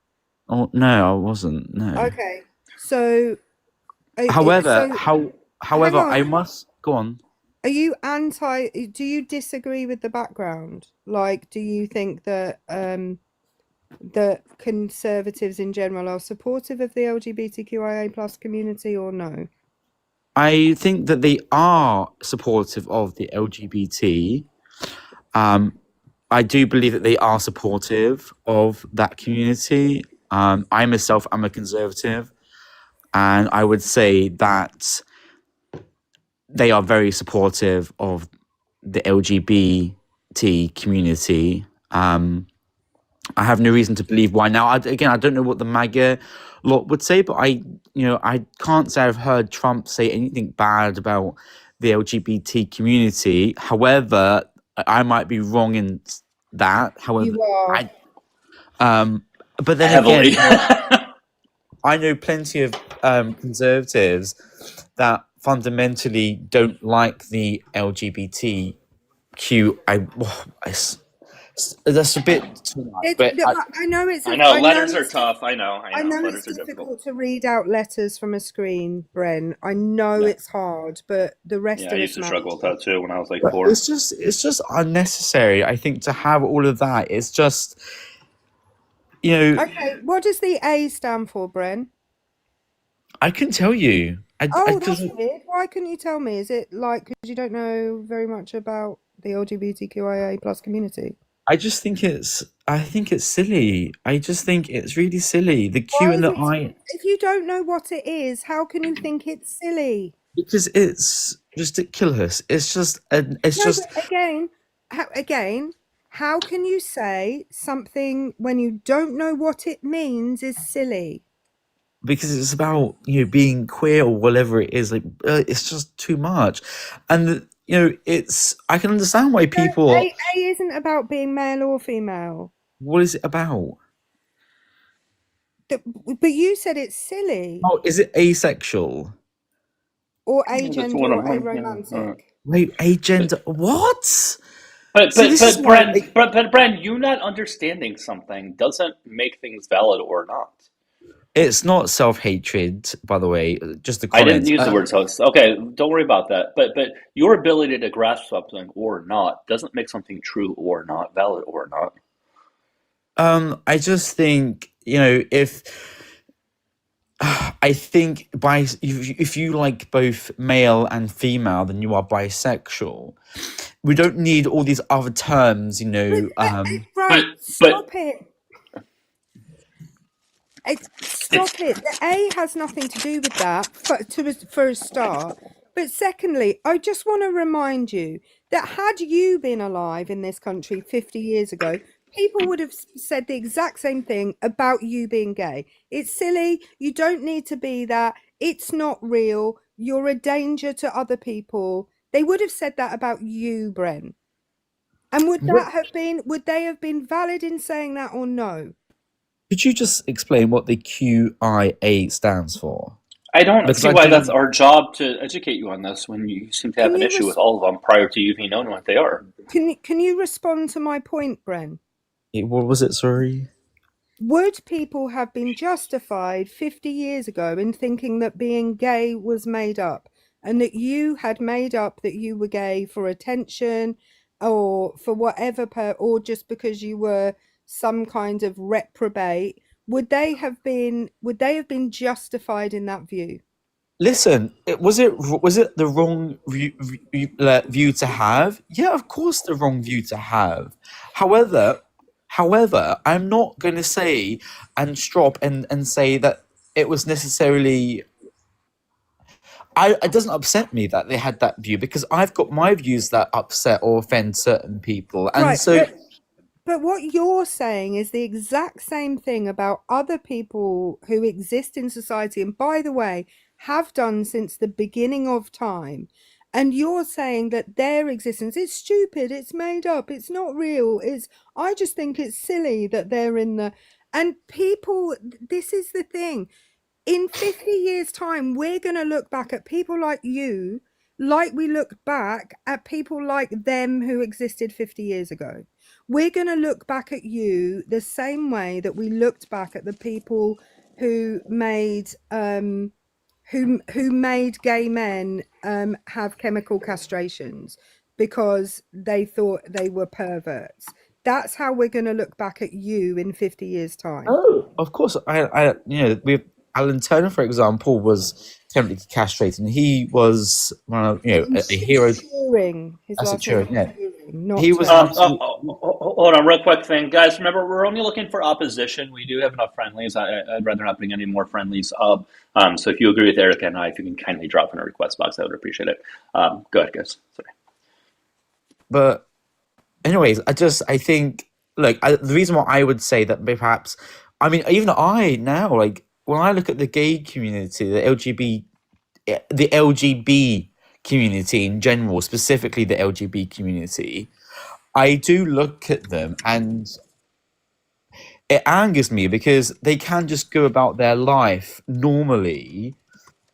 Oh, no, I wasn't, no. Okay. So... However, I must... Go on. Are you do you disagree with the background? Like, do you think that that conservatives in general are supportive of the LGBTQIA+ community or no? I think that they are supportive of the LGBT. I do believe that they are supportive of that community. I myself am a conservative, and I would say that they are very supportive of the LGBT community. I have no reason to believe why. Now, I don't know what the MAGA lot would say, but I can't say I've heard Trump say anything bad about the LGBT community. However, I might be wrong in that. However, you are. But then Heavily. Again, I know plenty of conservatives that fundamentally don't like the LGBTQ. That's a bit too much. But I know it's. I know letters are tough. I know it's difficult to read out letters from a screen, Bren. I know it's hard, but the rest of us. I used to struggle with that too when I was like 4. It's just unnecessary. I think to have all of that, it's just, Okay, what does the A stand for, Bren? I can tell you. That's weird. Why couldn't you tell me? Is it like because you don't know very much about the LGBTQIA+ community? I think it's silly. I just think it's really silly. The Q and the I. If you don't know what it is, how can you think it's silly? Because it's ridiculous. It's just how can you say something when you don't know what it means is silly? Because it's about being queer or whatever it is. Like it's just too much, and it's I can understand why people. A isn't about being male or female. What is it about? But you said it's silly. Oh, is it asexual? Or agender or aromantic? Wait, agender? What? But Bren, you not understanding something doesn't make things valid or not. It's not self-hatred, by the way. Just a comment. I didn't use the word self. Okay, don't worry about that. But your ability to grasp something or not doesn't make something true or not, valid or not. I just think if you like both male and female, then you are bisexual. We don't need all these other terms, Stop it. Stop it. The A has nothing to do with that for a start. But secondly, I just want to remind you that had you been alive in this country 50 years ago, people would have said the exact same thing about you being gay. It's silly. You don't need to be that. It's not real. You're a danger to other people. They would have said that about you, Bren. And would they have been valid in saying that or no? Could you just explain what the QIA stands for? I don't see why that's our job to educate you on this when you seem to have an issue with all of them prior to you even knowing what they are. Can you respond to my point, Bren? What was it, sorry? Would people have been justified 50 years ago in thinking that being gay was made up and that you had made up that you were gay for attention or for whatever or just because you were some kind of reprobate? Would they have been justified in that view? Listen, was it the wrong view to have? Yeah, of course, the wrong view to have. However, I'm not going to say and stop and say that it was necessarily. It doesn't upset me that they had that view because I've got my views that upset or offend certain people, and right, so. But what you're saying is the exact same thing about other people who exist in society, and by the way, have done since the beginning of time. And you're saying that their existence is stupid, it's made up, it's not real. I just think it's silly that they're in the. And people, this is the thing. In 50 years' time, we're going to look back at people like you, like we looked back at people like them who existed 50 years ago. We're going to look back at you the same way that we looked back at the people who made gay men have chemical castrations because they thought they were perverts. That's how we're going to look back at you in 50 years' time. Oh, of course. With Alan Turner, for example, was chemically castrated, and he was one of a hero. His last name was Turing, he was. Hold on, real quick thing, guys. Remember, we're only looking for opposition. We do have enough friendlies. I'd rather not bring any more friendlies up. So if you agree with Erica and I, if you can kindly drop in a request box, I would appreciate it. Go ahead, guys. Sorry. But, anyways, I think. Look, the reason why I would say that perhaps, I mean, even I now, like when I look at the gay community, the LGB community in general, specifically the LGB community, I do look at them and it angers me because they can just go about their life normally.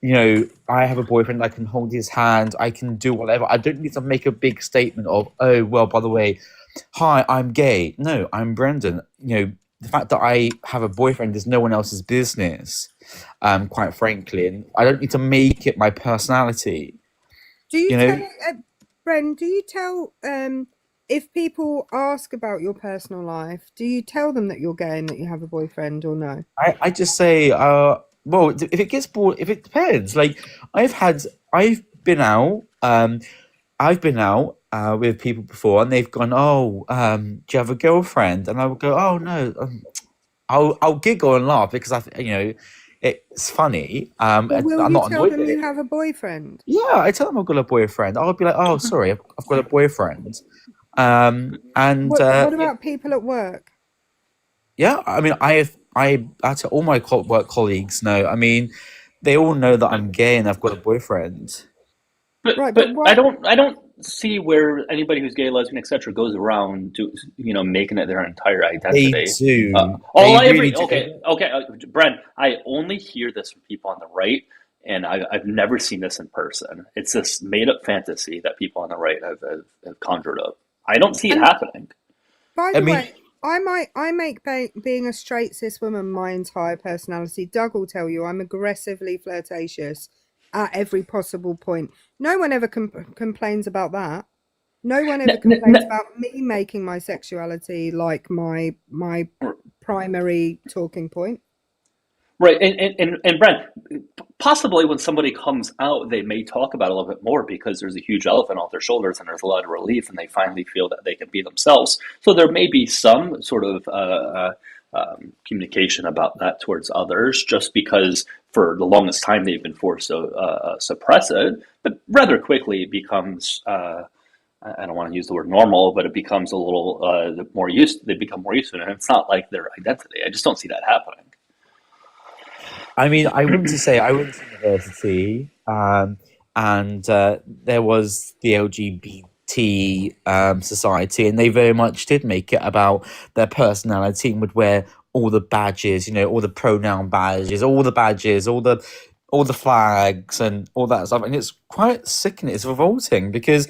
I have a boyfriend, I can hold his hand, I can do whatever. I don't need to make a big statement of, oh, well, by the way, hi, I'm gay. No, I'm Brendan. The fact that I have a boyfriend is no one else's business, quite frankly. And I don't need to make it my personality. Do you tell, Bren, do you tell, if people ask about your personal life, do you tell them that you're gay and that you have a boyfriend or no? I just say, well, if it gets bored, if it depends. Like, I've been out with people before, and they've gone, "Oh, do you have a girlfriend?" And I would go, "Oh no." I'll giggle and laugh because it's funny. Well, will I'm you not tell annoyed them with you it. have a boyfriend? Yeah, I tell them I've got a boyfriend. I'll be like, oh, sorry, I've got a boyfriend. And What about people at work? yeah, I mean, I all my work colleagues know. I mean, they all know that I'm gay and I've got a boyfriend. But I don't see where anybody who's gay, lesbian, etc. goes around making it their entire identity. They do. Brent, I only hear this from people on the right, and I've never seen this in person. It's this made up fantasy that people on the right have conjured up. I don't see it happening. By the way, I make being a straight cis woman my entire personality. Doug will tell you I'm aggressively flirtatious at every possible point. No one ever complains about that. No one ever complains about me making my sexuality like my primary talking point. Right, and Brent, possibly when somebody comes out, they may talk about it a little bit more because there's a huge elephant off their shoulders and there's a lot of relief, and they finally feel that they can be themselves. So there may be some sort of communication about that towards others, just because for the longest time they've been forced to suppress it, but rather quickly it becomes. I don't want to use the word normal, but it becomes a little more used. They become more used to it, and it's not like their identity. I just don't see that happening. I mean, I went to university, and there was the LGBT society, and they very much did make it about their personality and would wear all the badges, all the pronoun badges, all the badges, all the flags, and all that stuff. And it's quite sickening. It's revolting because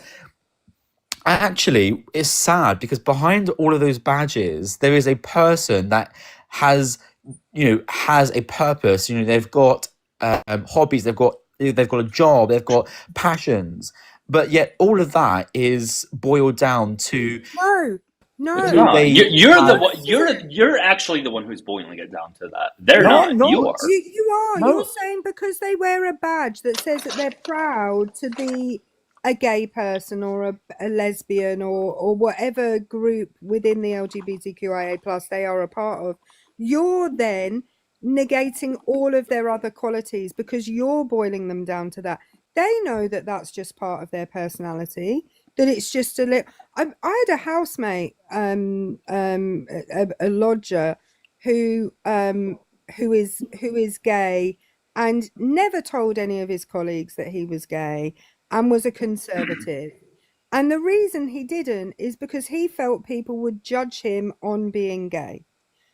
actually it's sad because behind all of those badges, there is a person that has a purpose. They've got hobbies, they've got a job, they've got passions, but yet all of that is boiled down to no. You're actually the one who's boiling it down to that. They're not. You are. You are. No. You're saying because they wear a badge that says that they're proud to be a gay person or a lesbian or whatever group within the LGBTQIA plus they are a part of, you're then negating all of their other qualities because you're boiling them down to that. They know that that's just part of their personality, that it's just a little. I had a housemate, a lodger who is gay and never told any of his colleagues that he was gay and was a conservative. And the reason he didn't is because he felt people would judge him on being gay.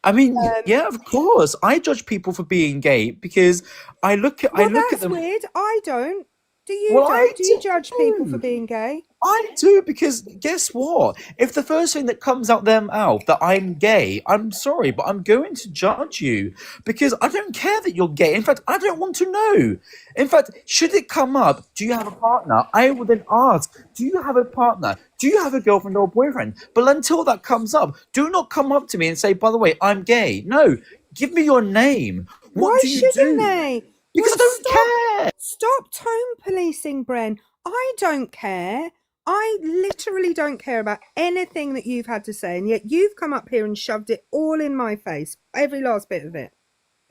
I mean, yeah, of course. I judge people for being gay because I look at them. That's weird. I don't. Do you? Do you judge people for being gay? I do, because guess what? If the first thing that comes out their mouth that I'm gay, I'm sorry, but I'm going to judge you because I don't care that you're gay. In fact, I don't want to know. In fact, should it come up, do you have a partner? I would then ask, do you have a partner? Do you have a girlfriend or boyfriend? But until that comes up, do not come up to me and say, by the way, I'm gay. No, give me your name. Why shouldn't they? Because I don't care. Stop tone policing, Bren. I don't care. I literally don't care about anything that you've had to say, and yet you've come up here and shoved it all in my face, every last bit of it.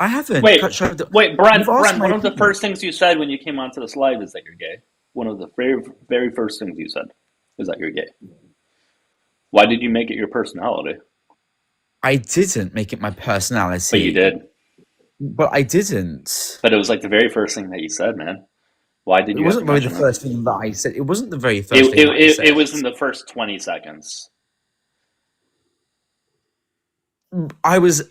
I haven't. Wait, Brent, one of the first things you said when you came onto this live is that you're gay. One of the very, very first things you said is that you're gay. Why did you make it your personality? I didn't make it my personality. But you did. But I didn't. But it was like the very first thing that you said, man. Why did you? It wasn't really the first thing that I said. It wasn't the very first thing I said. It was in the first 20 seconds. I was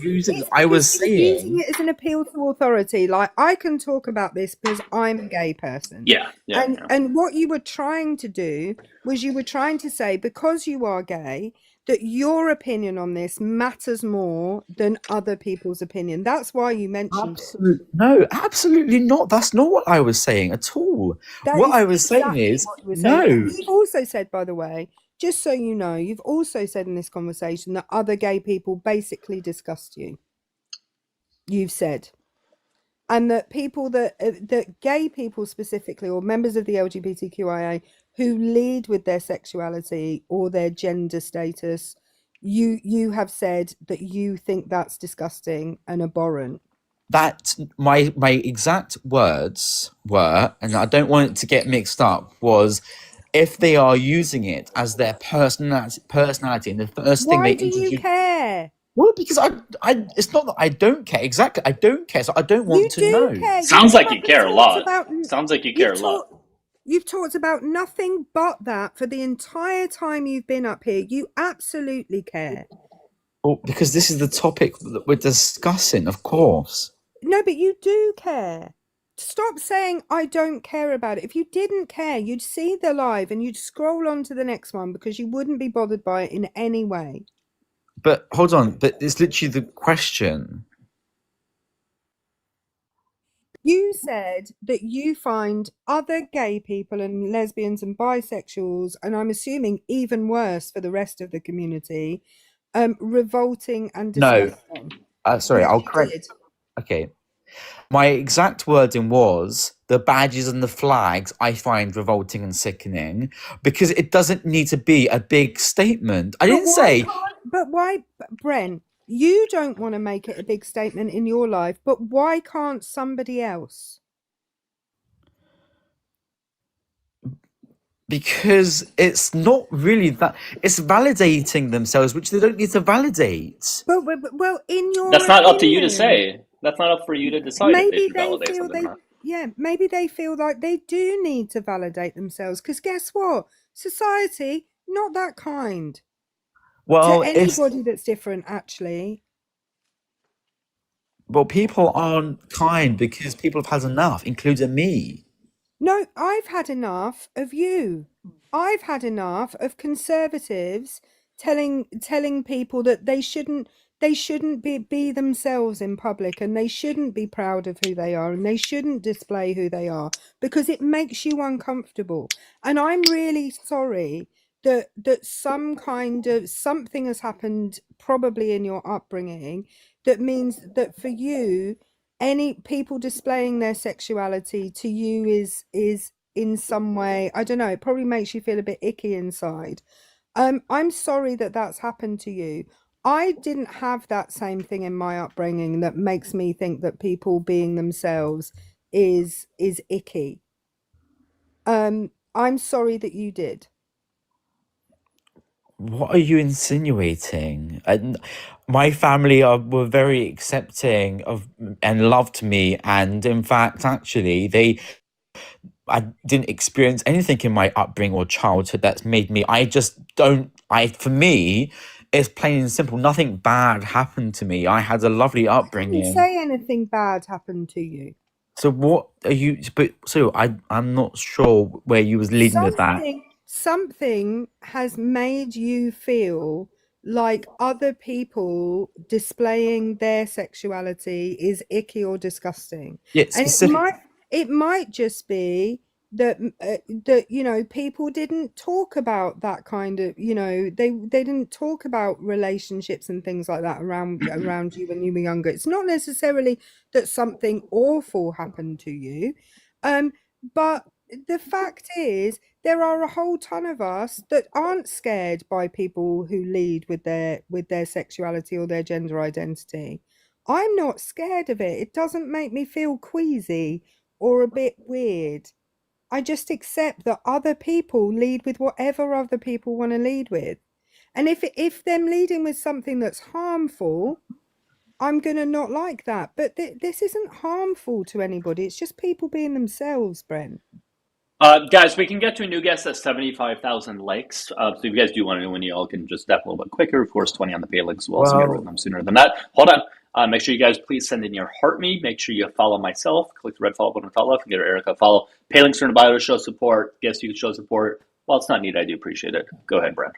using it as an appeal to authority. Like, I can talk about this because I'm a gay person. And what you were trying to do was you were trying to say, because you are gay, that your opinion on this matters more than other people's opinion. That's why you mentioned it. No, absolutely not. That's not what I was saying at all. What I was saying is, no. You've also said, by the way, just so you know, you've also said in this conversation that other gay people basically disgust you. You've said. And that people that gay people specifically, or members of the LGBTQIA who lead with their sexuality or their gender status, you have said that you think that's disgusting and abhorrent. that my exact words were, and I don't want it to get mixed up, was if they are using it as their personality, and the first thing Why they do you introduce. care? Well, because I, it's not that I don't care. Exactly, I don't care. So I don't want You to do know. care. Sounds like you care a lot. You've You've talked about nothing but that for the entire time you've been up here. You absolutely care. Well, because this is the topic that we're discussing, of course. No, but you do care. Stop saying I don't care about it. If you didn't care, you'd see the live and you'd scroll on to the next one because you wouldn't be bothered by it in any way. But hold on, but it's literally the question. You said that you find other gay people and lesbians and bisexuals, and I'm assuming even worse for the rest of the community, revolting and disgusting. No, sorry, Yes, I'll correct. Okay. My exact wording was the badges and the flags I find revolting and sickening because it doesn't need to be a big statement. I didn't say. But why, Brent, you don't want to make it a big statement in your life, but why can't somebody else? Because it's not really that. It's validating themselves, which they don't need to validate. But well, in your That's not up to you to say. That's not up for you to decide if they should validate feel something or not. Yeah, maybe they feel like they do need to validate themselves. Because guess what? Society, not that kind. Well, to anybody that's different, actually. Well, people aren't kind because people have had enough, including me. No, I've had enough of you. I've had enough of conservatives telling people that they shouldn't be themselves in public, and they shouldn't be proud of who they are, and they shouldn't display who they are because it makes you uncomfortable. And I'm really sorry that some kind of something has happened probably in your upbringing that means that for you any people displaying their sexuality to you is in some way, I don't know, it probably makes you feel a bit icky inside. I'm sorry that that's happened to you. I didn't have that same thing in my upbringing that makes me think that people being themselves is icky. I'm sorry that you did. What are you insinuating? My family were very accepting of and loved me, and in fact, actually, I didn't experience anything in my upbringing or childhood that's made me. For me, it's plain and simple. Nothing bad happened to me. I had a lovely upbringing. I didn't say anything bad happened to you. So what are you? But so I'm not sure where you was leading with that. Something has made you feel like other people displaying their sexuality is icky or disgusting. Yeah, and it might just be that people didn't talk about that kind of, they didn't talk about relationships and things like that around you when you were younger. It's not necessarily that something awful happened to you, but the fact is there are a whole ton of us that aren't scared by people who lead with their sexuality or their gender identity. I'm not scared of it. It doesn't make me feel queasy or a bit weird. I just accept that other people lead with whatever other people want to lead with. And if them leading with something that's harmful, I'm going to not like that. But this isn't harmful to anybody. It's just people being themselves, Brent. Guys, we can get to a new guest at 75,000 likes. So if you guys do want to know when you all can just step a little bit quicker, of course, 20 on the pay links. We'll also get rid of them sooner than that. Hold on. Make sure you guys please send in your heart me. Make sure you follow myself. Click the red follow button to follow. If you get Erica, follow. Pay links are in the bio to show support. Guess you can show support. While it's not needed, I do appreciate it. Go ahead, Brad.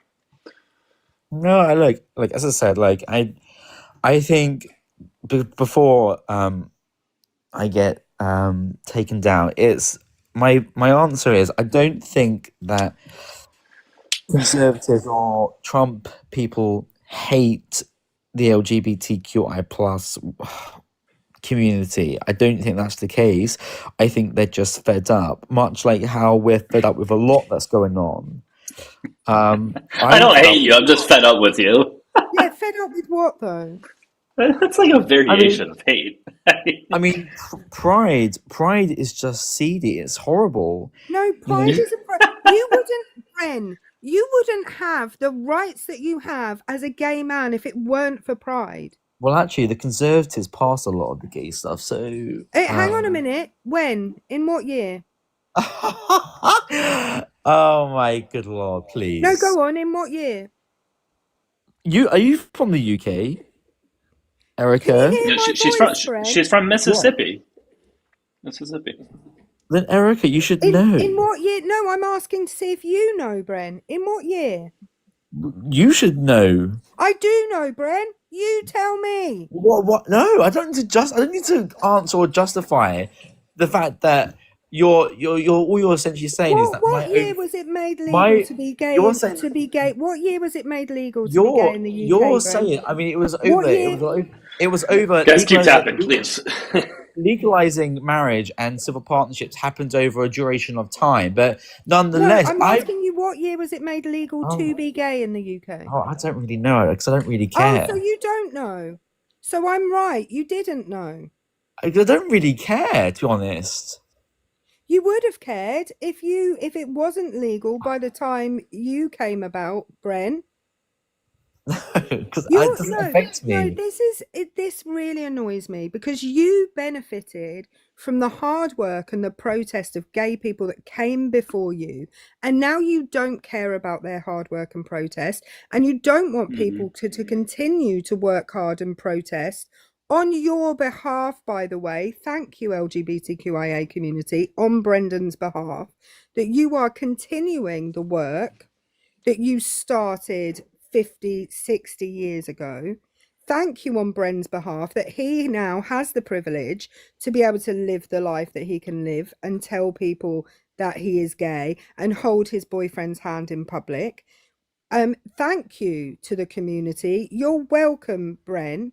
No, I like as I said, I think before I get taken down, it's my answer is I don't think that conservatives or Trump people hate the LGBTQI plus community. I don't think that's the case. I think they're just fed up, much like how we're fed up with a lot that's going on. I don't hate you. I'm just fed up with you. Yeah, fed up with what though? That's like a variation of hate. I mean, pride is just seedy. It's horrible. No, pride is you wouldn't, Bren, you wouldn't have the rights that you have as a gay man if it weren't for pride. Well, actually, the Conservatives passed a lot of the gay stuff, so... hang on a minute. When? In what year? Oh, my good Lord, please. No, go on. In what year? Are you from the UK, Erica? She's from Mississippi. Yeah. Mississippi. Then, Erica, you should know. In what year? No, I'm asking to see if you know, Bren. In what year? You should know. I do know, Bren. You tell me. What? No, I don't need to I don't need to answer or justify the fact that all you're essentially saying is that what year was it made legal to be gay? To be gay. What year was it made legal to be gay in the UK? You're saying. I mean, it was over. It was over. Guys, keep tapping, please. Legalizing marriage and civil partnerships happened over a duration of time, but nonetheless, I'm asking you, what year was it made legal to be gay in the UK? Oh, I don't really know because I don't really care. Oh, so you don't know? So I'm right. You didn't know. I don't really care, to be honest. You would have cared if it wasn't legal by the time you came about, Bren. Because it doesn't affect me. No, this really annoys me because you benefited from the hard work and the protest of gay people that came before you, and now you don't care about their hard work and protest, and you don't want people to continue to work hard and protest on your behalf. By the way, thank you, LGBTQIA community, on Brendan's behalf, that you are continuing the work that you started 50, 60 years ago. Thank you on Bren's behalf that he now has the privilege to be able to live the life that he can live and tell people that he is gay and hold his boyfriend's hand in public. Thank you to the community. You're welcome, Bren.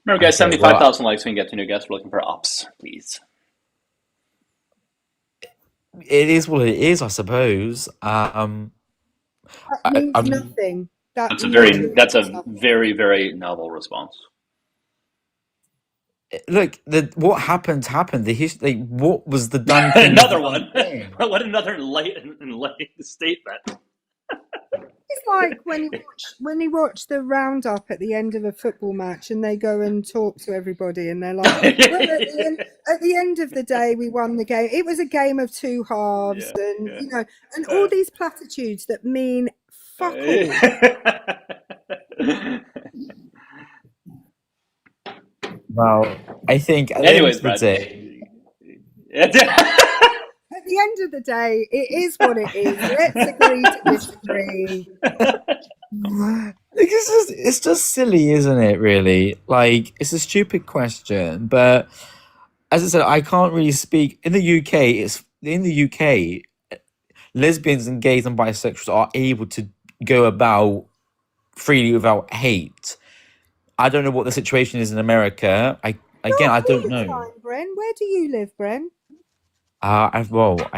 Remember, guys, 75,000 likes when we get to new guests. We're looking for ops, please. It is what it is, I suppose. That means nothing. That's a very, very novel response. Look, what happened. What was the done thing? Another one. What another enlightening statement. It's like when you watch the roundup at the end of a football match and they go and talk to everybody and they're like, well, at the end of the day, we won the game. It was a game of two halves, and all these platitudes that mean fuck all. Well, I think at the end of the day, it is what it is. Let's agree to disagree. It's just silly, isn't it, really? Like, it's a stupid question, but as I said, I can't really speak. In the UK, lesbians and gays and bisexuals are able to go about freely without hate. I don't know what the situation is in America. I don't know. Bren, where do you live, Bren? I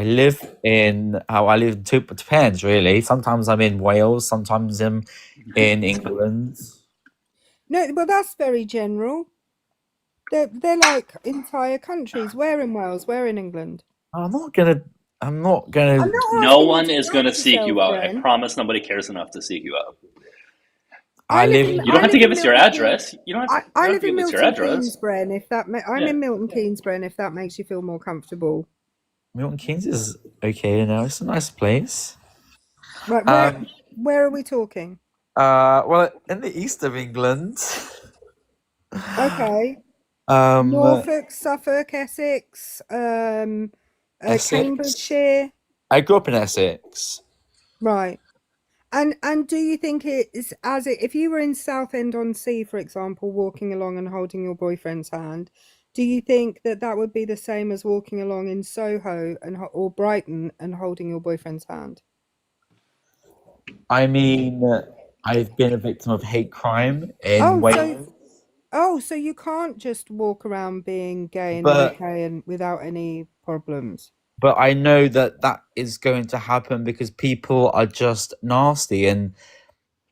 live in. It depends, really. Sometimes I'm in Wales. Sometimes I'm in England. No, well, that's very general. They're like entire countries. Where in Wales? Where in England? I'm not gonna. No one is gonna seek you out. I promise. Nobody cares enough to seek you out. You don't have to give us your address. You don't have to. I live in Milton Keynes, Bren. I'm in Milton Keynes, Bren. If that makes you feel more comfortable. Milton Keynes is okay now. It's a nice place. Right, where are we talking? Well, in the east of England. Okay. Norfolk, Suffolk, Essex, Cambridgeshire. I grew up in Essex. Right. And do you think it's if you were in Southend-on-Sea, for example, walking along and holding your boyfriend's hand, do you think that would be the same as walking along in Soho or Brighton and holding your boyfriend's hand? I mean, I've been a victim of hate crime in Wales. So you can't just walk around being gay in the UK and without any problems. But I know that is going to happen because people are just nasty, and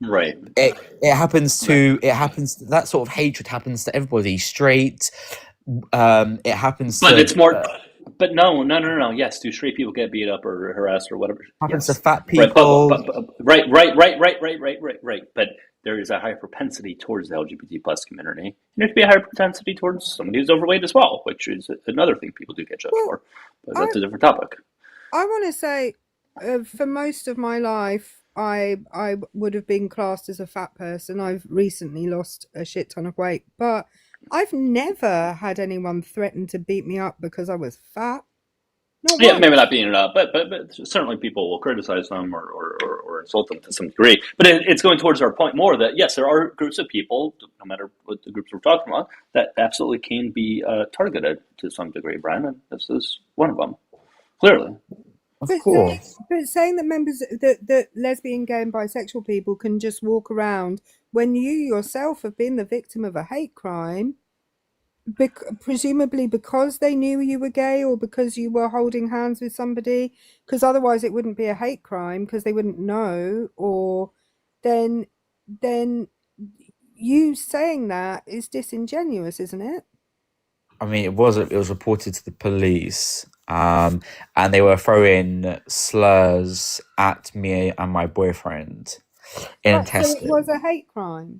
Right. It happens to that sort of hatred happens to everybody. Straight. It happens. But to, it's more. But no. Yes, do straight people get beat up or harassed or whatever? Happens Yes. to fat people. Right. But there is a higher propensity towards the LGBT plus community, and there could be a higher propensity towards somebody who's overweight as well, which is another thing people do get judged for. But that's a different topic. I want to say, for most of my life, I would have been classed as a fat person. I've recently lost a shit ton of weight, but I've never had anyone threaten to beat me up because I was fat. Yeah, maybe not beating it up, but certainly people will criticize them or insult them to some degree. But it's going towards our point more that, yes, there are groups of people, no matter what the groups we're talking about, that absolutely can be targeted to some degree, Brian, and this is one of them, clearly. Of course. But saying that members, that lesbian, gay and bisexual people can just walk around when you yourself have been the victim of a hate crime, presumably because they knew you were gay or because you were holding hands with somebody, because otherwise it wouldn't be a hate crime because they wouldn't know, or then you saying that is disingenuous, isn't it? I mean, it was reported to the police, and they were throwing slurs at me and my boyfriend in testing. So it was a hate crime.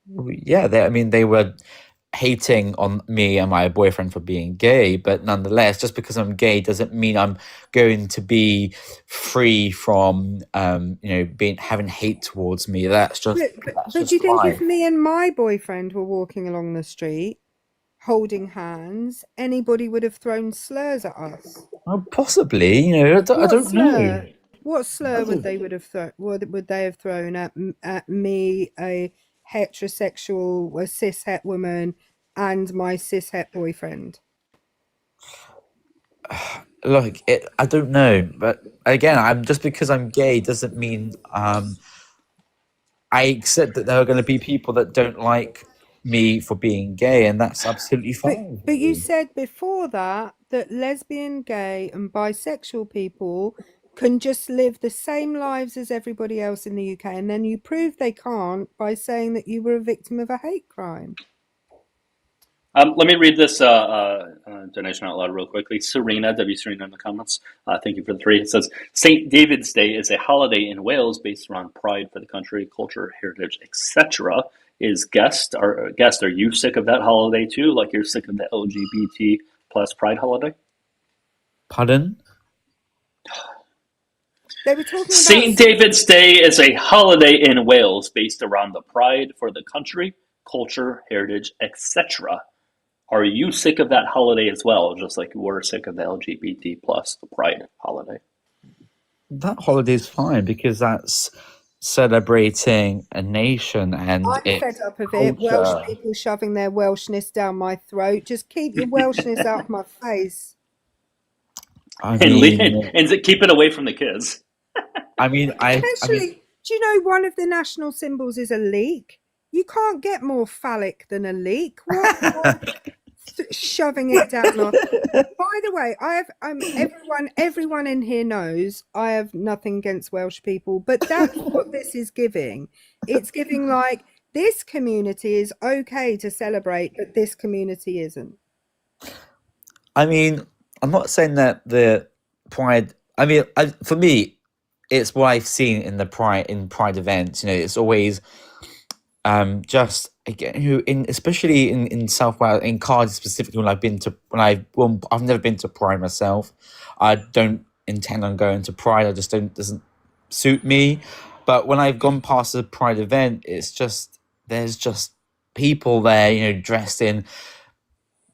Yeah, they were hating on me and my boyfriend for being gay, but nonetheless, just because I'm gay doesn't mean I'm going to be free from having hate towards me. That's just. But do you think if me and my boyfriend were walking along the street holding hands, anybody would have thrown slurs at us? Well, possibly. I don't know. What slur would they have thrown at me, a heterosexual, a cis-het woman, and my cis-het boyfriend? Look, I don't know, but again, just because I'm gay doesn't mean I accept that there are going to be people that don't like me for being gay, and that's absolutely fine. But you said before that lesbian, gay, and bisexual people can just live the same lives as everybody else in the UK, and then you proved they can't by saying that you were a victim of a hate crime. Let me read this donation out loud real quickly. Serena, W. Serena in the comments. Thank you for the 3. It says, St. David's Day is a holiday in Wales based around pride for the country, culture, heritage, etc. Is guest, are you sick of that holiday too? Like you're sick of the LGBT plus pride holiday? Pardon? They were talking about St. David's Day is a holiday in Wales based around the pride for the country, culture, heritage, etc. Are you sick of that holiday as well, just like we're sick of the LGBT plus the pride holiday? That holiday is fine because that's celebrating a nation and I'm fed up of it. Welsh people shoving their Welshness down my throat. Just keep your Welshness out of my face. And keep it away from the kids. Especially, do you know one of the national symbols is a leek? You can't get more phallic than a leek. What? Shoving it down. By the way, everyone in here knows I have nothing against Welsh people, but that's what this is giving. It's giving like this community is okay to celebrate, but this community isn't. I mean, I'm not saying that the pride. I mean, for me, it's what I've seen in the pride events. It's always just again especially in South Wales, in Cardiff specifically. I've never been to Pride myself. I don't intend on going to Pride. Doesn't suit me. But when I've gone past a Pride event, there's just people there, dressed in.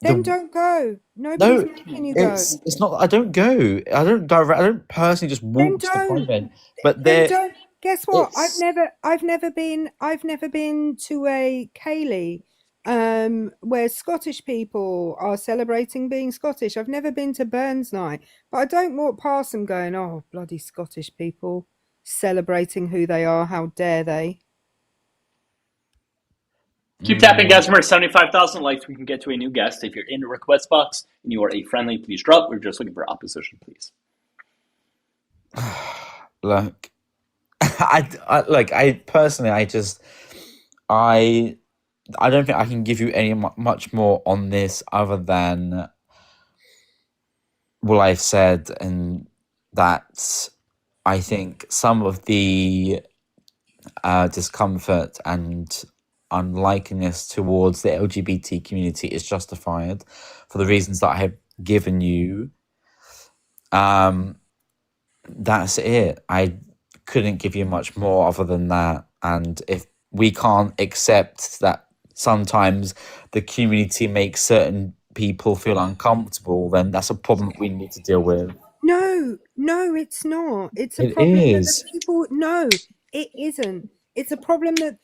Then don't go. Nobody's making you go. It's not. I don't go. I don't personally just walk to the Pride event. But don't. Guess what? I've never been to a ceilidh where Scottish people are celebrating being Scottish. I've never been to Burns Night, but I don't walk past them going, "Oh, bloody Scottish people celebrating who they are! How dare they!" Keep tapping, guys. We're at 75,000 likes. We can get to a new guest. If you're in the request box and you are a friendly, please drop. We're just looking for opposition, please. Look. I personally, I don't think I can give you any much more on this other than what I've said, and that I think some of the discomfort and unlikeness towards the LGBT community is justified for the reasons that I have given you. That's it. I couldn't give you much more other than that. And if we can't accept that sometimes the community makes certain people feel uncomfortable, then that's a problem we need to deal with. No, it's not. It's a It problem is. that the people. No, it isn't. It's a problem that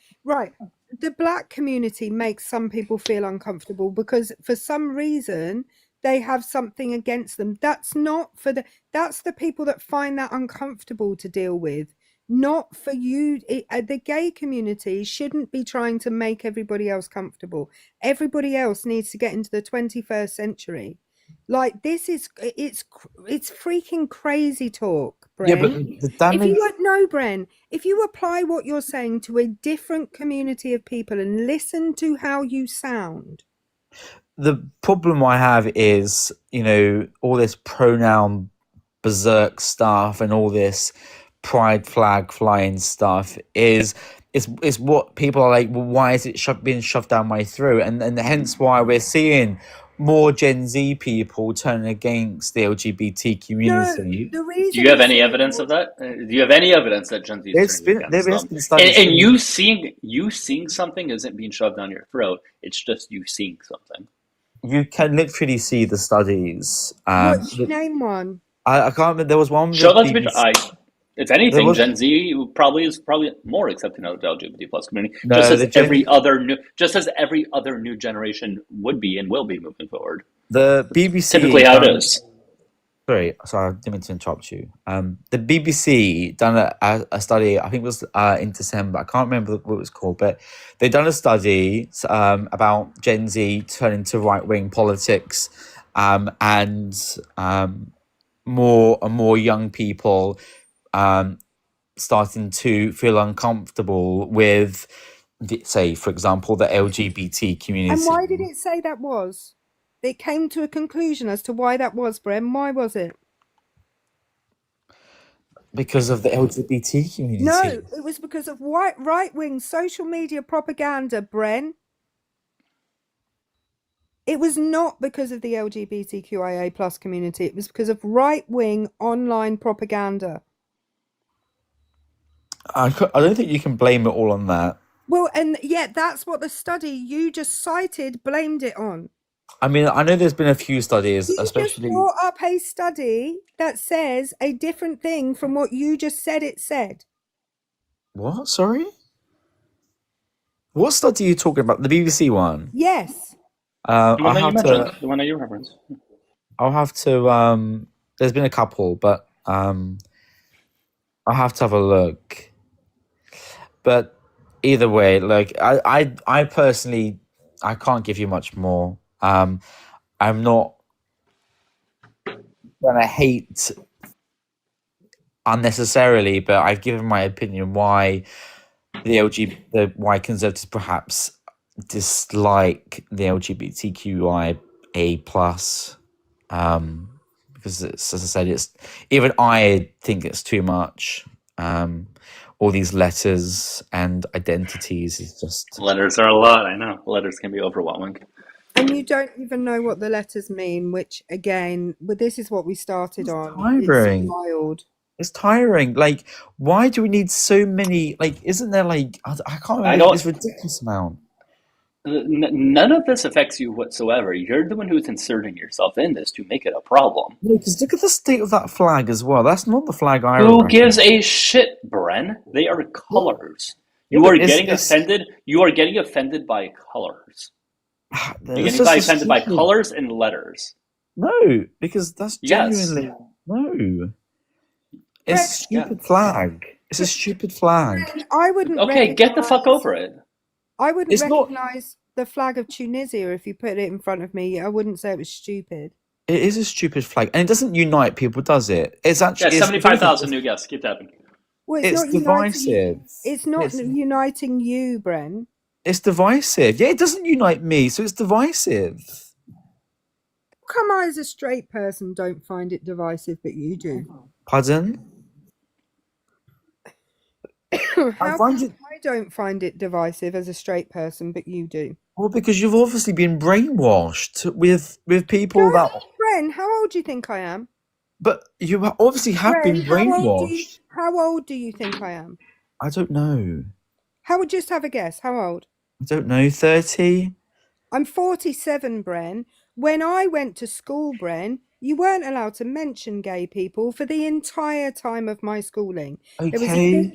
the black community makes some people feel uncomfortable because for some reason they have something against them. That's not for that's the people that find that uncomfortable to deal with. Not for you. The gay community shouldn't be trying to make everybody else comfortable. Everybody else needs to get into the 21st century. Like this is it's freaking crazy talk, Bren. Yeah, but the damage. Bren, if you apply what you're saying to a different community of people and listen to how you sound. The problem I have is, all this pronoun berserk stuff and all this pride flag flying stuff is what people are like, well, why is it being shoved down my throat? And hence why we're seeing more Gen Z people turning against the LGBT community. No, the reason do you have any evidence of that? Do you have any evidence that Gen Z is turning against them? Been studies and you seeing something isn't being shoved down your throat. It's just you seeing something. You can literally see the studies. Name one. I can't remember. There was one. If anything, Gen Z is probably more accepting of the LGBT plus community, just as every other new generation would be and will be moving forward. The BBC typically how it is. Sorry, I didn't mean to interrupt you. The BBC done a study. I think it was in December. I can't remember what it was called, but they done a study about Gen Z turning to right wing politics, and more and more young people starting to feel uncomfortable with, say, for example, the LGBT community. And why did it say that was? It came to a conclusion as to why that was, Bren. Why was it? Because of the LGBT community. No, it was because of right-wing social media propaganda, Bren. It was not because of the LGBTQIA plus community. It was because of right-wing online propaganda. I don't think you can blame it all on that. Well, and yeah, that's what the study you just cited blamed it on. I mean, I know there's been a few studies, especially. You just brought up a study that says a different thing from what you just said it said. What? Sorry? What study are you talking about? The BBC one? Yes. The one that you referenced. I'll have to. There's been a couple, but I'll have to have a look. But either way, like I personally, I can't give you much more. I'm not gonna hate unnecessarily, but I've given my opinion why why conservatives perhaps dislike the LGBTQIA plus, because it's, as I said, even I think it's too much. All these letters and identities is just letters are a lot. I know letters can be overwhelming. And you don't even know what the letters mean, which again, this is what we started on. Tiring. It's wild. It's tiring. Like, why do we need so many? Like, isn't there like I can't remember this ridiculous amount. None of this affects you whatsoever. You're the one who's inserting yourself in this to make it a problem. Because look at the state of that flag as well. That's not the flag I. Who gives a shit, Bren? They are colors. You are getting offended. You are getting offended by colors. You're getting offended by colors and letters. No, because that's genuinely no. It's a stupid flag. It's a stupid flag. I wouldn't. Okay, get the fuck over it. I wouldn't recognize the flag of Tunisia if you put it in front of me. I wouldn't say it was stupid. It is a stupid flag, and it doesn't unite people, does it? It's actually 75,000 new guests. Keep tapping. Well, it's not divisive. It's not uniting you, Bren. It's divisive. Yeah, it doesn't unite me, so it's divisive. Come I, as a straight person, don't find it divisive, but you do. Pardon? How come I don't find it divisive as a straight person, but you do? Well, because you've obviously been brainwashed with people that. Bren, how old do you think I am? But you obviously have been brainwashed. How old do you think I am? I don't know. Just have a guess. How old? I don't know. 30? I'm 47, Bren. When I went to school, Bren, you weren't allowed to mention gay people for the entire time of my schooling. Okay.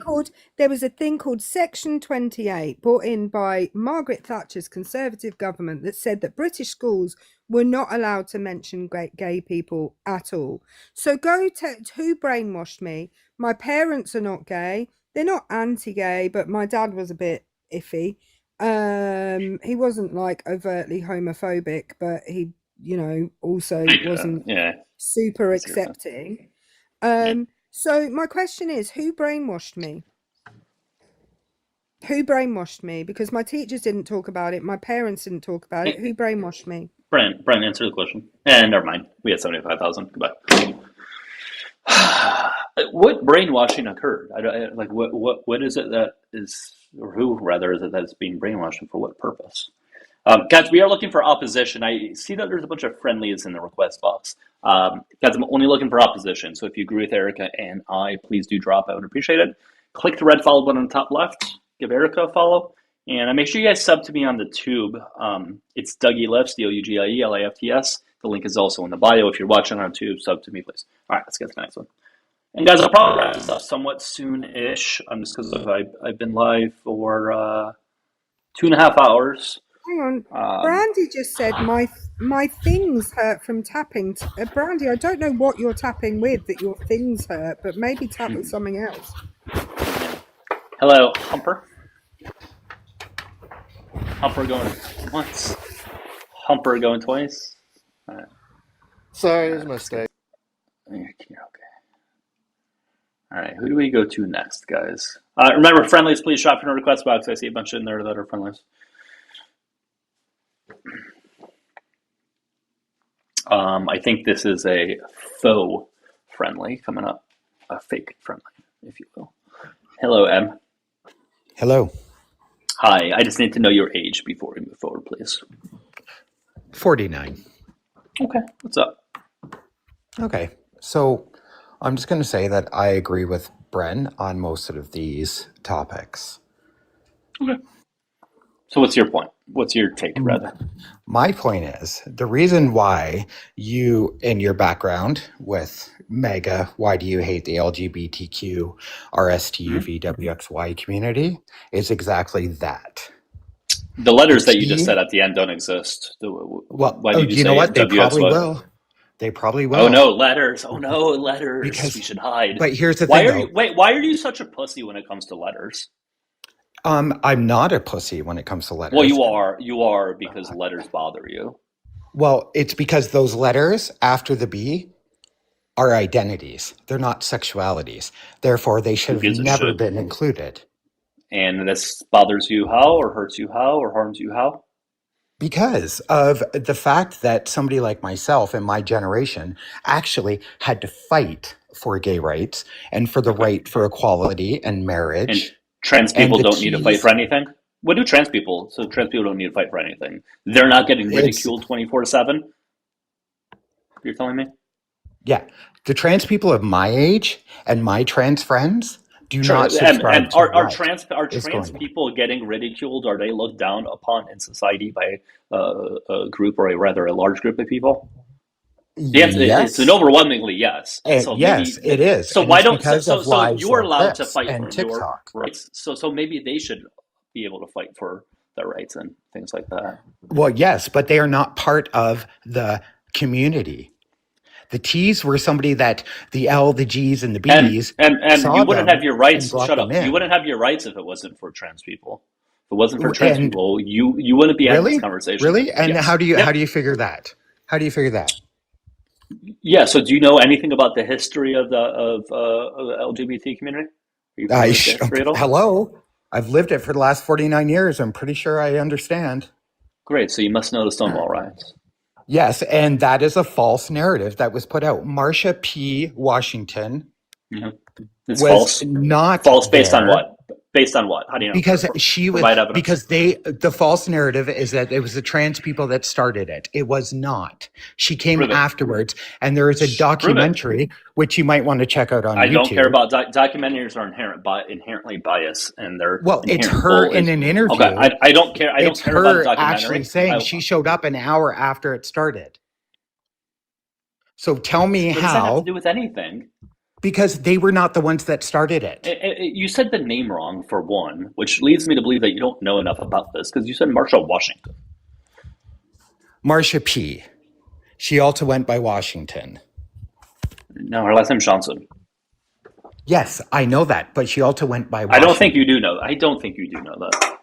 There was a thing called Section 28, brought in by Margaret Thatcher's Conservative government, that said that British schools were not allowed to mention gay people at all. So who brainwashed me? My parents are not gay. They're not anti-gay, but my dad was a bit iffy. He wasn't like overtly homophobic, but he, also wasn't super accepting. So my question is, who brainwashed me? Who brainwashed me? Because my teachers didn't talk about it, my parents didn't talk about it. Who brainwashed me? Brent, answer the question. And never mind. We had 75,000. Goodbye. What brainwashing occurred? What is it that is, or who rather is it that's being brainwashed, and for what purpose? Guys, we are looking for opposition. I see that there's a bunch of friendlies in the request box. Guys, I'm only looking for opposition. So if you agree with Erica and I, please do drop. I would appreciate it. Click the red follow button on the top left. Give Erica a follow. And make sure you guys sub to me on the tube. It's Dougielifts, Dougielifts. The link is also in the bio. If you're watching on tube, sub to me, please. All right, let's get to the next one. And guys, I'll probably wrap this up somewhat soon-ish, just because I've been live for 2.5 hours. Hang on, Brandy just said my things hurt from tapping. Brandy, I don't know what you're tapping with that your things hurt, but maybe tap with something else. Hello, Humper. Humper going once. Humper going twice. All right. Sorry, it was a mistake. Okay. All right, who do we go to next, guys? Remember, friendlies, please shop in the request box. I see a bunch in there that are friendlies. I think this is a faux friendly coming up. A fake friendly, if you will. Hello, Em. Hello. Hi, I just need to know your age before we move forward, please. 49. Okay, what's up? Okay, so I'm just going to say that I agree with Bren on most of these topics. Okay. So what's your point? What's your take, rather? My point is, the reason why you, in your background with MAGA, why do you hate the LGBTQ, RSTUVWXY community, is exactly that. The letters that you just said at the end don't exist. Why did you know what? They probably will. They probably will. Oh no, letters! Oh no, letters! Because we should hide. But here's the thing. Why are you such a pussy when it comes to letters? I'm not a pussy when it comes to letters. Well, you are because letters bother you. Well, it's because those letters after the B are identities. They're not sexualities. Therefore, they should have never been included. And this bothers you how, or hurts you how, or harms you how? Because of the fact that somebody like myself in my generation actually had to fight for gay rights and for the right for equality and marriage. And trans people don't need to fight for anything? What do trans people? So trans people don't need to fight for anything. They're not getting ridiculed 24/7? You're telling me? Yeah. The trans people of my age and my trans friends do not subscribe to are trans people getting ridiculed? Are they looked down upon in society by a group, or a large group of people? Yes, it's an overwhelmingly yes. So yes, it is. So and why don't so you are like allowed to fight for TikTok. your rights? So maybe they should be able to fight for their rights and things like that. Well, yes, but they are not part of the community. The T's were somebody that the L, the G's, and the B's and you wouldn't have your rights. Shut up! You wouldn't have your rights if it wasn't for trans people. If it wasn't for trans people, you wouldn't be having this conversation. Really? And yes. How do you figure that? How do you figure that? Yeah. So, do you know anything about the history of the LGBT community? Are Are you familiar with history at all? Hello? I've lived it for the last 49 years. I'm pretty sure I understand. Great, so you must know the Stonewall riots. Yes, and that is a false narrative that was put out. Marsha P. Washington It's was false. not false based there. on what? Based on what? How do you know? Because she was, because the false narrative is that it was the trans people that started it. It was not. She came afterwards, and there is a documentary which you might want to check out on YouTube. I don't care about documentaries are inherently biased, and they're it's her in an interview. Okay, I don't care. I don't care about the documentary. Actually saying she showed up an hour after it started. So tell me what how. Does that have to do with anything? Because they were not the ones that started it. You said the name wrong, for one, which leads me to believe that you don't know enough about this, because you said Marsha Washington. Marsha P. She also went by Washington. No, her last name's Johnson. Yes, I know that, but she also went by Washington. I don't think you do know that. I don't think you do know that.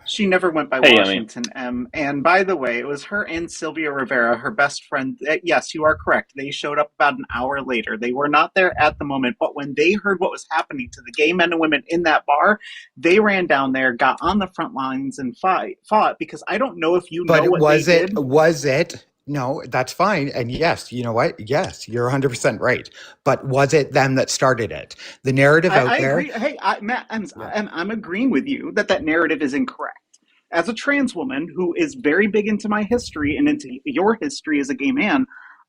She never went by Washington M. And by the way, it was her and Sylvia Rivera, her best friend. Yes, you are correct. They showed up about an hour later. They were not there at the moment, but when they heard what was happening to the gay men and women in that bar, they ran down there, got on the front lines, and fought. Because I don't know if you know what they did. Was it? No, that's fine. And yes, you know what? Yes, you're 100% right. But was it them that started it? The narrative out there. Agree. Hey, Matt, I'm agreeing with you that narrative is incorrect. As a trans woman who is very big into my history and into your history as a gay man,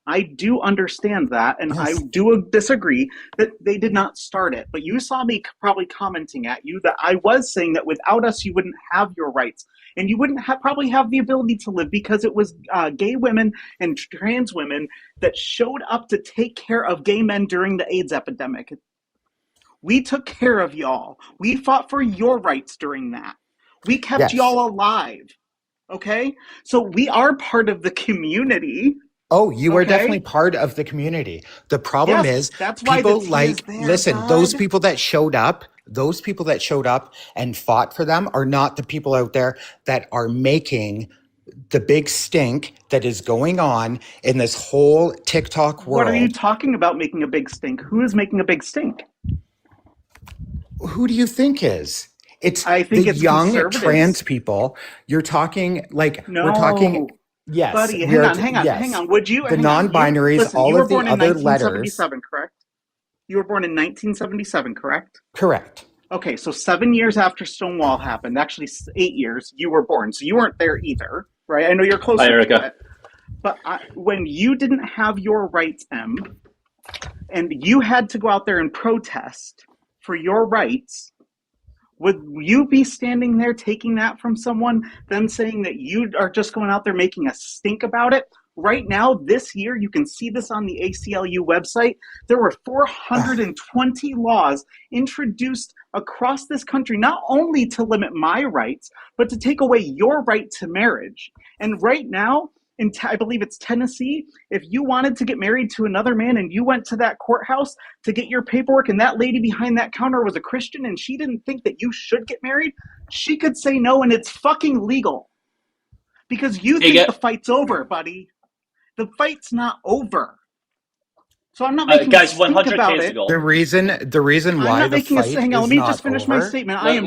I do understand that, and I do disagree that they did not start it. But you saw me probably commenting at you that I was saying that without us, you wouldn't have your rights. And you wouldn't probably have the ability to live, because it was gay women and trans women that showed up to take care of gay men during the AIDS epidemic. We took care of y'all. We fought for your rights during that. We kept y'all alive. Okay? So we are part of the community. Oh, you are definitely part of the community. The problem is that's why people those people that showed up, and fought for them are not the people out there that are making the big stink that is going on in this whole TikTok world. What are you talking about, making a big stink? Who is making a big stink? Who do you think is? I think it's young trans people. You're talking like we're talking. Yes, buddy. Hang on. Would you the non-binaries? All of the other letters. Correct. You were born in 1977, correct? Correct. Okay, so 7 years after Stonewall happened, actually 8 years, you were born. So you weren't there either, right? I know you're closer. Hi, Erica. To it. But when you didn't have your rights, M, and you had to go out there and protest for your rights, would you be standing there taking that from someone, them saying that you are just going out there making a stink about it? Right now, this year, you can see this on the ACLU website, there were 420 laws introduced across this country, not only to limit my rights, but to take away your right to marriage. And right now, I believe it's Tennessee, if you wanted to get married to another man and you went to that courthouse to get your paperwork and that lady behind that counter was a Christian and she didn't think that you should get married, she could say no, and it's fucking legal. Because you think the fight's over, buddy. The fight's not over. So I'm not making a stink about it. The reason why the fight is not over. Let me just finish my statement. I am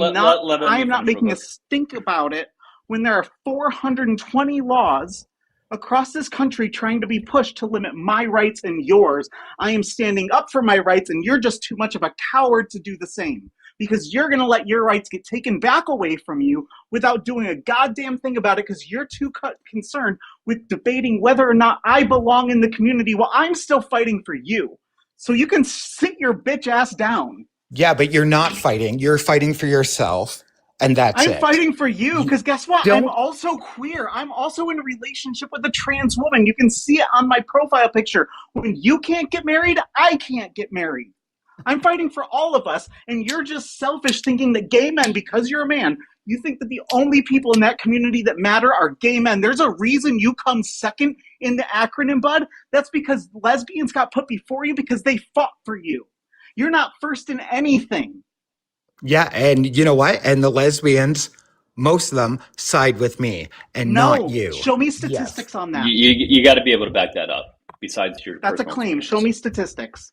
not making a stink about it when there are 420 laws across this country trying to be pushed to limit my rights and yours. I am standing up for my rights, and you're just too much of a coward to do the same. Because you're going to let your rights get taken back away from you without doing a goddamn thing about it, because you're too concerned with debating whether or not I belong in the community while I'm still fighting for you. So you can sit your bitch ass down. Yeah, but you're not fighting. You're fighting for yourself. And that's I'm fighting for you, because guess what? I'm also queer. I'm also in a relationship with a trans woman. You can see it on my profile picture. When you can't get married, I can't get married. I'm fighting for all of us, and you're just selfish thinking that gay men, because you're a man, you think that the only people in that community that matter are gay men. There's a reason you come second in the acronym, bud. That's because lesbians got put before you because they fought for you. You're not first in anything. Yeah, and you know what? And the lesbians, most of them, side with me, and not you. Show me statistics on that. You got to be able to back that up. Besides your, that's a claim. Show me statistics.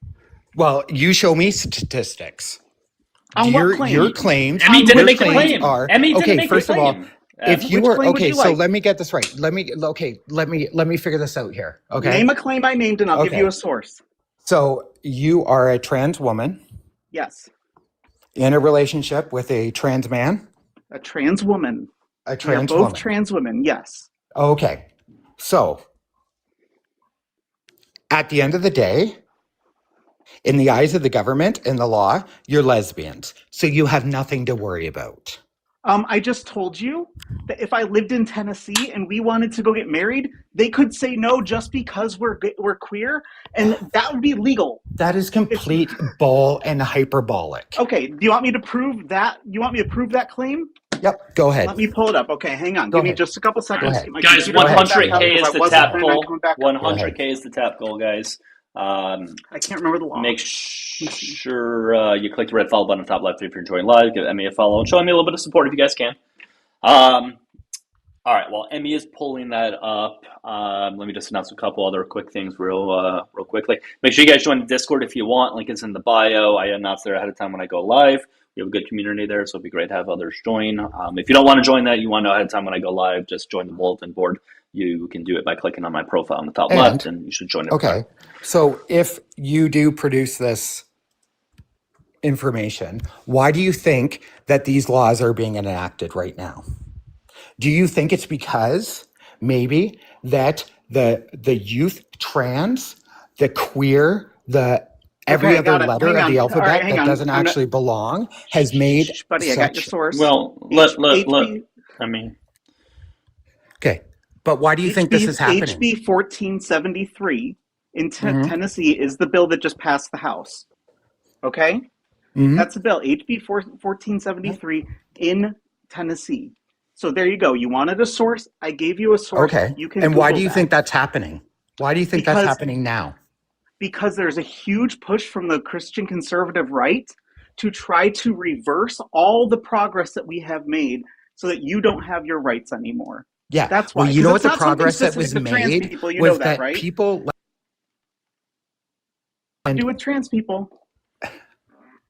Well, you show me statistics. On what claim? Your claims. Emmy didn't make the claim. Are Emmy didn't okay. make First of all, if you were okay, so let me get this right. Let me figure this out here. Okay. Name a claim I named, and I'll give you a source. So you are a trans woman. Yes. In a relationship with a trans man. A trans woman. A trans woman. Both woman. trans women. Yes. Okay. So at the end of the day, in the eyes of the government and the law, you're lesbians. So you have nothing to worry about. I just told you that if I lived in Tennessee and we wanted to go get married, they could say no just because we're queer, and that would be legal. That is complete bull and hyperbolic. Okay, do you want me to prove that? You want me to prove that claim? Yep, go ahead. Let me pull it up. Okay, hang on. Give me just a couple seconds. Guys, 100K is the tap goal. 100K is the tap goal, guys. I can't remember the law. Make sure you click the red follow button on the top left if you're enjoying live. Give Emmy a follow and show Emmy a little bit of support if you guys can. All right, well, Emmy is pulling that up. Let me just announce a couple other quick things real quickly. Make sure you guys join the Discord if you want. Link is in the bio. I announce there ahead of time when I go live. We have a good community there, so it'd be great to have others join. If you don't want to join that, you want to know ahead of time when I go live, just join the bulletin board. You can do it by clicking on my profile on the top left, and you should join it. Okay, so if you do produce this information, why do you think that these laws are being enacted right now? Do you think it's because maybe that the youth trans, the queer, the every other letter of the alphabet that doesn't actually belong has made buddy, I got your source. Well, I mean, okay, but why do you think this is happening? HB 1473 in Tennessee is the bill that just passed the House. Okay, that's the bill. HB 1473 in Tennessee. So there you go. You wanted a source. I gave you a source. Okay. You can. And why do you think that's happening? Why do you think that's happening now? Because there's a huge push from the Christian conservative right to try to reverse all the progress that we have made so that you don't have your rights anymore. Yeah. That's why. Well, you know what the progress that was made people, you was know that, right? People do with trans people.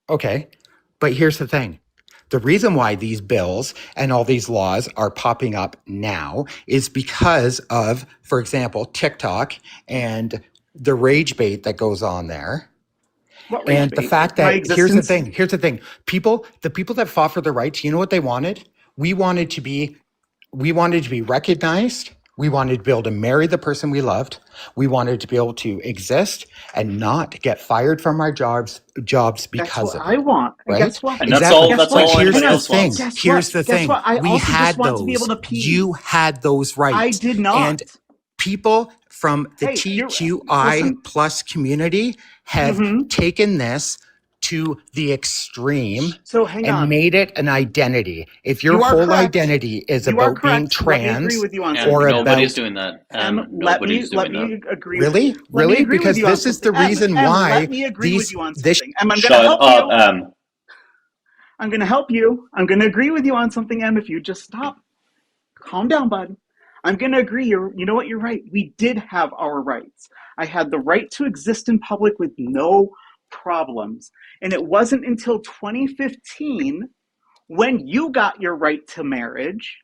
Okay. But here's the thing. The reason why these bills and all these laws are popping up now is because of, for example, TikTok and the rage bait that goes on there. And the fact that here's the thing. The people that fought for the rights, you know what they wanted? We wanted to be recognized. We wanted to be able to marry the person we loved. We wanted to be able to exist and not get fired from our jobs because of it. I want. Right? Guess what? And that's all. Here's the thing. Here's the thing. We had those. You had those rights. I did not. And people from the TQI plus community have taken this to the extreme and made it an identity. If your whole identity is about being trans or about nobody's doing that. Nobody's doing that. Agree. Really? Really? Because this is the reason why let me agree with you on something. I'm going to help you. I'm going to help you. I'm going to agree with you on something, Em, if you just stop. Calm down, bud. I'm going to agree. You know what? You're right. We did have our rights. I had the right to exist in public with no problems. And it wasn't until 2015 when you got your right to marriage,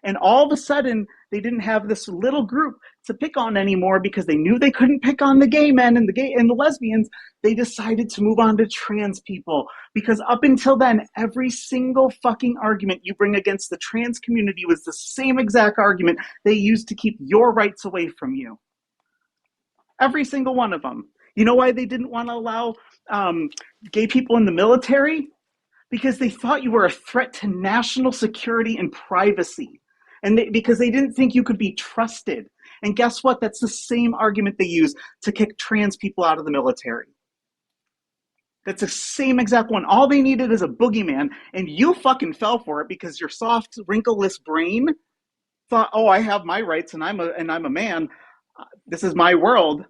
and all of a sudden they didn't have this little group to pick on anymore because they knew they couldn't pick on the gay men and the lesbians. They decided to move on to trans people, because up until then, every single fucking argument you bring against the trans community was the same exact argument they used to keep your rights away from you. Every single one of them. You know why they didn't want to allow gay people in the military? Because they thought you were a threat to national security and privacy. And because they didn't think you could be trusted. And guess what? That's the same argument they use to kick trans people out of the military. That's the same exact one. All they needed is a boogeyman, and you fucking fell for it because your soft, wrinkleless brain thought, oh, I have my rights and I'm a man. This is my world.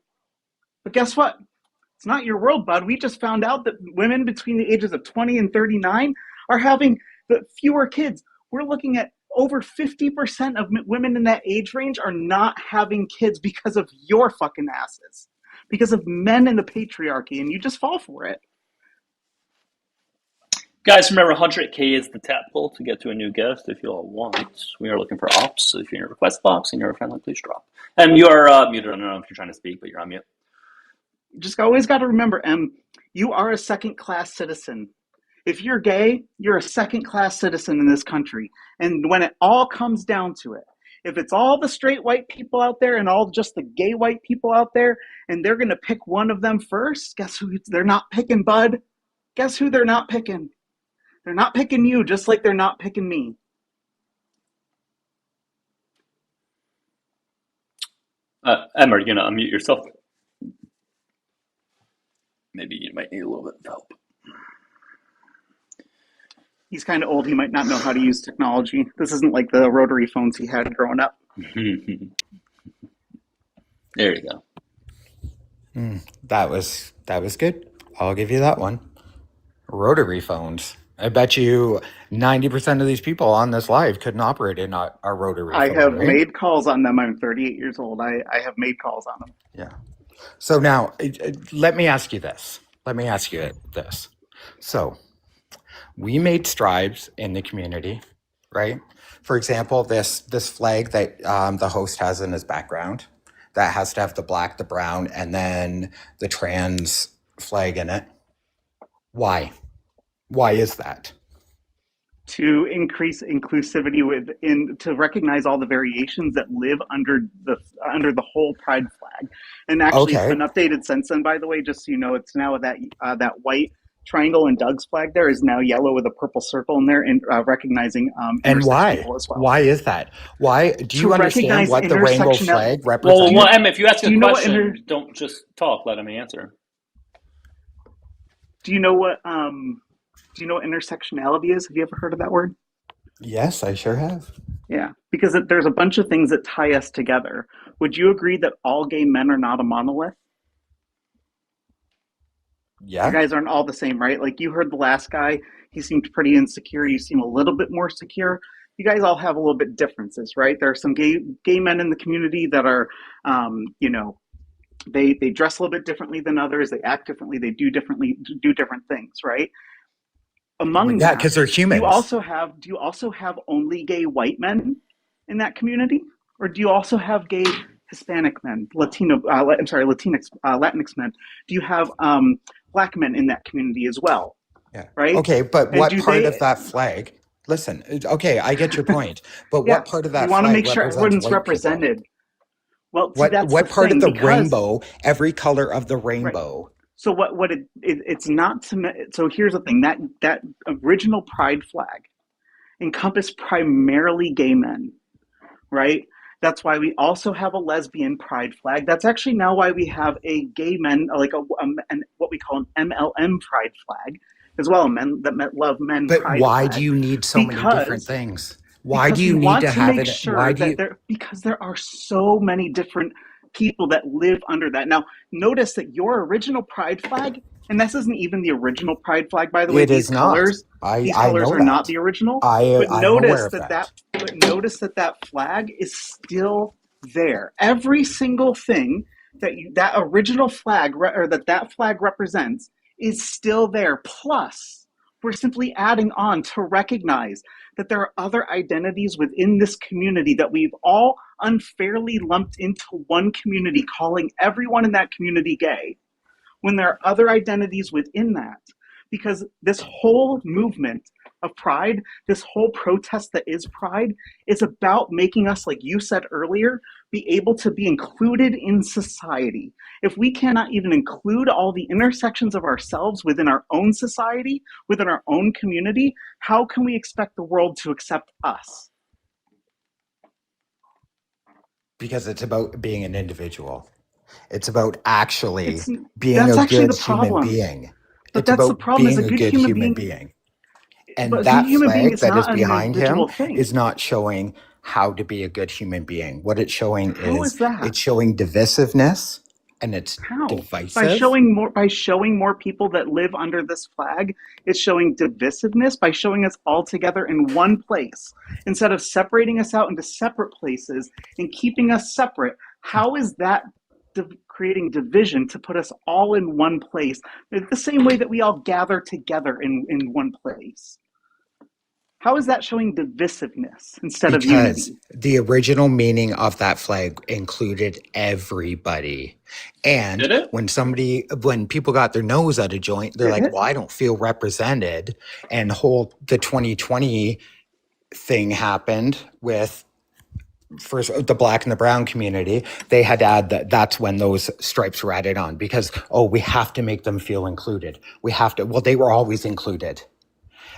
But guess what? It's not your world, bud. We just found out that women between the ages of 20 and 39 are having fewer kids. We're looking at over 50% of women in that age range are not having kids because of your fucking asses, because of men and the patriarchy, and you just fall for it. Guys, remember 100K is the tap goal to get to a new guest if you all want. We are looking for ops. So if you're in a request box and you're a friendly, please drop. And you are muted. I don't know if you're trying to speak, but you're on mute. Just always got to remember, you are a second-class citizen. If you're gay, you're a second-class citizen in this country. And when it all comes down to it, if it's all the straight white people out there and all just the gay white people out there, and they're going to pick one of them first, guess who they're not picking, bud? Guess who they're not picking? They're not picking you, just like they're not picking me. Emma, you're going to unmute yourself? Maybe you might need a little bit of help. He's kind of old. He might not know how to use technology. This isn't like the rotary phones he had growing up. There you go. That was good. I'll give you that one. Rotary phones. I bet you 90% of these people on this live couldn't operate in a rotary phone. I have right? made calls on them. I'm 38 years old. I have made calls on them. Yeah. So now, let me ask you this. So, we made strides in the community, right? For example, this flag that the host has in his background, that has to have the black, the brown, and then the trans flag in it. Why? Why is that? To increase inclusivity to recognize all the variations that live under the whole pride flag. And actually, It's been updated since then, by the way, just so you know. It's now that white triangle in Doug's flag there is now yellow with a purple circle in there, and recognizing and why people as well. Why is that? Why do you understand what the rainbow flag represents? Well, Em, if you ask a question, don't just talk. Let him answer. Do you know what intersectionality is? Have you ever heard of that word? Yes, I sure have. Yeah, because there's a bunch of things that tie us together. Would you agree that all gay men are not a monolith? Yeah. You guys aren't all the same, right? Like, you heard the last guy, he seemed pretty insecure. You seem a little bit more secure. You guys all have a little bit differences, right? There are some gay men in the community that are, they dress a little bit differently than others. They act differently. They do different things, right? Among that, because they're humans. Do you also have only gay white men in that community, or do you also have gay Hispanic men, Latinx men? Do you have black men in that community as well? Yeah. Right. Okay, but what part of that flag? Listen. Okay, I get your point, but what part of that flag? You want to make sure everyone's represented. Well, what part of the rainbow? Every color of the rainbow. Right. So it's not to. So here's the thing, that original pride flag encompassed primarily gay men, right? That's why we also have a lesbian pride flag. That's actually now why we have a gay men, like what we call an MLM pride flag as well. Men that love men. But pride why flag. do you need so many different things? Why do you need to have it? Because there are so many different people that live under that. Now, notice that your original pride flag, and this isn't even the original pride flag, by the way. These colors are not the original. But notice that flag is still there. Every single thing that original flag or that flag represents is still there. Plus, we're simply adding on to recognize that there are other identities within this community that we've all unfairly lumped into one community, calling everyone in that community gay, when there are other identities within that. Because this whole movement of pride, this whole protest that is pride, is about making us, like you said earlier, be able to be included in society. If we cannot even include all the intersections of ourselves within our own society, within our own community, how can we expect the world to accept us? Because it's about being an individual. It's about actually being a good human being. But that's the problem, is a good human being. And that flag that is behind him is not showing how to be a good human being. What it's showing it's showing divisiveness, and it's divisive. By showing more people that live under this flag, it's showing divisiveness by showing us all together in one place. Instead of separating us out into separate places and keeping us separate, how is that creating division to put us all in one place, the same way that we all gather together in one place. How is that showing divisiveness instead of Because unity? the original meaning of that flag included everybody. And Did it? when people got their nose out of joint, they're like, well, I don't feel represented. And the 2020 thing happened with first the black and the brown community. They had to add that's when those stripes were added on because, we have to make them feel included. They were always included.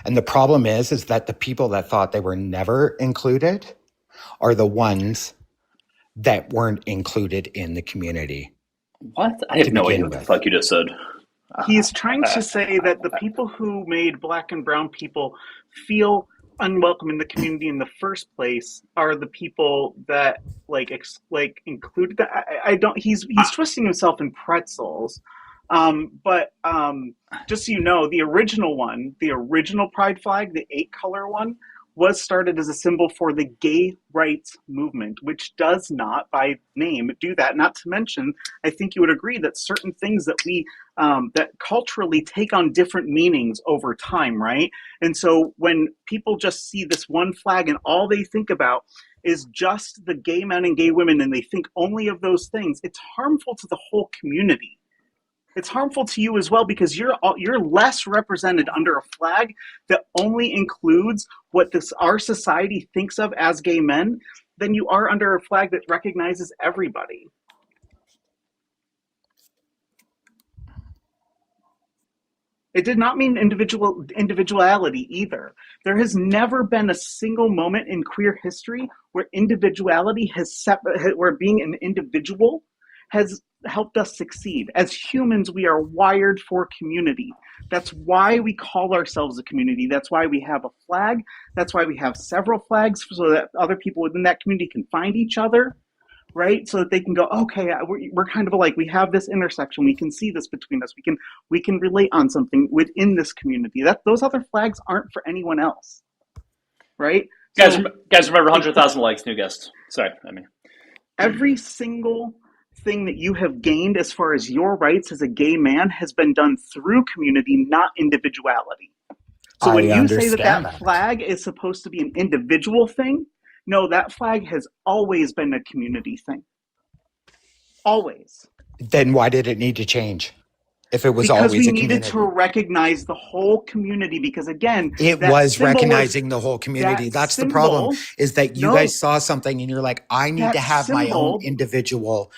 And the problem is that the people that thought they were never included are the ones that weren't included in the community. What? I have no idea what the fuck you just said. He's trying to say that the people who made black and brown people feel unwelcome in the community in the first place are the people that included that. I don't. He's twisting himself in pretzels. But just so you know, the original pride flag, the 8-color one, was started as a symbol for the gay rights movement, which does not, by name, do that. Not to mention, I think you would agree that certain things that we that culturally take on different meanings over time, right? And so when people just see this one flag and all they think about is just the gay men and gay women, and they think only of those things, it's harmful to the whole community. It's harmful to you as well because you're less represented under a flag that only includes what our society thinks of as gay men than you are under a flag that recognizes everybody. It did not mean individuality either. There has never been a single moment in queer history where individuality where being an individual has helped us succeed. As humans, we are wired for community. That's why we call ourselves a community. That's why we have a flag. That's why we have several flags so that other people within that community can find each other, right? So that they can go, okay, we're kind of alike. We have this intersection. We can see this between us. We can relate on something within this community. Those other flags aren't for anyone else, right? Guys, remember 100,000 likes, new guest. Sorry, every single thing that you have gained as far as your rights as a gay man has been done through community, not individuality. So when you say that flag is supposed to be an individual thing, no, that flag has always been a community thing. Always. Then why did it need to change? If it was because always a community. Because we needed to recognize the whole community because, again, it was recognizing the whole community. That's the problem, is that you guys saw something and you're like, I need to have my own individual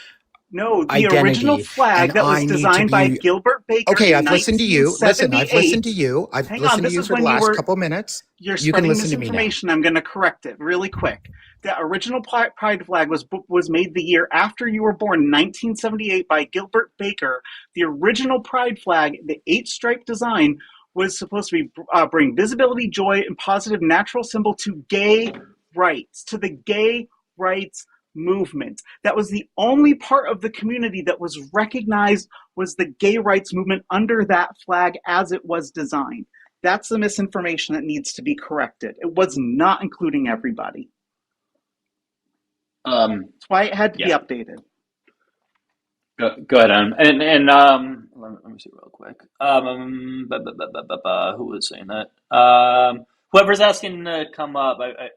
No, the original flag that was designed by Gilbert Baker. Okay, I've listened to you. Listen, I've listened to you. I've listened to you for the last couple of minutes. You're spreading misinformation. I'm going to correct it really quick. The original pride flag was made the year after you were born, 1978, by Gilbert Baker. The original pride flag, the 8-stripe design, was supposed to be bring visibility, joy, and positive natural symbol to gay rights, to the gay rights movement. That was the only part of the community that was recognized was the gay rights movement under that flag as it was designed. That's the misinformation that needs to be corrected. It was not including everybody. That's why it had to be updated. Go ahead, and let me see real quick. Who was saying that? Whoever's asking to come up, I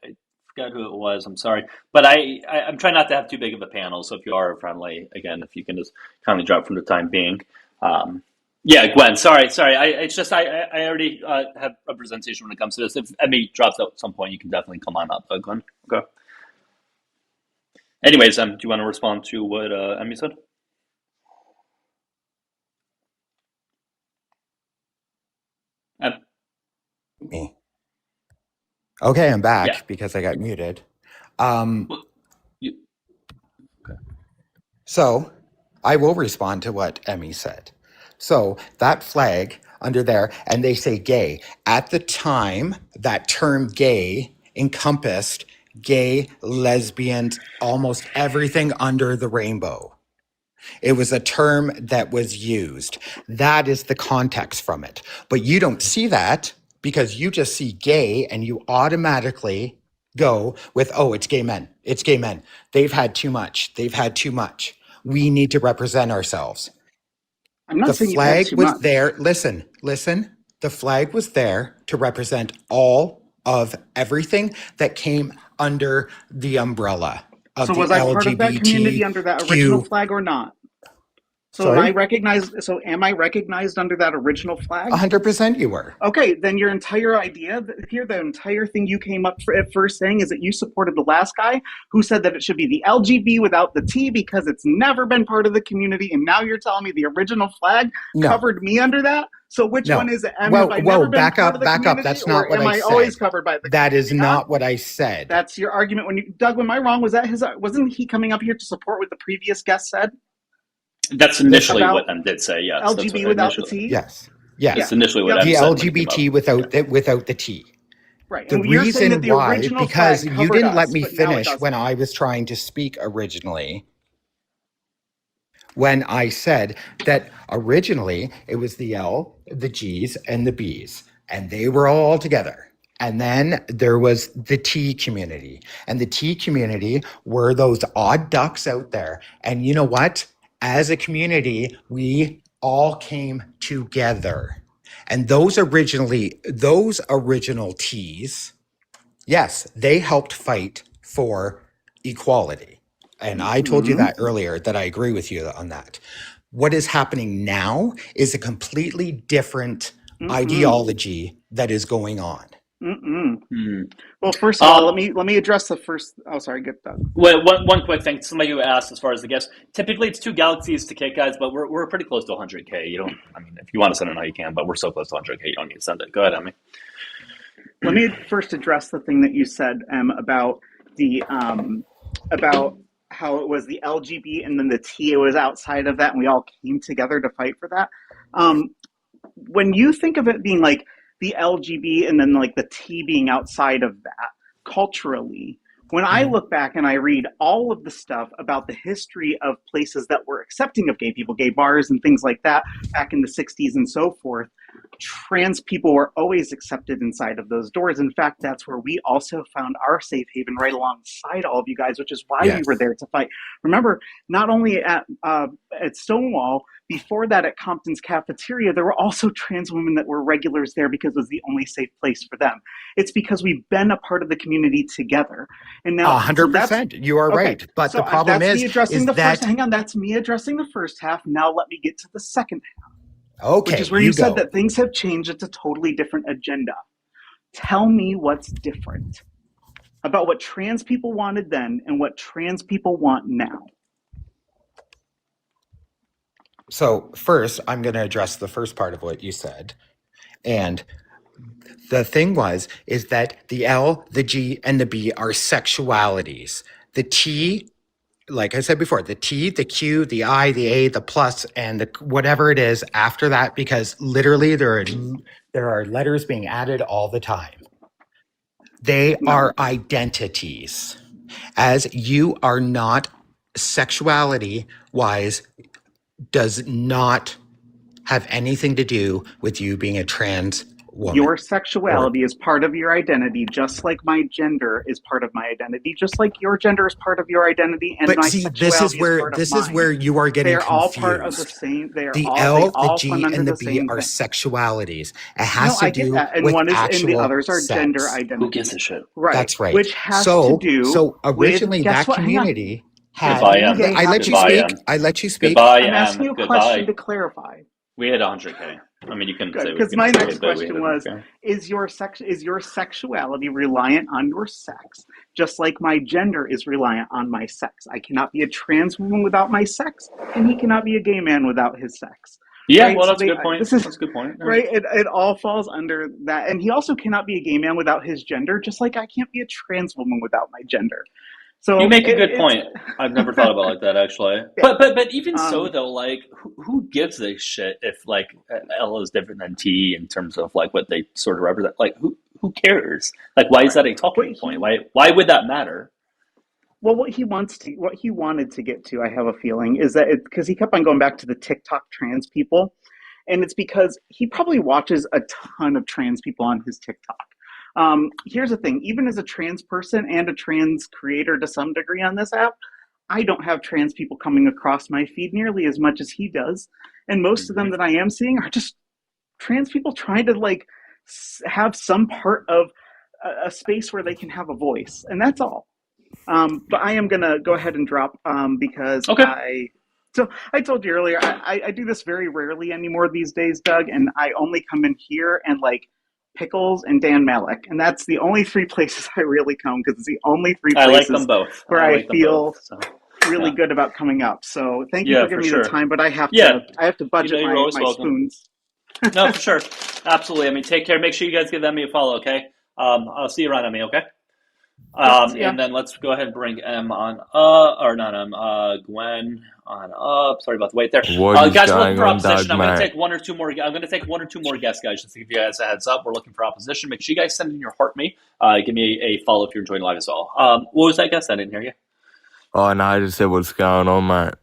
forgot who it was. I'm sorry, but I'm trying not to have too big of a panel. So if you are friendly, again, if you can just kindly drop from the time being. Yeah, Gwen. Sorry. It's just I already have representation when it comes to this. If Emmy drops out at some point, you can definitely come on up, Gwen. Okay. Anyways, do you want to respond to what Emmy said? Me. Okay, I'm back because I got muted. So I will respond to what Emmy said. So that flag under there, and they say gay. At the time, that term gay encompassed gay, lesbians, almost everything under the rainbow. It was a term that was used. That is the context from it. But you don't see that because you just see gay and you automatically go with, oh, it's gay men. It's gay men. They've had too much. We need to represent ourselves. I'm not the saying flag you've had too was much. there. Listen. The flag was there to represent all of everything that came under the umbrella of So the was I part of that community under that original LGBTQ. flag or not? So Sorry? am I recognized under that original flag? 100% you were. Okay, then your entire idea here, the entire thing you came up at first saying is that you supported the last guy who said that it should be the LGB without the T because it's never been part of the community, and now you're telling me the original flag covered me under that? So which one is it? Have I never been part of the community, That's not what I said. Always covered by the That community? is not what I said. That's your argument. Doug, am I wrong? Wasn't he coming up here to support what the previous guest said? That's initially what M did say, yes. LGBT without the T? Yes. That's initially what the M said. LGBT without the T. Right. The and you're saying that the why, original because flag you didn't us, let me but now it finish doesn't. when I was trying to speak originally. When I said that originally it was the L, the G's, and the B's, and they were all together. And then there was the T community. And the T community were those odd ducks out there. And you know what? As a community, we all came together. And those original T's, yes, they helped fight for equality. And I told you that earlier, that I agree with you on that. What is happening now is a completely different ideology that is going on. Well, first of all, let me address the first. Oh, sorry, get that. Well, one quick thing. Somebody who asked as far as the guest. Typically, it's 2 galaxies to kick, guys, but we're pretty close to 100K. You don't. I mean, if you want to send it now, you can. But we're so close to 100K, you don't need to send it. Go ahead, Emmy. Let me first address the thing that you said, about the about how it was the LGB and then the T was outside of that, and we all came together to fight for that. When you think of it being like the LGB and then like the T being outside of that culturally, when I look back and I read all of the stuff about the history of places that were accepting of gay people, gay bars and things like that back in the 60s and so forth, trans people were always accepted inside of those doors. In fact, that's where we also found our safe haven right alongside all of you guys, which is why we were there to fight. Remember, not only at Stonewall, before that at Compton's cafeteria, there were also trans women that were regulars there because it was the only safe place for them. It's because we've been a part of the community together. And now 100%, you are right. But the problem that's me addressing the that... first. Hang on, that's me addressing the first half. Now let me get to the second half. Okay, which is where you said that things have changed. It's a totally different agenda. Tell me what's different about what trans people wanted then and what trans people want now. So first, I'm going to address the first part of what you said. And the thing is that the L, the G, and the B are sexualities. The T, like I said before, the T, the Q, the I, the A, the plus, and the whatever it is after that, because literally there are letters being added all the time. They are identities. As you are not, sexuality-wise, does not have anything to do with you being a trans woman. Your sexuality is part of your identity, just like my gender is part of my identity, just like your gender is part of your identity, and my sexuality this is where you are getting They're confused. all part of the same. The L, the G, and the B are sexualities. It has to do with one is, actual and the others are sex. gender identity. Who gives a shit? Right. That's right. Which has to do. So originally, with, that community had. Goodbye, I let you speak. I let you speak. Goodbye, I'm asking you a question to clarify. We hit 100K. I mean, you can say because my next question was: is your sexuality reliant on your sex, just like my gender is reliant on my sex? I cannot be a trans woman without my sex, and he cannot be a gay man without his sex. Yeah, right? well, that's a good point. That's a good point. Yeah. Right? It all falls under that, and he also cannot be a gay man without his gender, just like I can't be a trans woman without my gender. So you make a good point. I've never thought about it like that, actually. Yeah. But even so, though, like, who gives a shit if like L is different than T in terms of like what they sort of represent? Like, who cares? Like, why is that a talking point? Why would that matter? Well, what he wanted to get to, I have a feeling, is that because he kept on going back to the TikTok trans people, and it's because he probably watches a ton of trans people on his TikTok. Here's the thing, even as a trans person and a trans creator to some degree on this app, I don't have trans people coming across my feed nearly as much as he does. And most of them that I am seeing are just trans people trying to like have some part of a space where they can have a voice. And that's all. But I am going to go ahead and drop because So I told you earlier, I do this very rarely anymore these days, Doug, and I only come in here and like Pickles and Dan Malik, and that's the only three places I really come because it's the only three places I like them both. where I feel really good about coming up. So thank you for giving me the time, but I have to budget my spoons. No, for sure, absolutely. I mean, take care. Make sure you guys give them a follow, okay? I'll see you around on me, okay? And then let's go ahead and bring M on or not M, Gwen on up. Sorry about the wait there. Guys, we're looking for opposition. I'm going to take one or two more guests, guys, just to give you guys a heads up. We're looking for opposition. Make sure you guys send in your heart me. Give me a follow if you're joining live as well. What was that, guest? I didn't hear you. Oh, no, I just said what's going on, mate.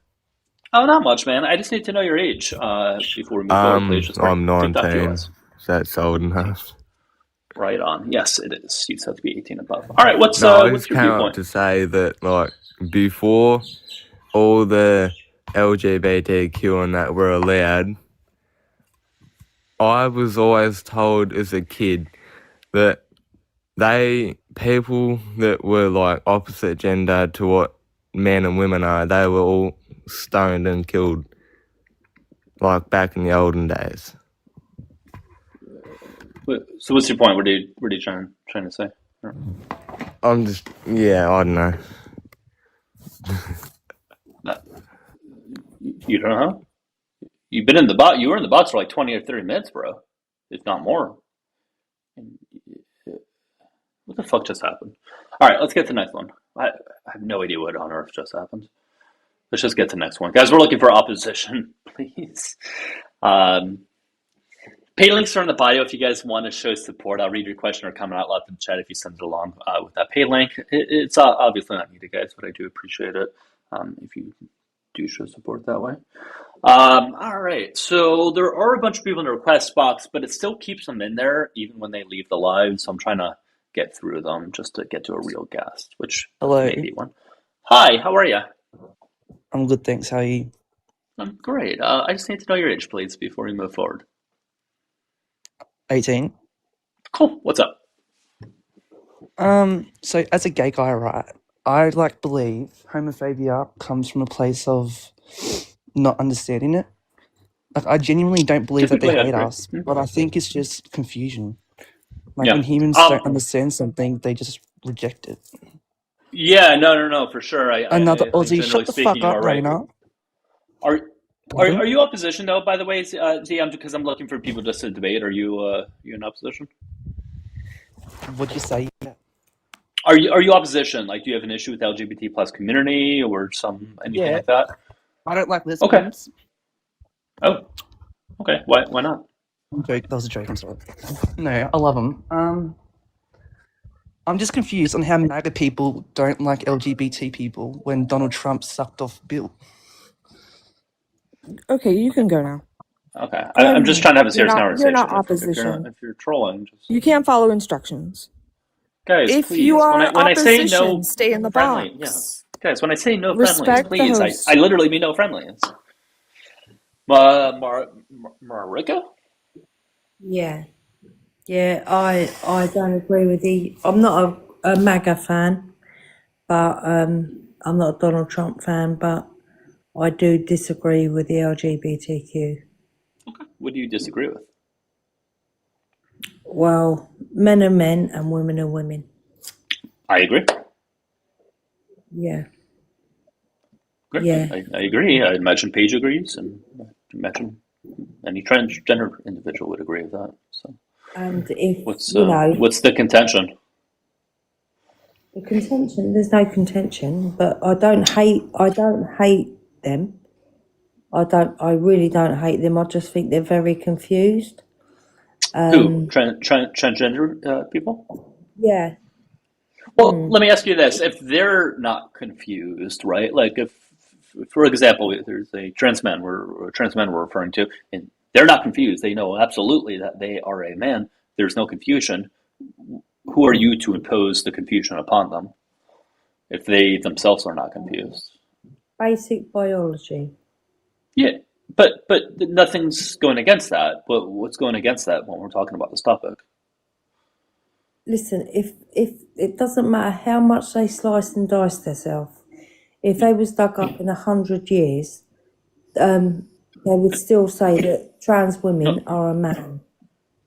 Oh, not much, man. I just need to know your age before we move forward, please. Just I'm 19. That's old enough. Right on. Yes, it is. You have to be 18 above. All right, what's I your just came viewpoint? up to say that, like, before all the LGBTQ and that were allowed, I was always told as a kid that people that were, like, opposite gender to what men and women are, they were all stoned and killed, like, back in the olden days. So what's your point? What are you trying to say? I'm just, I don't know. You don't know? You've been in the box. You were in the box for like 20 or 30 minutes, bro, if not more. What the fuck just happened? All right, let's get to the next one. I have no idea what on earth just happened. Let's just get to the next one, guys. We're looking for opposition, please. Pay links are in the bio if you guys want to show support. I'll read your question or comment out loud in the chat if you send it along with that pay link. It's obviously not needed, guys, but I do appreciate it if you do show support that way. All right, so there are a bunch of people in the request box, but it still keeps them in there even when they leave the live, so I'm trying to get through them just to get to a real guest, which may be one. Hi, how are you? I'm good, thanks. How are you? I'm great. I just need to know your age, please, before we move forward. 18. Cool. What's up? So as a gay guy, right, I believe homophobia comes from a place of not understanding it. Like, I genuinely don't believe that they hate us, but I think it's just confusion. Like, when humans don't understand something, they just reject it. Yeah, no, for sure. Another Aussie, shut the fuck up, Raina. Are you opposition though? By the way, because I'm looking for people just to debate. Are you in opposition? What'd you say? Are you opposition? Like, do you have an issue with the LGBT plus community or anything like that? I don't like lesbians. Okay. Oh, okay. Why not? That was a joke. I'm sorry. No, I love them. I'm just confused on how MAGA people don't like LGBT people when Donald Trump sucked off Bill. Okay, you can go now. Okay, I'm just trying to have a serious conversation. You're not opposition. If you're trolling, you can't follow instructions. Guys, if please. you are when I say no, stay in the friendly, box. Yeah. Guys, when I say no Respect friendlies, please, I literally mean no friendlies. Marika? Yeah, I don't agree with you. I'm not a MAGA fan, but I'm not a Donald Trump fan, but I do disagree with the LGBTQ. Okay. What do you disagree with? Well, men are men and women are women. I agree. Yeah. Great. Yeah. I agree. I imagine Paige agrees, and I imagine any transgender individual would agree with that. So, and if what's the contention? The contention? There's no contention, but I don't hate them. I really don't hate them. I just think they're very confused. Who? Transgender people? Yeah. Well, let me ask you this. If they're not confused, right? Like if for example, there's a trans man we're referring to, and they're not confused. They know absolutely that they are a man. There's no confusion. Who are you to impose the confusion upon them if they themselves are not confused? Basic biology. Yeah, but nothing's going against that. What's going against that when we're talking about this topic? Listen, if it doesn't matter how much they slice and dice themselves, if they was dug up in 100 years, they would still say that trans women are a man.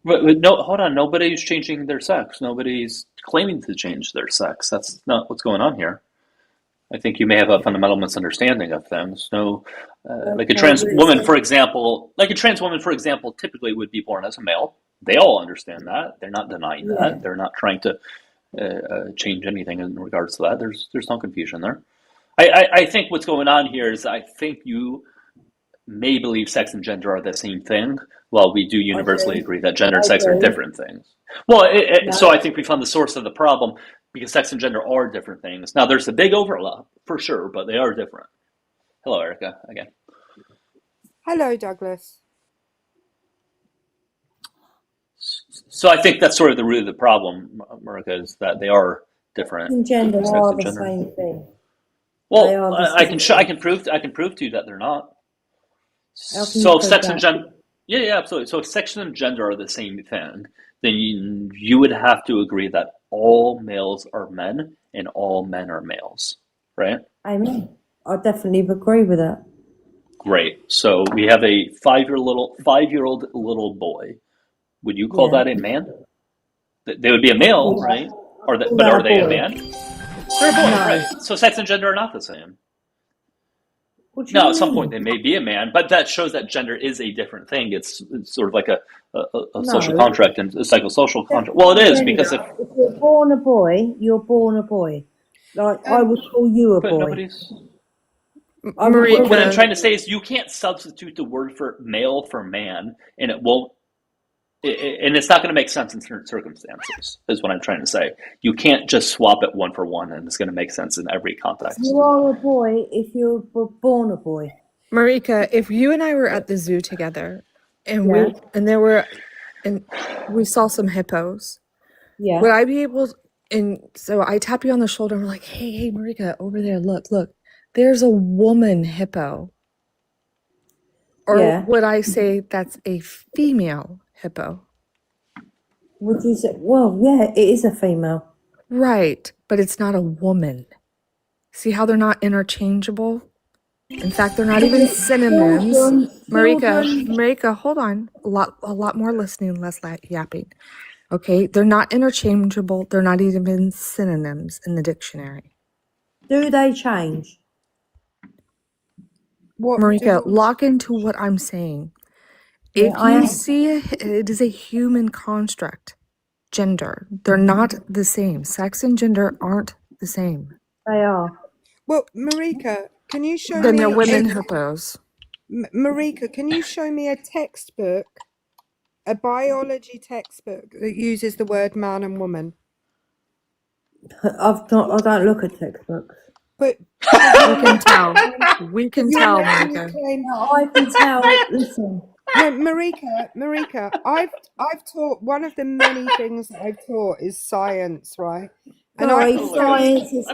But no, hold on. Nobody's changing their sex. Nobody's claiming to change their sex. That's not what's going on here. I think you may have a fundamental misunderstanding of things. No, like a trans woman, for example, typically would be born as a male. They all understand that. They're not denying that. They're not trying to change anything in regards to that. There's no confusion there. I think what's going on here is I think you may believe sex and gender are the same thing, while we do universally agree that gender and sex are different things. Well, so I think we found the source of the problem, because sex and gender are different things. Now, there's a big overlap, for sure, but they are different. Hello, Erica, again. Hello, Douglas. So I think that's sort of the root of the problem, Marika, is that they are different. And gender are the same thing. Well, I can prove to you that they're not. So if sex and gender, yeah, absolutely. So if sex and gender are the same thing, then you would have to agree that all males are men and all men are males, right? Amen. I definitely agree with that. Great. So we have a 5-year-old little boy. Would you call that a man? They would be a male, right? But are they a man? They're a boy, right? So sex and gender are not the same. Now, at some point, they may be a man, but that shows that gender is a different thing. It's sort of like a social contract and a psychosocial contract. Well, it is, because if you're born a boy, you're born a boy. Like, I would call you a boy. What I'm trying to say is you can't substitute the word for male for man, and it won't. And it's not going to make sense in certain circumstances, is what I'm trying to say. You can't just swap it one for one, and it's going to make sense in every context. You are a boy if you were born a boy. Marika, if you and I were at the zoo together, and we saw some hippos, would I be able? And so I tap you on the shoulder, and we're like, "Hey, Marika, over there, look, there's a woman hippo." Or would I say that's a female hippo? Would you say, well, yeah, it is a female. Right, but it's not a woman. See how they're not interchangeable? In fact, they're not even synonyms. Marika, hold on. A lot more listening, less yapping. Okay, they're not interchangeable. They're not even synonyms in the dictionary. Do they change? Marika, lock into what I'm saying. If you see it is a human construct, gender. They're not the same. Sex and gender aren't the same. They are. Well, Marika, can you show me? Then they're women hippos. Marika, can you show me a textbook, a biology textbook that uses the word man and woman? I don't look at textbooks. But we can tell, Marika. I can tell. Listen. No, Marika, I've taught, one of the many things that I've taught is science, right? And science is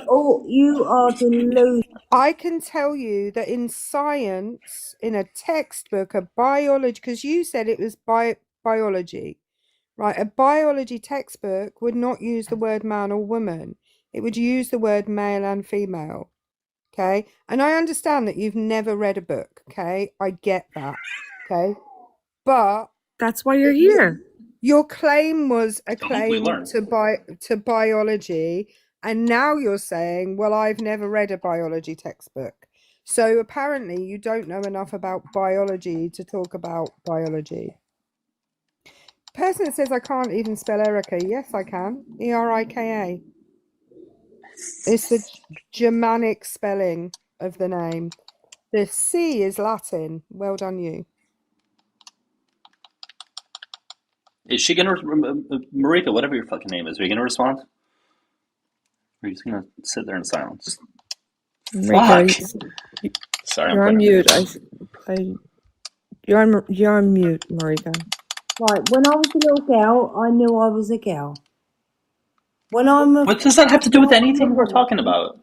you are delusional. I can tell you that in science, in a textbook, a biology, because you said it was biology, right? A biology textbook would not use the word man or woman. It would use the word male and female. Okay. And I understand that you've never read a book. Okay. I get that. Okay. But that's why you're here. Your claim was a claim to biology. And now you're saying, well, I've never read a biology textbook. So apparently you don't know enough about biology to talk about biology. Person that says I can't even spell Erica. Yes, I can. Erika. It's the Germanic spelling of the name. The C is Latin. Well done, you. Is she going to, Marika, whatever your fucking name is, are you going to respond? Or are you just going to sit there in silence? Marika, sorry, you're on mute. You're on mute, Marika. Right, when I was a little girl, I knew I was a girl. What does that have to do with anything we're talking about?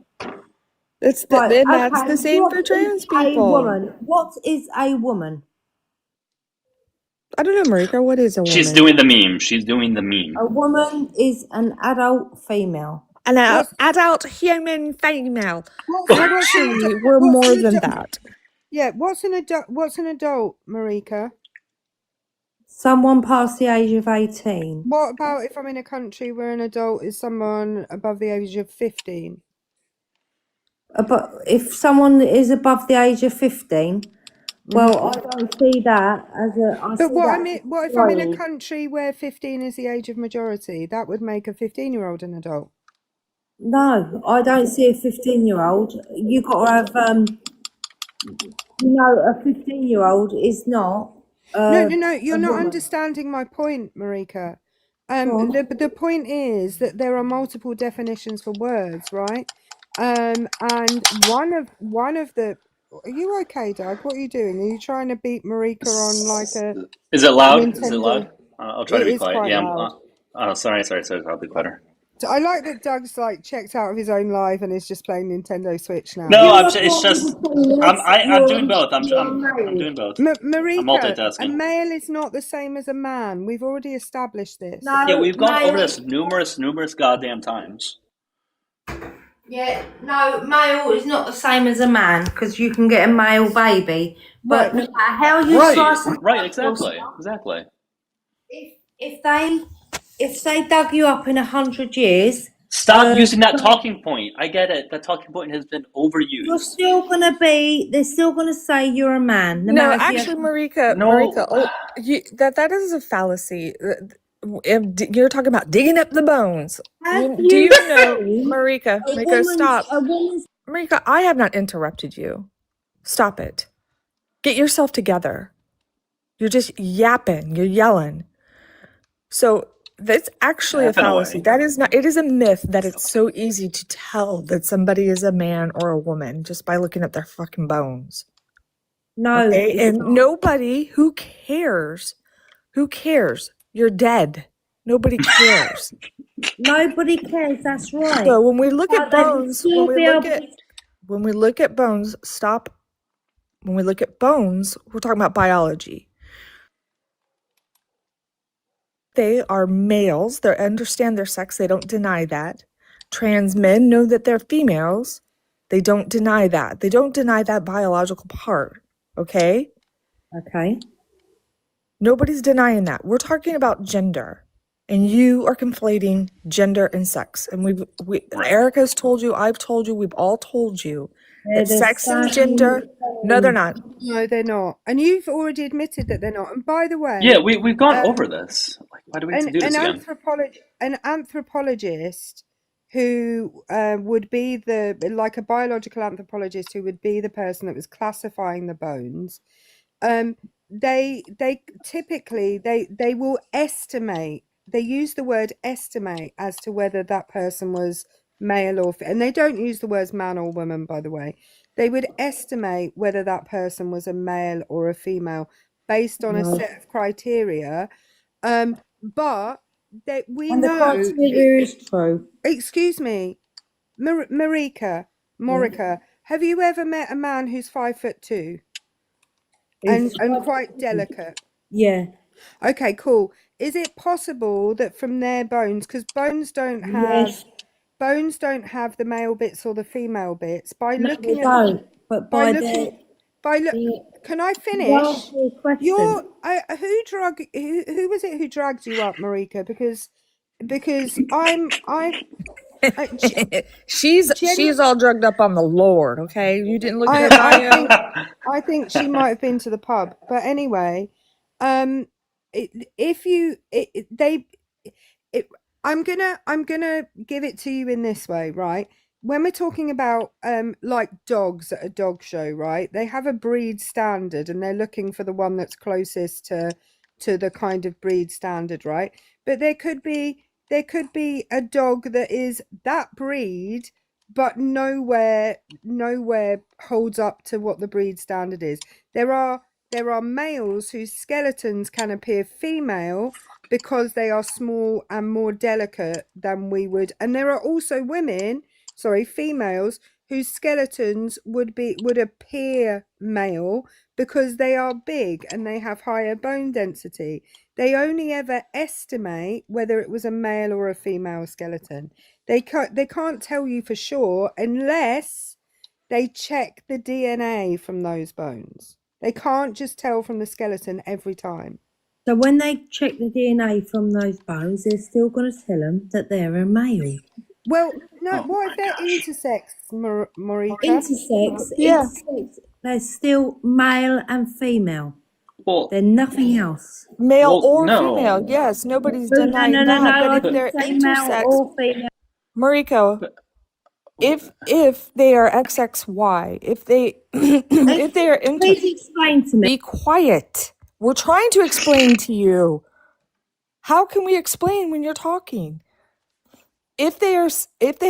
That's the same for trans people. What is a woman? I don't know, Marika. What is a woman? She's doing the meme. She's doing the meme. A woman is an adult female. An adult human female. Actually, we're more than that. Yeah, what's an adult, Marika? Someone past the age of 18. What about if I'm in a country where an adult is someone above the age of 15? But if someone is above the age of 15, well, I don't see that as a. But what if I'm in a country where 15 is the age of majority? That would make a 15-year-old an adult. No, I don't see a 15-year-old. You got to have, a 15-year-old is not. No, you're not understanding my point, Marika. The point is that there are multiple definitions for words, right? And one of the. Are you okay, Doug? What are you doing? Are you trying to beat Marika on like a? Is it loud? Nintendo? Is it loud? I'll try to be quiet. Yeah. Sorry. I'll be quieter. So I like that Doug's like checked out of his own live and is just playing Nintendo Switch now. No, it's just I'm doing both. I'm doing both. Marika, I'm multitasking. A male is not the same as a man. We've already established this. No, yeah, we've gone over this numerous goddamn times. Yeah, no, male is not the same as a man because you can get a male baby, but no matter how you slice it, right, exactly. If they dug you up in 100 years, stop using that talking point. I get it. That talking point has been overused. They're still gonna say you're a man. No, actually, Marika, that is a fallacy. You're talking about digging up the bones. Do you know, Marika, stop. Marika, I have not interrupted you. Stop it. Get yourself together. You're just yapping. You're yelling. So that's actually a fallacy. That is not. It is a myth that it's so easy to tell that somebody is a man or a woman just by looking at their fucking bones. No, okay? And nobody who cares. Who cares? You're dead. Nobody cares. Nobody cares. That's right. So when we look at bones, when we look at bones, When we look at bones, we're talking about biology. They are males. They understand their sex. They don't deny that. Trans men know that they're females. They don't deny that. They don't deny that biological part. Okay? Okay. Nobody's denying that. We're talking about gender. And you are conflating gender and sex. And Erica's told you, I've told you, we've all told you that sex and gender, no, they're not. No, they're not. And you've already admitted that they're not. And by the way... Yeah, we've gone over this. Like, why do we have to do this again? An anthropologist who would be like a biological anthropologist who would be the person that was classifying the bones, they typically will estimate. They use the word estimate as to whether that person was male or and they don't use the words man or woman, by the way. They would estimate whether that person was a male or a female based on a set of criteria. But that we know. The criteria is true. Excuse me, Morica, have you ever met a man who's 5'2" and quite delicate? Yeah. Okay, cool. Is it possible that from their bones, because bones don't have the male bits or the female bits, by looking at can I finish? Who was it who dragged you up, Marika? Because she's all drugged up on the Lord. Okay, you didn't look at her bio. I think she might have been to the pub, but anyway, I'm gonna give it to you in this way, right? When we're talking about like dogs at a dog show, right? They have a breed standard and they're looking for the one that's closest to the kind of breed standard, right? But there could be a dog that is that breed, but nowhere holds up to what the breed standard is. There are males whose skeletons can appear female because they are small and more delicate than we would. And there are also females whose skeletons would appear male because they are big and they have higher bone density. They only ever estimate whether it was a male or a female skeleton. They can't tell you for sure unless they check the DNA from those bones. They can't just tell from the skeleton every time. So when they check the DNA from those bones, they're still going to tell them that they're a male. Well, no, what if they're intersex, Marika? Intersex, they're still male and female. Well, they're nothing else. Male or female, yes, nobody's denying that. But if they're intersex, Mariko, if they are XXY, if they are please explain to me. Be quiet. We're trying to explain to you. How can we explain when you're talking? If they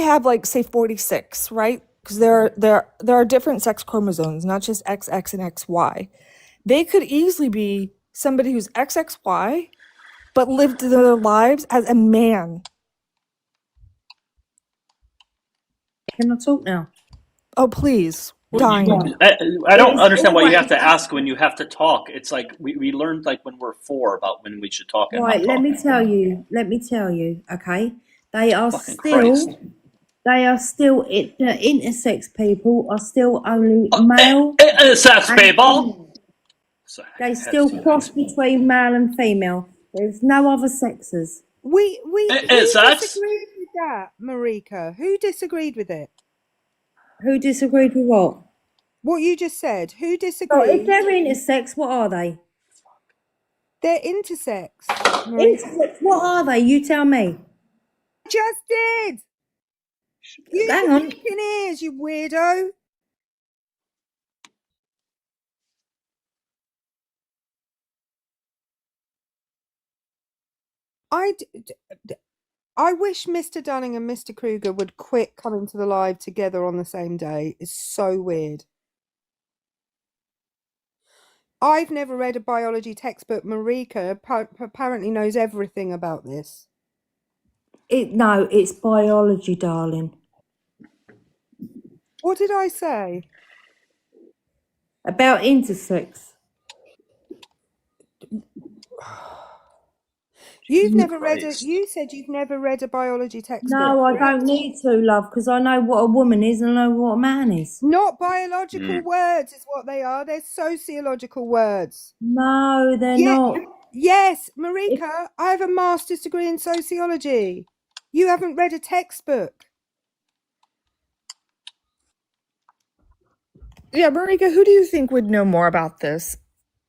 have, like, say 46, right? Because there are different sex chromosomes, not just XX and XY. They could easily be somebody who's XXY, but lived their lives as a man. Can I talk now? Oh, please. Dying. I don't understand why you have to ask when you have to talk. It's like we learned, like, when we're 4 about when we should talk. Right, let me tell you, okay? They are still the intersex people are still only male. Intersex people. They still cross between male and female. There's no other sexes. Who disagreed with that, Marika? Who disagreed with it? Who disagreed with what? What you just said. Who disagreed? Oh, if they're intersex, what are they? They're intersex. Intersex, what are they? You tell me. Just did. Hang on. Fucking ears, you weirdo. I wish Mr. Dunning and Mr. Kruger would quit coming to the live together on the same day. It's so weird. I've never read a biology textbook. Marika apparently knows everything about this. No, it's biology, darling. What did I say? About intersex. You've never read it. You said you've never read a biology textbook. No, I don't need to, love, because I know what a woman is and I know what a man is. Not biological words is what they are. They're sociological words. No, they're not. Yes, Marika, I have a master's degree in sociology. You haven't read a textbook. Yeah, Marika, who do you think would know more about this?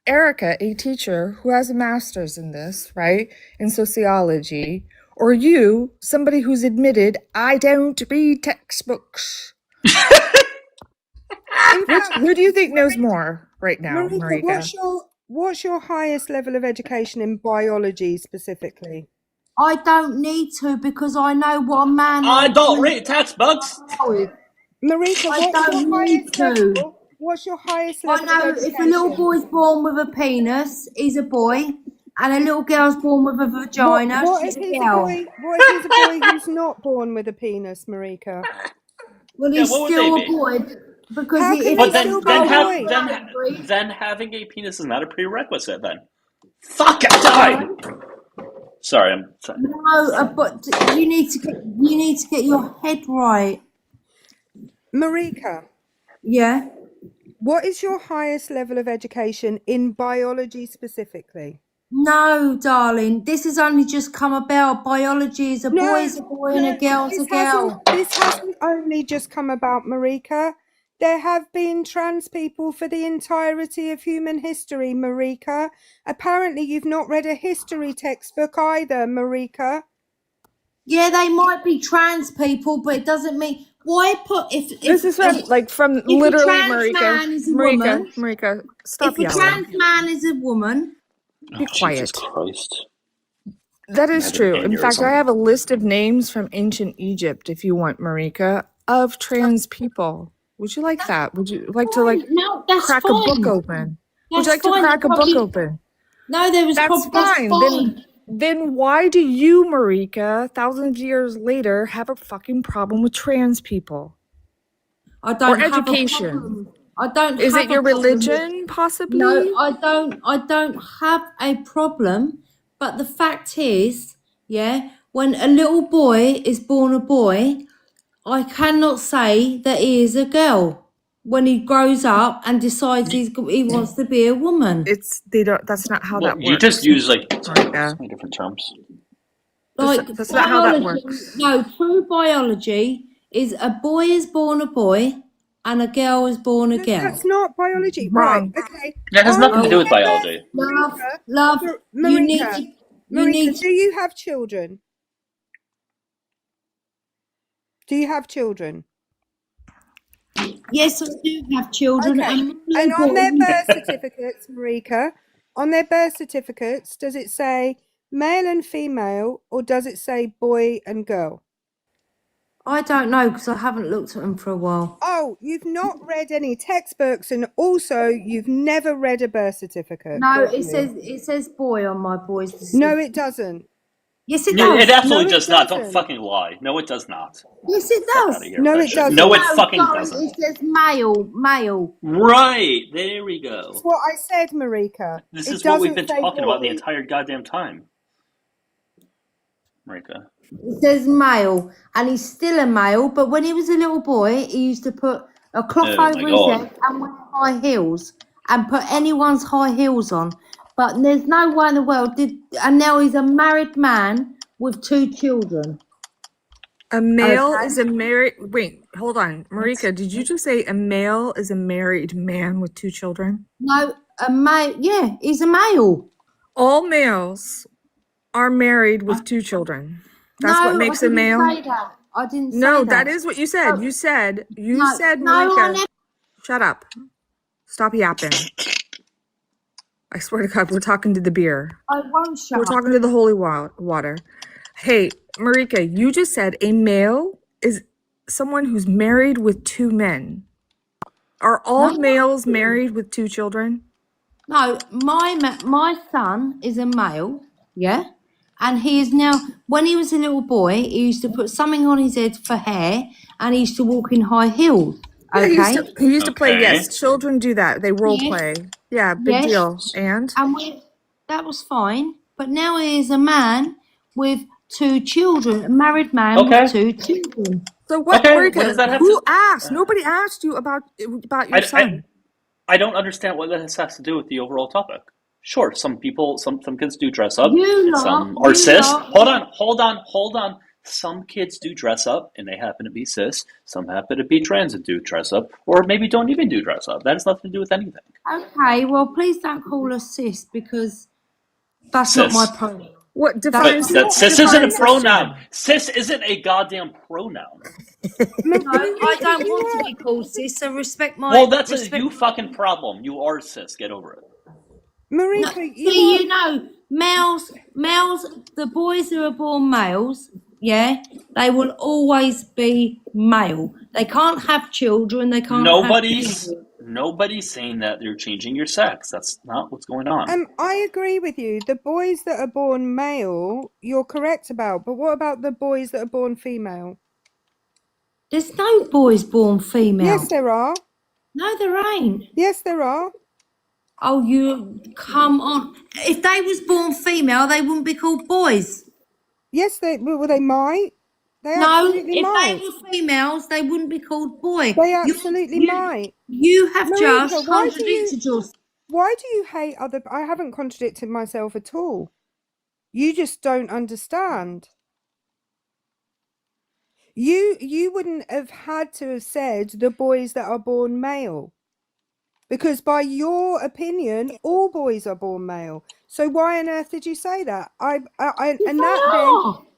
Erica, a teacher who has a master's in this, right, in sociology, or you, somebody who's admitted, I don't read textbooks. Who do you think knows more right now, Marika? What's your highest level of education in biology specifically? I don't need to because I know what a man is. I don't read textbooks. Marika, what's your highest level I know of education? if a little boy's born with a penis, he's a boy, and a little girl's born with a vagina, she's a girl. What if he's a boy who's not born with a penis, Marika? Well, he's still a boy because then having a penis is not a prerequisite. Then, fuck, I died. Sorry, I'm sorry. No, but you need to get your head right. Marika. Yeah. What is your highest level of education in biology specifically? No, darling. This has only just come about. Biology is a boy and a girl's a girl. This hasn't only just come about, Marika. There have been trans people for the entirety of human history, Marika. Apparently you've not read a history textbook either, Marika. Yeah, they might be trans people, but it doesn't mean... Why put... This is from literally, Marika, stop yelling. If a trans man is a woman... Be quiet. Jesus Christ. That is true. In fact, I have a list of names from ancient Egypt, if you want, Marika, of trans people. Would you like that? Would you like to crack a book open? Would you like to crack a book open? No, that's fine. Then why do you, Marika, thousands of years later, have a fucking problem with trans people? I don't or have education. a problem. I don't Is have it your a problem. religion, possibly? No, I don't have a problem. But the fact is, yeah, when a little boy is born a boy, I cannot say that he is a girl when he grows up and decides he wants to be a woman. That's not how Well, that works. you just use like so Marika. many different terms. Like That's not how that biology, works. no, true biology is a boy is born a boy and a girl is born a girl. That's not biology. Wrong. Right, okay. That has nothing to do with biology. Love, you need Marika, to, you need do you have children? Do you have children? Yes, I do have children. Okay. And on their birth certificates, Marika, on their birth certificates, does it say male and female, or does it say boy and girl? I don't know because I haven't looked at them for a while. Oh, you've not read any textbooks, and also you've never read a birth certificate. No, it says boy on my boys. No, it doesn't. Yes, it No, does. it absolutely No, it does not. Don't doesn't. fucking lie. No, it does not. Yes, it Fuck does. outta here, No, with it that shit. doesn't. No, it No, fucking sorry, doesn't. it says male. Right, there we go. That's what I said, Marika. This It is what we've doesn't been say talking about the boy. entire goddamn time. Marika. It says male, and he's still a male. But when he was a little boy, he used to put a cloth Oh over my his God. head and wear high heels, and put anyone's high heels on. But there's no way in the world and now he's a married man with 2 children. A male is a married. Wait, hold on, Marika. Did you just say a male is a married man with 2 children? No, a male. Yeah, he's a male. All males are married with 2 children. That's what makes a male. I didn't say that. I didn't say that. No, that is what you said. You said, Marika. Shut up. Stop yapping. I swear to God, we're talking to the beer. I won't shut We're up. talking to the holy water. Hey, Marika, you just said a male is someone who's married with 2 men. Are all males married with 2 children? No, my son is a male, yeah? And he is now, when he was a little boy, he used to put something on his head for hair, and he used to walk in high heels, Yeah, okay? he used to play, yes, children do that. They role play. Yeah, big deal. And that was fine, but now he is a man with 2 children, a married man with 2 children. So what, Marika, who asked? Nobody asked you about your son. I don't understand what this has to do with the overall topic. Sure, some people, some kids do dress up. Some are cis. Hold on. Some kids do dress up, and they happen to be cis. Some happen to be trans and do dress up, or maybe don't even do dress up. That has nothing to do with anything. Okay, well, please don't call us cis because that's not my pronoun. What defines cis isn't a pronoun. Cis isn't a goddamn pronoun. No, I don't want to be called cis, so respect my... Well, that's a you fucking problem. You are cis. Get over it. Marika, you know, males, the boys who are born males, yeah, they will always be male. They can't have children. They can't Nobody's saying that you're changing your sex. That's not what's going on. I agree with you. The boys that are born male, you're correct about. But what about the boys that are born female? There's no boys born female. Yes, there are. No, there ain't. Yes, there are. Oh, you come on. If they was born female, they wouldn't be called boys. Yes, they might. They no, absolutely if might. they were females, they wouldn't be called boy. They absolutely might. You have Marika, just contradicted yourself. Why do you hate other... I haven't contradicted myself at all. You just don't understand. You wouldn't have had to have said the boys that are born male. Because by your opinion, all boys are born male. So why on earth did you say that?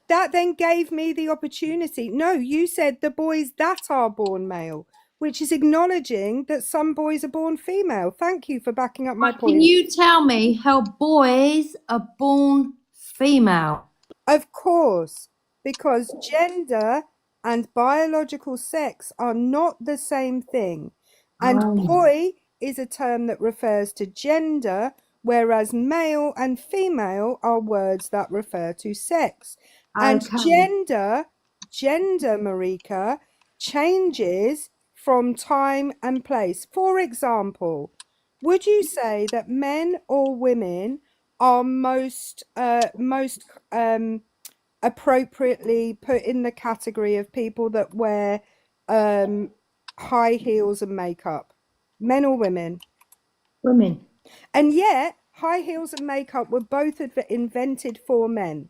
That then gave me the opportunity. No, you said the boys that are born male, which is acknowledging that some boys are born female. Thank you for backing up my point. Can you tell me how boys are born female? Of course, because gender and biological sex are not the same thing. And boy is a term that refers to gender, whereas male and female are words that refer to sex. And gender, Marika, changes from time and place. For example, would you say that men or women are most appropriately put in the category of people that wear high heels and makeup? Men or women? Women. And yet, high heels and makeup were both invented for men.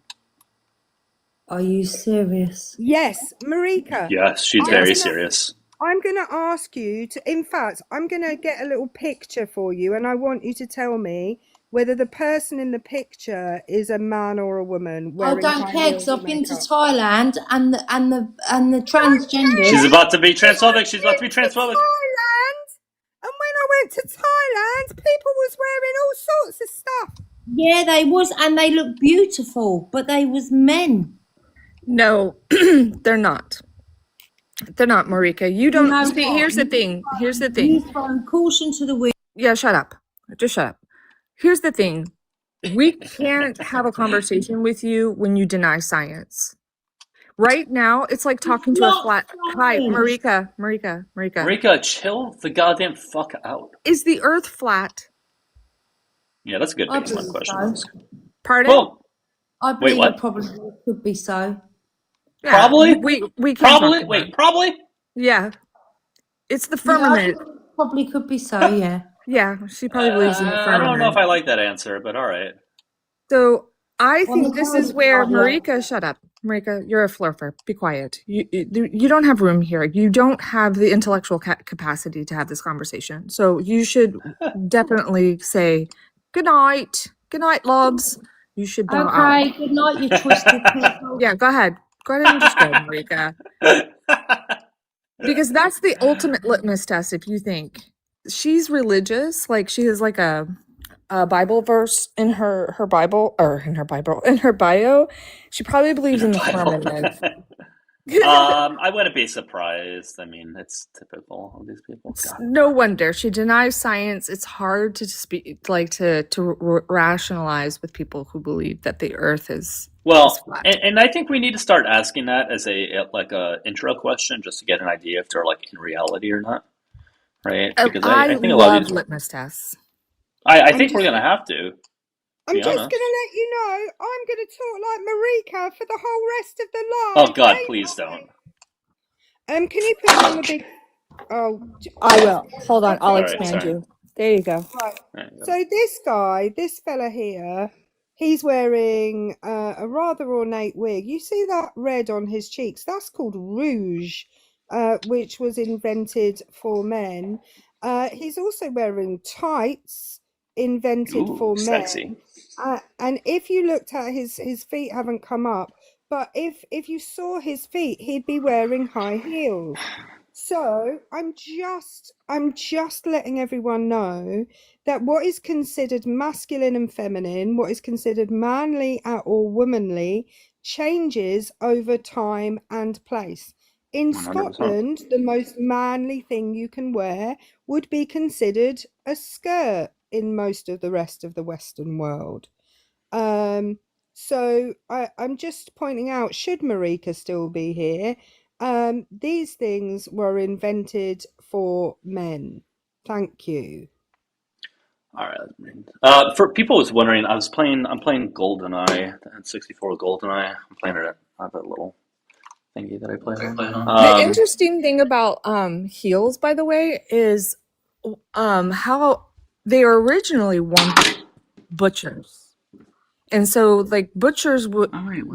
Are you serious? Yes, Marika. Yes, she's very serious. I'm going to ask you to, in fact, I'm going to get a little picture for you, and I want you to tell me whether the person in the picture is a man or a woman. I don't care because I've been to Thailand and the transgender. She's about to be transphobic. She's about to be transphobic. Thailand, and when I went to Thailand, people was wearing all sorts of stuff. Yeah, they was, and they look beautiful, but they was men. No, they're not. They're not, Marika. You don't see. Here's the thing. Here's the thing. He's throwing caution to the wind. Yeah, shut up. Just shut up. Here's the thing. We can't have a conversation with you when you deny science. Right now, it's like talking to a flat. Hi, Marika. Marika, chill the goddamn fuck out. Is the Earth flat? Yeah, that's a good baseline question. Pardon? Well, I believe it probably could be so. Yeah, probably. We can probably. Wait, probably. Yeah, it's the firmament. Yeah, probably could be so. Yeah. Yeah, she probably believes in the firmament. I don't know if I like that answer, but all right. So I think this is where Marika. Shut up, Marika. You're a fluffer. Be quiet. You don't have room here. You don't have the intellectual capacity to have this conversation. So you should definitely say good night. Good night, loves. You should bow out. Okay. Good night, you twisted people. Yeah, go ahead. Go ahead and just go, Marika. Because that's the ultimate litmus test. If you think she's religious, like she has like a Bible verse in her Bible, or in her bio, she probably believes in the firmament. I wouldn't be surprised. I mean, it's typical of these people. No wonder she denies science. It's hard to speak, like to rationalize with people who believe that the Earth is flat. And I think we need to start asking that as a intro question, just to get an idea if they're like in reality or not, right? Because I think a lot of these litmus tests. I think we're gonna have to. I'm just going to let you know, I'm going to talk like Marika for the whole rest of the live. Oh, God, please don't. Can you put on the big... Oh, I will. Hold on, I'll expand you. There you go. Right. So this fella here, he's wearing a rather ornate wig. You see that red on his cheeks? That's called rouge, which was invented for men. He's also wearing tights, invented for sexy. men. And if you looked at his feet haven't come up, but if you saw his feet, he'd be wearing high heels. So I'm just letting everyone know that what is considered masculine and feminine, what is considered manly or womanly, changes over time and place. In 100%. Scotland, the most manly thing you can wear would be considered a skirt in most of the rest of the Western world. So I'm just pointing out, should Marika still be here, these things were invented for men. Thank you. All right. For people who's wondering, I'm playing GoldenEye, and 64 GoldenEye. I'm playing it. I have a little thingy that I play on. The interesting thing about heels, by the way, is how they were originally worn by butchers. And so, like, butchers would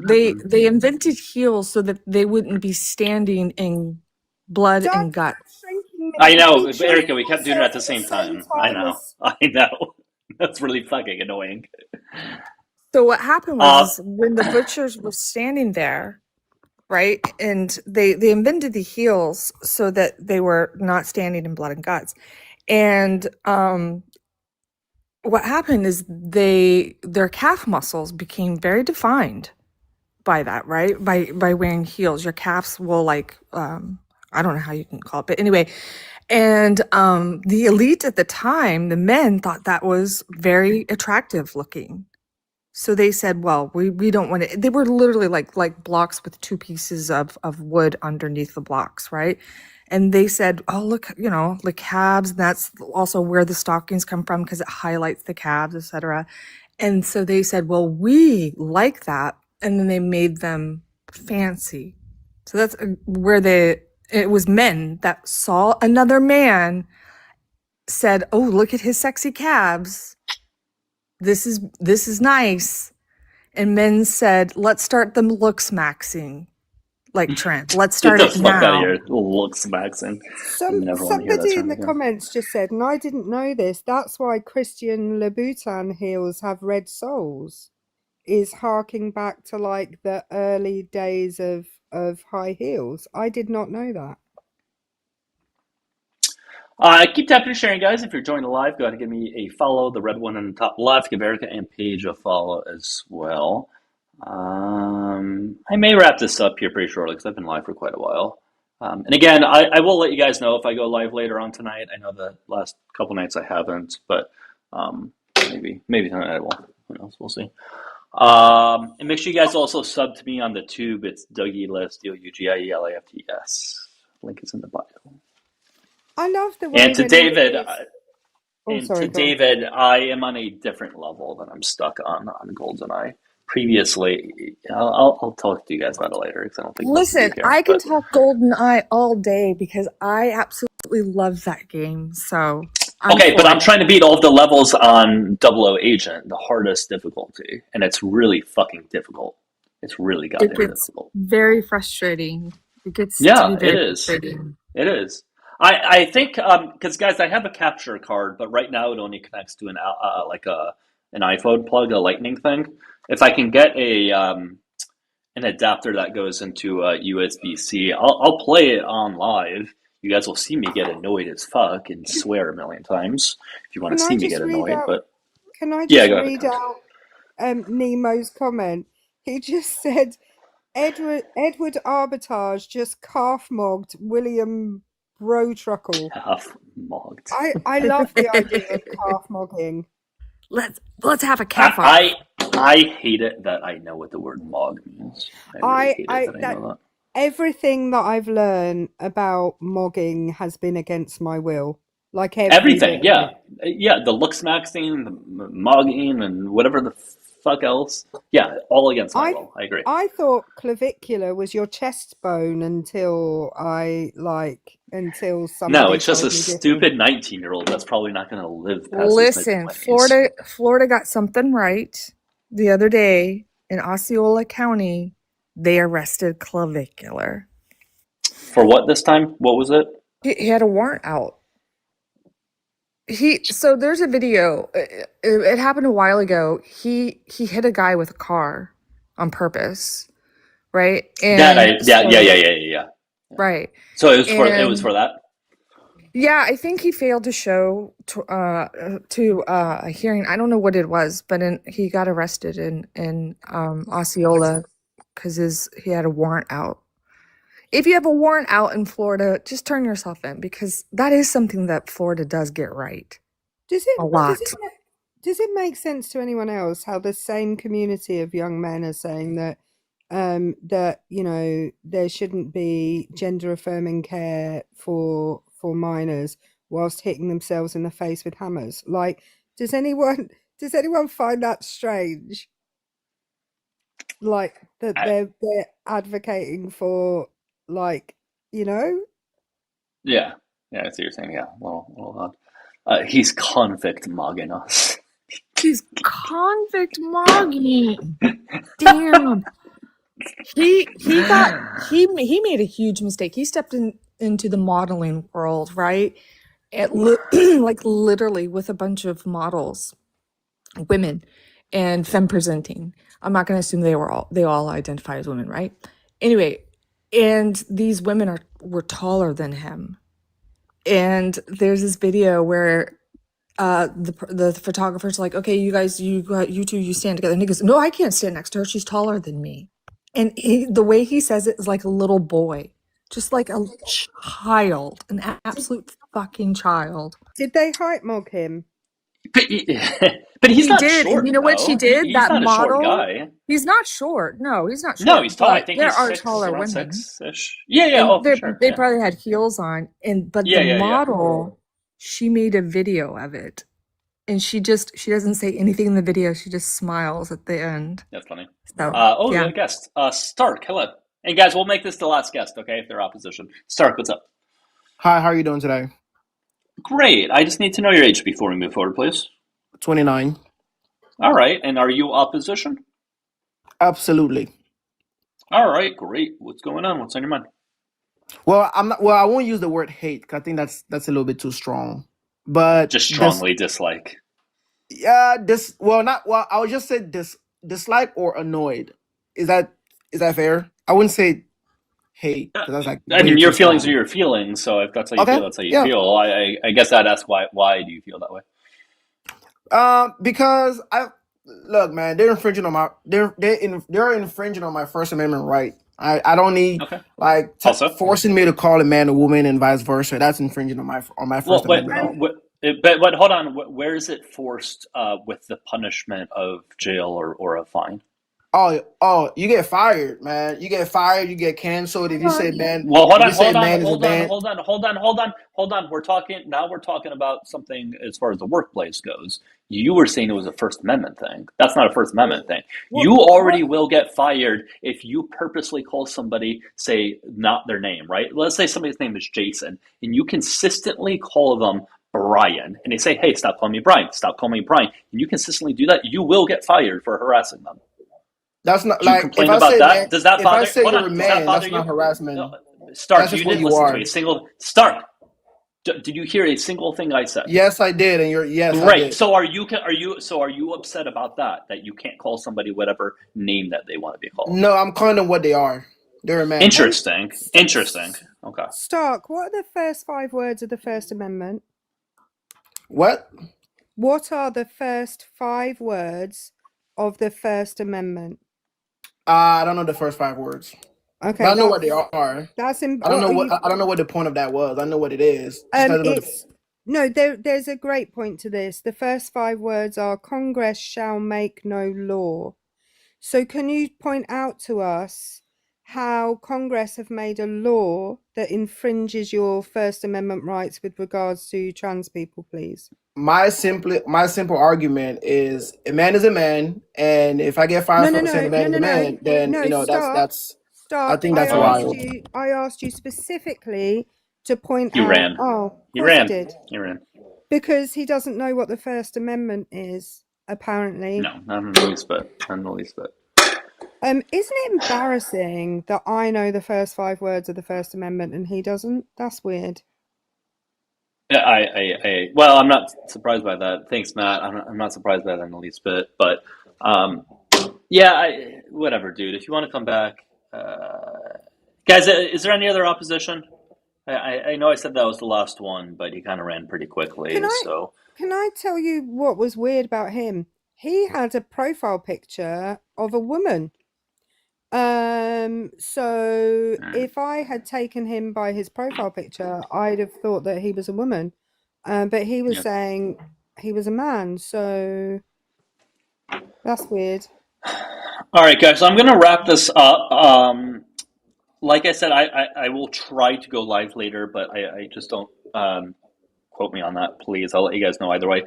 they invented heels so that they wouldn't be standing in blood and guts. I know, Erica. We kept doing it at the same time. I know. That's really fucking annoying. So what happened was when the butchers were standing there, right, and they invented the heels so that they were not standing in blood and guts, and what happened is their calf muscles became very defined by that, right? By wearing heels. Your calves will I don't know how you can call it, but anyway. And the elite at the time, the men, thought that was very attractive looking. So they said, well, we don't want it. They were literally like blocks with two pieces of wood underneath the blocks, right? And they said, oh, look, the calves, that's also where the stockings come from because it highlights the calves, etc. And so they said, well, we like that. And then they made them fancy. So that's where it was men that saw another man, said, oh, look at his sexy calves. This is nice. And men said, let's start the looks maxing. Like Trent, let's start Get the it fuck out of now. here. Looks maxing. Somebody in the comments just said, and I didn't know this, that's why Christian Louboutin heels have red soles, is harking back to like the early days of high heels. I did not know that. Keep tapping and sharing, guys. If you're joining the live, go ahead and give me a follow. The red one in the top left. Give Erica and Paige a follow as well. I may wrap this up here pretty shortly because I've been live for quite a while. And again, I will let you guys know if I go live later on tonight. I know the last couple nights I haven't, but maybe tonight I will. Who knows? We'll see. And make sure you guys also sub to me on the tube. It's Dougielifts, Dougielifts. Link is in the bio. I love the way. And to David, sorry, David, I am on a different level than I'm stuck on GoldenEye. Previously, I'll talk to you guys about it later because I don't think. Listen, I can talk GoldenEye all day because I absolutely love that game. So but I'm trying to beat all of the levels on 00 Agent, the hardest difficulty, and it's really fucking difficult. It's really goddamn difficult. Very frustrating. It gets it is. Frustrating. It is. I think because guys, I have a capture card, but right now it only connects to an iPhone plug, a lightning thing. If I can get an adapter that goes into USB-C, I'll play it on live. You guys will see me get annoyed as fuck and swear a million times if you want to see me get annoyed. Can I just read out Nemo's comment? He just said, Edward Arbitage just calf-mogged William Brotruckle. Calf-mogged. I love the idea of calf-mogging. Let's have a calf off. I hate it that I know what the word mog means. I hate it that I know that. Everything that I've learned about mogging has been against my will. Like everything, yeah. The looks maxing, the mogging, and whatever the fuck else. Yeah, all against my will. I agree. I thought clavicular was your chest bone until somebody. No, it's just a stupid 19-year-old that's probably not going to live past. Listen, Florida got something right the other day in Osceola County. They arrested clavicular. For what this time? What was it? He had a warrant out. So there's a video. It happened a while ago. He hit a guy with a car on purpose, right? And yeah. Right. So it was for that. Yeah, I think he failed to show to a hearing. I don't know what it was, but he got arrested in Osceola because he had a warrant out. If you have a warrant out in Florida, just turn yourself in because that is something that Florida does get right. A lot. Does it make sense to anyone else how the same community of young men are saying that there shouldn't be gender affirming care for minors whilst hitting themselves in the face with hammers? Like, does anyone find that strange? Like that they're advocating for, like, Yeah, I see what you're saying. Yeah, a little odd. He's convict mogging us. He's convict mogging. Damn. He made a huge mistake. He stepped into the modeling world, right? Like literally with a bunch of models, women, and femme presenting. I'm not going to assume they all identify as women, right? Anyway, and these women were taller than him. And there's this video where the photographer's like, okay, you guys, you two, you stand together. And he goes, no, I can't stand next to her. She's taller than me. And the way he says it is like a little boy, just like a child, an absolute fucking child. Did they height mog him? But he's He not did, and short, you know what she though. did? He's That not a short model. guy. He's not short. No, he's not No, short. he's tall. I But think there he's are six, taller around women, 6-ish. Yeah. and Oh, for sure. they Yeah. probably had heels on. But the Yeah. model, she made a video of it, and she doesn't say anything in the video. She just smiles at the end. That's funny. So We yeah. got a guest. Stark, hello. And guys, we'll make this the last guest, okay? If they're opposition. Stark, what's up? Hi, how are you doing today? Great. I just need to know your age before we move forward, please. 29. All right. And are you opposition? Absolutely. All right. Great. What's going on? What's on your mind? Well, I'm not. Well, I won't use the word hate because I think that's a little bit too strong. But just strongly dislike. Yeah. I would just say dislike or annoyed. Is that fair? I wouldn't say hate because that's like. I mean, your feelings are your feelings. So if that's how you feel, that's how you feel. I guess I'd ask why do you feel that way? Because look, man, they're infringing on they're infringing on my First Amendment right. I don't need forcing me to call a man a woman and vice versa. That's infringing on my First Amendment. But hold on, where is it forced with the punishment of jail or a fine? Oh, you get fired, man. You get fired. You get canceled if you say man. Well, hold on. We're talking about something as far as the workplace goes. You were saying it was a First Amendment thing. That's not a First Amendment thing. You already will get fired if you purposely call somebody, say, not their name, right? Let's say somebody's name is Jason, and you consistently call them Brian, and they say, hey, stop calling me Brian, stop calling me Brian, and you consistently do that, you will get fired for harassing them. That's not like complain about that. Man, does that bother? If I say you're a man, that's not harassment. No, Stark, you didn't listen to a single. Stark, did you hear a single thing I said? Yes, I did, and yes, great. I did. So are you upset about that? That you can't call somebody whatever name that they want to be called? No, I'm calling them what they are. They're a man. Interesting. Okay. Stark, what are the first 5 words of the First Amendment? What? What are the first 5 words of the First Amendment? I don't know the first 5 words. Okay, but I know what they are. That's I don't know what the point of that was. I know what it is. There's a great point to this. The first 5 words are Congress shall make no law. So can you point out to us how Congress have made a law that infringes your First Amendment rights with regards to trans people, please? My simple argument is a man is a man, and if I get fired for saying a man is a man, then that's. Stop. I think that's wild. I asked you specifically to point you out. Ran. Oh, you ran. You ran. Because he doesn't know what the First Amendment is, apparently. No, not in the least bit. Isn't it embarrassing that I know the first 5 words of the First Amendment and he doesn't? That's weird. Well, I'm not surprised by that. Thanks, Matt. I'm not surprised by that in the least bit. But whatever, dude. If you want to come back, guys, is there any other opposition? I know I said that was the last one, but he kind of ran pretty quickly. Can I tell you what was weird about him? He had a profile picture of a woman. So if I had taken him by his profile picture, I'd have thought that he was a woman. But he was saying he was a man, so that's weird. All right, guys, so I'm gonna wrap this up. Like I said, I will try to go live later, but I just don't quote me on that, please. I'll let you guys know either way.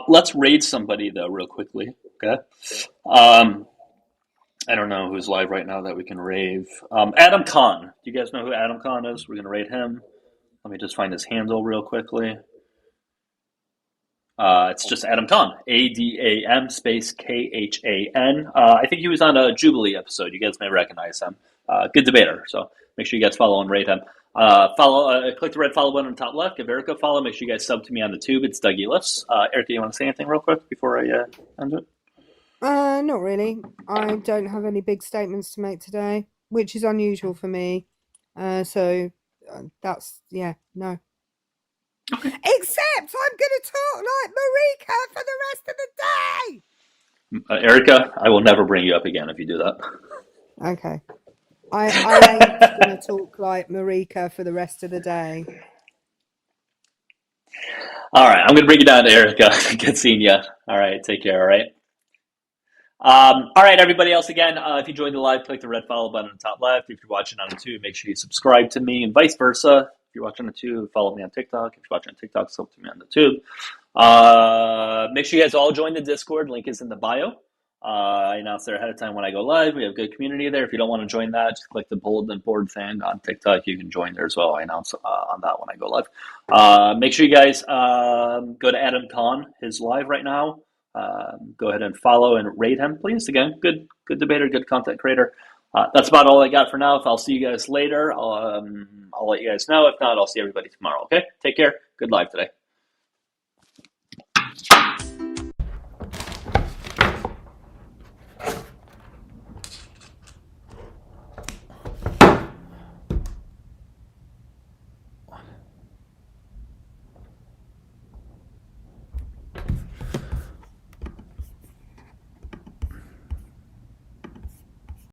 Let's raid somebody though real quickly, okay? I don't know who's live right now that we can rave. Adam Khan. Do you guys know who Adam Khan is? We're going to raid him. Let me just find his handle real quickly. It's just Adam Khan. ADAM space KHAN. I think he was on a Jubilee episode. You guys may recognize him. Good debater. So make sure you guys follow and rate him. Click the red follow button on the top left. Give Erica a follow. Make sure you guys sub to me on the tube. It's Dougielifts. Erica, you want to say anything real quick before I end it? Not really. I don't have any big statements to make today, which is unusual for me. So that's, no. Okay. Except I'm going to talk like Marika for the rest of the day. Erica, I will never bring you up again if you do that. Okay. I ain't going to talk like Marika for the rest of the day. All right, I'm going to bring you down to Erica. Good seeing you. All right, take care. All right. All right, everybody else, again, if you joined the live, click the red follow button on the top left. If you're watching on YouTube, make sure you subscribe to me, and vice versa. If you're watching on YouTube, follow me on TikTok. If you're watching on TikTok, subscribe to me on YouTube. Make sure you guys all join the Discord. Link is in the bio. I announce there ahead of time when I go live. We have a good community there. If you don't want to join that, just click the bulletin board thing on TikTok. You can join there as well. I announce on that when I go live. Make sure you guys go to Adam Kahn, his live right now. Go ahead and follow and rate him, please. Again, good debater, good content creator. That's about all I got for now. If I'll see you guys later, I'll let you guys know. If not, I'll see everybody tomorrow. Okay, take care. Good live today.